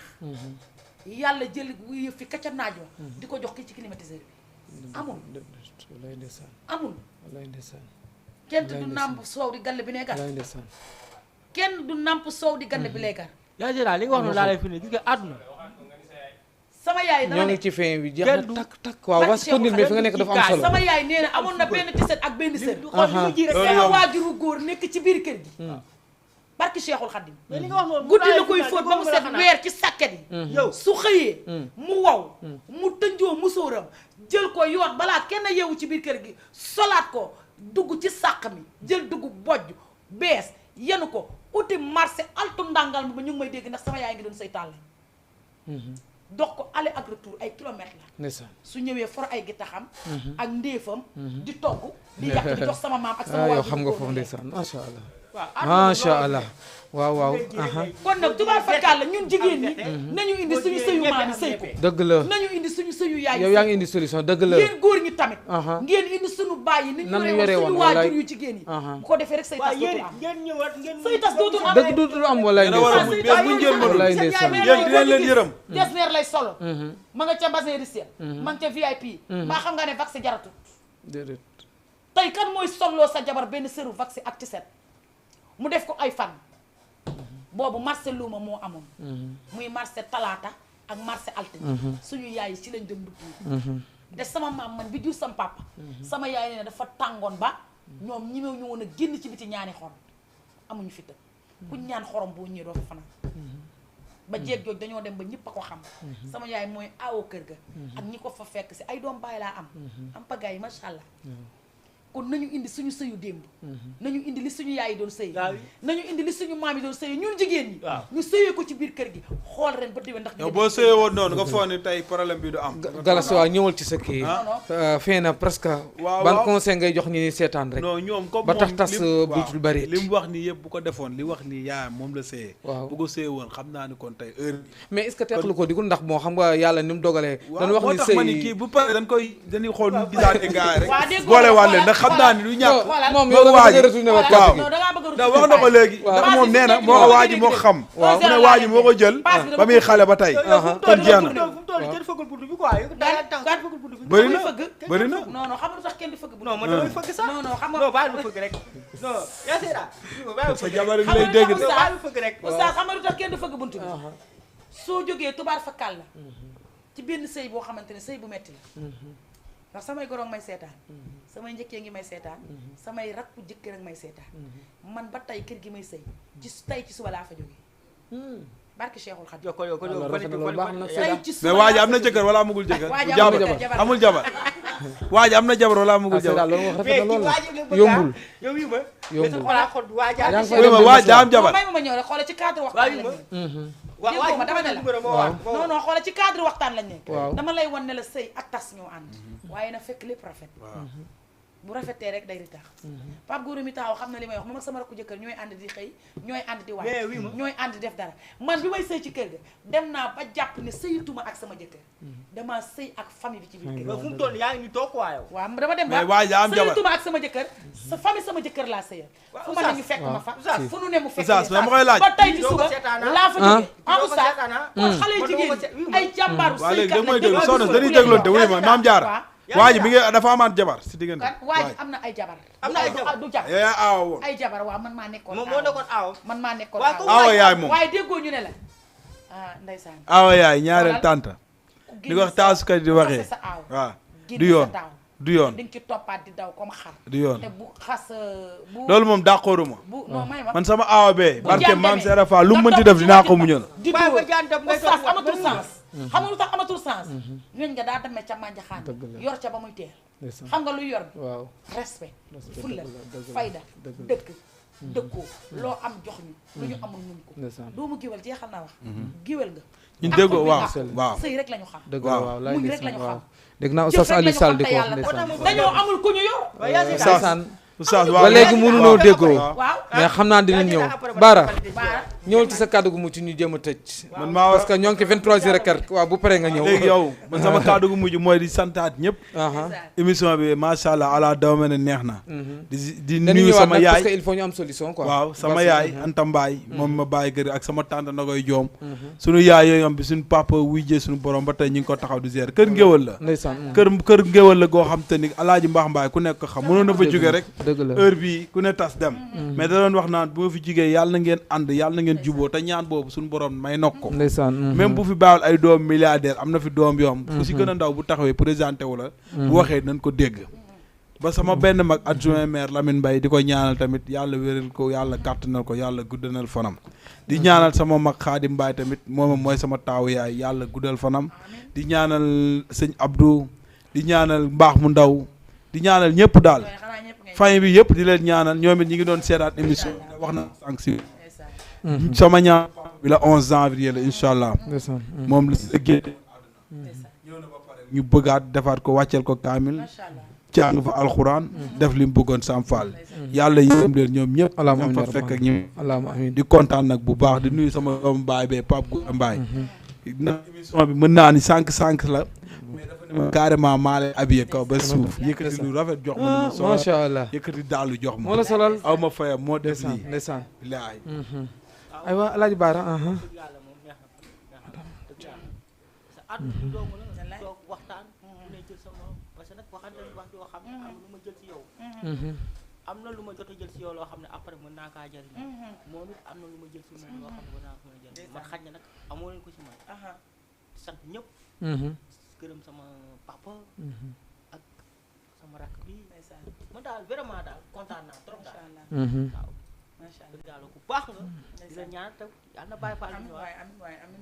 yàlla jël yëf fi ka ca naaj wa di ko jox ki ci climatiseur bi amul amul kenn du nàmp soow di gall bi ne gar kenn du nàmp soow di gall bi lay gar yaa jëlaat li nga wax noonu laa lay fi ne gis nga àdduna sama yaay dama ñoo ngi ci fin bi jeex na takk waaw was ko nit mais fi nga nekk dafa am solo sama yaay nee na amoon na benn tiset ak benn sër sama waajuru góor nekk ci biir kër gi barki Cheikhul Khadim guddi la koy fóot ba mu set weer ci sàkket yi su xëyee mu wow mu tënjoo musóoram jël ko yoot balaa kenn yeewu ci biir kër gi solaat ko dugg ci sàq mi jël dugg bojj bees yenu ko uti marché altu ndàngal ma ñu ngi may dégg ndax sama yaay ngi doon say tàll dox ko aller ak retour ay kilomètres la su ñëwee for ay gittaxam ak ndéefam di togg di yàq di jox sama maam ak sama yow xam nga foofu ndeysaan macha allah macha allah waaw kon nag tubaab fakkaat la ñun jigéen ñi nañu indi suñu sëyu maam yi sëy ko dëgg la nañu indi suñu sëyu yaay yow yaa ngi indi solution dëgg la ngeen góor ñi tamit ngeen indi suñu baay yi ni ñu yore woon suñu waajur yu jigéen yi bu ko defee rek sëy tas dootul am sëy tas dootul am dëgg dootul am walaay ndeysaan dinañ leen yërëm desneer lay solo ma nga ca bassin de ciel ma nga ca VIP mbaa xam nga ne vaccin jaratut déedéet tey kan mooy solloo sa jabar benn sëru vaccin ak ci set mu def ko ay fan boobu marché luuma moo amoon muy marché talaata ak marché altine suñu yaay yi ci lañ dem dugg de sama maam man bi jur sama papa sama yaay nee na dafa tàngoon ba ñoom ñi ñu woon a génn ci biti ñaani xorom amuñu fi tëb ku ñaan xorom boo ñëwee doo fa fanaan ba jeeg jooj dañoo dem ba ñëpp a ko xam sama yaay mooy awo kër ga ak ñi ko fa fekk si ay doom bàyyi laa am pagaay yi macha allah kon nañu indi suñu sëyu démb nañu indi li suñu yaay yi doon sëy nañu indi li suñu maam yi doon sëy ñun jigéen ñi ñu sëyee ko ci biir kër gi xool ren ba déwén ndax yow boo sëyee woon noonu nga foog ne tey problème bi du am galas waaw ñëwal ci sa kii fee na presque ban conseil ngay jox ñi seetaan rek non ñoom comme ba tax buutul bëri li mu wax nii yëpp bu ko defoon li wax nii yaayam moom la sëyee waaw bu ko sëyee woon xam naa ni kon tey heure mais est-ce que teqlu ko digul ndax moo xam nga yàlla ni mu dogalee dañu wax ni tax sëy ma ni kii bu pare dañuy xool nu gisaate gaay rek boole wàlle ndax xam naa ni du ñàkk moom yow da nga retourné waat waaw da wax na ko léegi ndax moom nee na moo ko waaji moo ko xam mu ne waaji moo ko jël ba muy xale ba tey kon jeex na toll kenn fëggul buntu bi quoi kenn fëggul buntu bi bëri na bëri na non non xam nga lu tax kenn du fëgg buntu non man damay fëgg sax non xam nga non bàyyi lu fëgg rek non yaa seeda sa jabar gi lay dégg de bàyyi lu fëgg rek oustaz xam nga lu tax kenn du fëgg buntu bi soo jógee tubaar fakkal la ci benn sëy boo xamante ne sëy bu metti la ndax samay goroog may seetaan samay njëkkee ngi may seetaan samay rakku jëkkër ak may seetaan man ba tey kër gi may sëy ci tey ci suba laa fa jógee barke Cheikhul Khadim mais waa ji am na jëkkër wala amagul jëkkër jabar amul jabar waa ji am na jabar wala amagul jabar yombul waa ji daa am jabar may ma ñëw rek xoolal ci cadre waxtaan lañ nekk ma dama ne la non non xoolal ci cadre waxtaan lañ nekk dama lay wan ne la sëy ak tas ñoo ànd waaye na fekk lépp rafet bu rafetee rek day ritax Pape Gora mi taaw xam na li may wax moom ak sama rakku jëkkër ñooy ànd di xëy ñooy ànd di waaj ñooy ànd di def dara man bi may sëy ci kër ga dem naa ba jàpp ne sëyituma ak sama jëkkër dama sëy ak famille bi ci biir kër fu mu toll yaa ngi ni toog quoi yow waaw dama dem ba sëyituma ak sama jëkkër sa famille sama jëkkër laa sëyal fu ma ne ñu fekk ma fa fu nu ne mu fekk dama koy laaj ba tey ci suba laa fa jógee oustaz kon xale yu jigéen ay jàmbaaru waa léegi sëykat da mooy déglu soxna dañuy dégloonte wuy ma maam Jaara waa ji mi ngi dafa amaat jabar si diggante waa ji am na ay jabar am na ay jabar du jabar yaa aawa woon ay jabar waaw man maa nekkoon moom moo nekkoon aaw man maa nekkoon aawa yaay moom waaye déggoo ñu ne la ndeysaan aawa yaay ñaareel tànta di wax taasukat di waxee sa aaw waaw du yoon du yoon di nga ci toppaat di daw comme xar du yoon te bu xas bu loolu moom d'accorduma bu non may ma man sama aawa bee barke maam Seera Fall lu mu mënti def dinaa ko muñal di sens amatul sens xam nga lu tax amatul sens ñooñ nga daa demee ca mànjaxaan yor ca ba muy teel xam nga luy yor bi waaw respect fulla fayda dëkk dëkkoo loo am jox ñu lu ñu amul ñun ko doomu géwél jeexal naa wax géwél nga ñu déggoo waaw waaw sëy rek la ñu xam dëgg la waaw laay muñ rek la ñu xam dégg naa Oustaz Aliou Sall di ko wax ndeysaan dañoo amul ku ñu yor Oustaz ba léegi mënunoo déggoo waaw mais xam naa dinañ ñëw Bara ñëwal ci sa kàddu gu mucc ñu jéem a tëj man maa parce que ñoo ngi ci 23h15 waaw bu paree nga ñëw léegi yow man sama kàddu gu mujj mooy di santaat ñëpp émission bi macha allah ala dawme ne neex na di nuyu sama yaay parce que il faut ñu am solution quoi waaw sama yaay Anta Mbaay moom ma bàyyi kër ak sama tante na koy joom suñu yaay yooyu am bi suñu papa wujjee suñu borom ba tey ñu ngi ko taxaw di gérer kër ngéwal la ndeysaan kër ngéwal la goo xam te ni alaaji Mbaax Mbaay ku nekk xam mënoon na fa jóge rek heure bii ku ne tas dem mais da doon wax naan bu ma fi jugee yàlla na ngeen ànd yàlla na ngeen juboo te ñaan boobu suñu borom may nokk ko même bu fi bàyyil ay doom milliardaire am na fi doom yoom fu si gën a ndaw bu taxawee présenté wu la bu waxee nañ ko dégg ba sama benn mag adjoint maire Lamine Mbaye di ko ñaanal tamit yàlla wéral ko yàlla kàttanal ko yàlla guddanal fanam di ñaanal sama mag Xaadim Mbaye tamit moom mooy sama taawu yaay yàlla guddal fanam di ñaanal sëñ Abdou di ñaanal mbaax mu ndaw di ñaanal ñëpp daal famille bi yëpp di leen ñaanal ñoom it ñi ngi doon seetaat émission wax na sànq si sama ñaan bi la 11 janvier la incha allah moom la génn ñëw na ba pare ñu bëggaat defaat ko wàcceel ko kaamil jàng fa alxuraan def li mu bëggoon Sam Fall yàlla yërëm leen ñoom ñëpp ñoom fa fekk ak ñi di kontaan nag bu baax di nuyu sama doomu baay bee Pape Gora Mbaye na émission bi mën naa ni sànq la carrément maa lay habillé kaw ba suuf yëkkati lu rafet jox ma ni macha allah yëkkati daalu jox ma moo la solal aw ma fayam moo def lii ndeysaan laay aywa Alaaji Bara waxtaan mu ne jël sama parce que nag waxante wax yoo xam ne am lu ma jël ci yow am na lu ma jot a jël ci yow loo xam ne après mën naa kaa jëriñ moom it am na lu ma jël ci man loo xam ne mën naa ko mën a jëriñ man xaj na nag amoo leen ko ci man sant ñëpp gërëm sama papa ak sama rakk bi man daal vraiment daal kontaan naa trop daal waaw macha allah daal ku baax nga di la ñaan te yàlla na bàyyi faal amin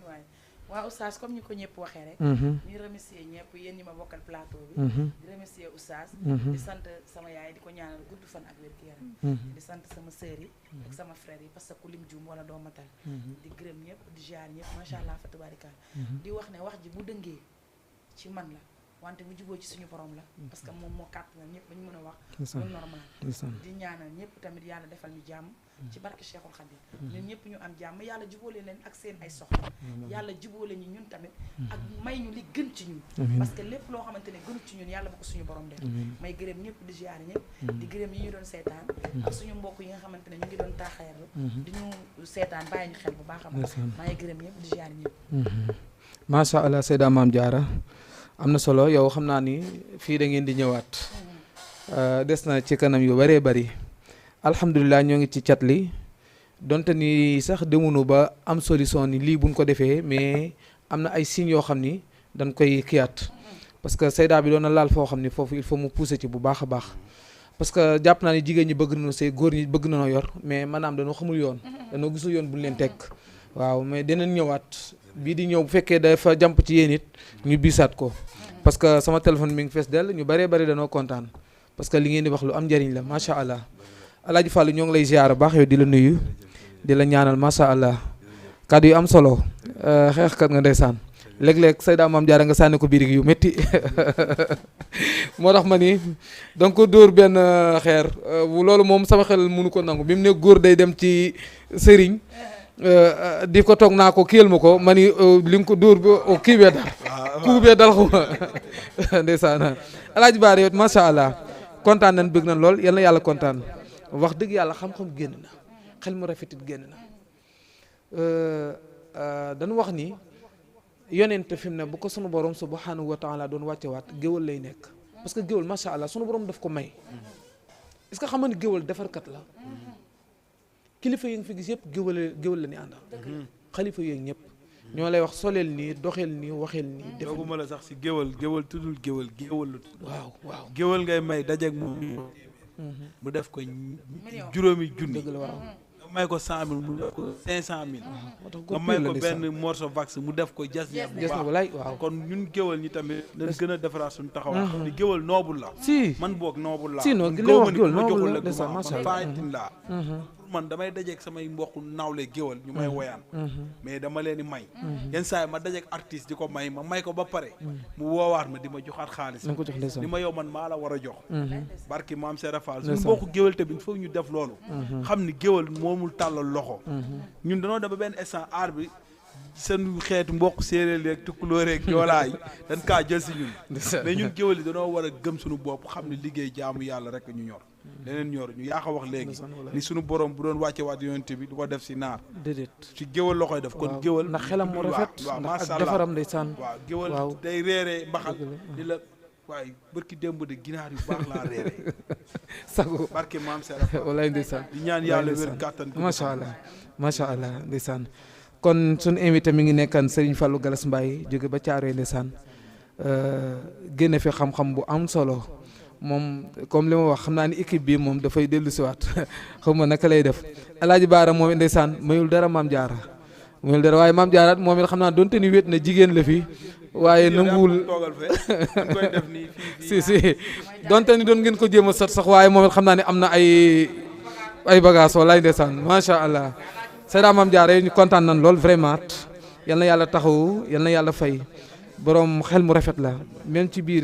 waay waaw oustaz comme ñu ko ñëpp waxee rek ñuy remercier ñëpp yéen ñi ma bokkal plateau bi di remercier oustaz di sant sama yaay di ko ñaanal gudd fan ak wér-gu-yaram di sant sama sœur yi ak sama frère yi parce que ku lim juum wala doo matal di gërëm ñëpp di jaar ñëpp macha allah fa tabarikal di wax ne wax ji bu dëngee ci man la wante bu juboo ci suñu borom la parce que moom moo kàttanal ñëpp ba ñu mën a wax lu normal di ñaanal ñëpp tamit yàlla defal ñu jàmm ci barke Cheikhul Khadim ñun ñëpp ñu am jàmm yàlla jubóole leen ak seen ay soxla yàlla jubóole ñu ñun tamit ak may ñu li gën ci ñun parce que lépp loo xamante ne gënu ci ñun yàlla ba ko suñu borom def may gërëm ñëpp di ziar ñëpp di gërëm yi ñu doon seetaan ak suñu mbokk yi nga xamante ne ñu ngi doon taaxeerlu di ñu seetaan bàyyi ñu xel bu baax a baax may gërëm ñëpp di ziar ñëpp macha allah Seyda Mame Diarra am na solo yow xam naa ni fii da ngeen di ñëwaat des na ci kanam yu bëree bëri alhamdulilah ñoo ngi ci cat li donte ni sax demunu ba am solution ni lii buñ ko defee mais am na ay signes yoo xam ni dañ koy kiyaat parce que Seyda bi doon na laal foo xam ni foofu il faut mu pousser ci bu baax a baax parce que jàpp naa ni jigéen ñi bëgg nañu sëy góor ñi bëgg nañoo yor mais maanaam dañoo xamul yoon dañoo gisul yoon buñ leen teg waaw mais dinañ ñëwaat bii di ñëw bu fekkee dafa jàmp ci yéen it ñu biisaat ko parce que sama téléphone mi ngi fees dell ñu bëree bëri dañoo kontaan parce que li ngeen di wax lu am njëriñ la macha allah Alaaji Fàllu ñoo ngi lay ziar baax yow di la nuyu di la ñaanal macha allah kàddu yu am solo xeexkat nga ndeysaan léeg-léeg Seyda Mame Diarra nga sànni ko birig yu métti moo tax ma ni donc dóor benn xeer loolu moom sama xel mënu ko nangu bi mu ne góor day dem ci sëriñ di ko toog naa ko kiyal ma ko ma ni li nga ko dóor ba kii bee dal kuu bee dal xuma ndeysaan Alaaji Baara yow macha allah kontaan nañ bëgg nañ lool yal na yàlla kontaan wax dëgg yàlla xam-xam génn na xel mu rafetit génn na dañu wax ni yonent fi mu ne bu ko sunu borom subhanahu wa taala doon wàccewaat géwal lay nekk parce que géwal macha allah sunu borom daf ko may est-ce que xam nga ni géwal defarkat la kilifa yi nga fi gis yëpp géwal la ni àndal xalifa yooyu ñëpp ñoo lay wax soleel nii doxeel nii waxeel nii defuma la sax si géwal tuddul géwal la tudd waaw géwal ngay may dajeeg moom mu def ko juróomi junni dëgg la waaw nga may ko 100 000 mu def ko 500 000 nga may ko benn morceau vax mu def ko jas na walaay waaw kon ñun géwal ñi tamit dañ gën a defaraat suñu taxawaay xam ni géwal noobul la si man boog noobul la si non li wax géwal noobul la ndeysaan macha allah fayitin laa man damay dajeeg samay mbokk nawle géwal ñu may woyaan mais dama leen di may yenn saa yi ma dajeeg artiste di ko may ma may ko ba pare mu woowaat ma di ma joxaat xaalis di ma yow man maa la war a jox barki maam Seera Fall suñu mbokk géwal tamit foog ñu def loolu xam ni géwal moomul tàllal loxo ñun dañoo dem ba benn instant aar bi seen xeetu mbokk séeréer yeeg tukkulóor yeeg joolaa yi dañ kaa jël si ñun mais ñun géwal yi dañoo war a gëm suñu bopp xam ni liggéey jaamu yàlla rek ñu ñor leneen ñor ñu yaa ko wax léegi ni suñu borom bu doon wàcce waat yonent bi du ko def si naar déedéet ci géwal la koy def kon géwal ndax xelam mu rafet waaw ndax macha ak allah defaram ndeysaan waaw géwal day reeree mbaxal di la waaye barki démb de ginaar yu baax laa reeree sago barki maam Seera walaay ndeysaan di ñaan yàlla wér kàttan macha allah ndeysaan kon suñu invité mi ngi nekkaan Serigne Fallou Galas Mbaye jóge ba Caaroy ndeysaan génne fi xam-xam bu am solo moom comme li ma wax xam naa ni équipe bi moom dafay dellu siwaat xaw ma naka lay def Alaaji Baara moom ndeysaan mayul dara Mame Diarra mayul dara waaye Mame Diarra moom it xam naa donte ni wéet na jigéen la fi waaye nanguwul si donte ni doon ngeen ko jéem a sot sax waaye moom it xam naa ne am na ay bagage walaay ndeysaan macha allah Seyda Mame Diarra ñu kontaan nañ lool vraiment yal na yàlla taxawu yal na yàlla fay borom xel mu rafet la même ci biir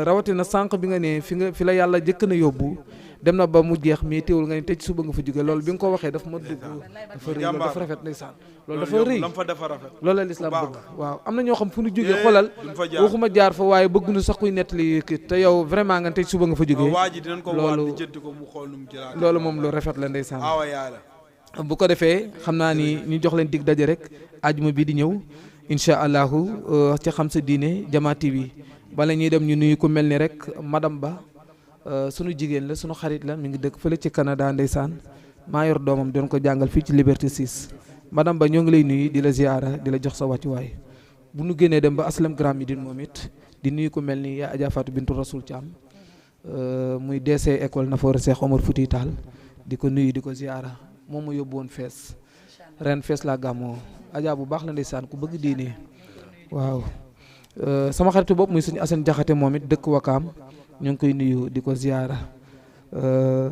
rawatina sànq bi nga ne fi la yàlla jëkk na yóbbu dem na ba mu jeex mais teewul nga ne tey suba nga fa jóge loolu bi nga ko waxee dafa ma dugg dafa rëy loolu dafa rafet ndeysaan loolu dafa rëy loolu la lislaam bëgg waaw am na ñoo xam fu ñu jógee xoolal waxuma jaar fa waaye bëgguñu sax kuy nettali kii te yow vraiment nga tey suba nga fa jógee loolu moom lu rafet la ndeysaan bu ko defee xam naa ni ñu jox leen dig daje rek ajuma bi di ñëw incha allahu ci xam sa diine Jama TV bala ñuy dem ñu nuyu ku mel ni rek madame Ba sunu jigéen la sunu xarit la mi ngi dëkk fële ci Canada ndeysaan maa yor doomam doon ko jàngal fii ci Liberté 6 madame Ba ñoo ngi lay nuyu di la ziara di la jox sa wàccuwaay bu nu génnee dem ba aslam Grand Médine moom it di nuyu ku mel ni yaa Adja Fatou Bintou Rasoul Thiam muy DC école Nafoore Cheikh Omar Fouti Tall di ko nuyu di ko ziara moom ma yóbbu woon fees ren fees laa gàmmoo Adja bu baax la ndeysaan ku bëgg diine waaw sama xaritu bopp muy suñu Assane Jaxate moom it dëkk Wakaam ñu ngi koy nuyu di ko ziyaara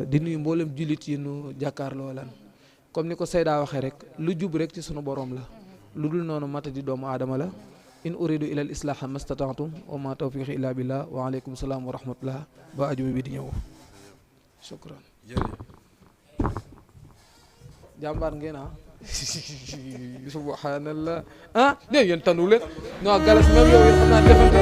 di nuyu mboolem jullit yi nu jàkkaarloo lan comme ni ko Seyda waxee rek lu jub rek ci sunu borom la lu dul noonu mata di doomu aadama la in uridu ila al islaha mastata'tum wa ma tawfiqi illa billah wa alaykum salaam wa rahmatullah ba ajuma bi di ñëw shukran jàmbaar ngeen subhanallah ne yéen tanu leen non galas même yow yéen xam naa defante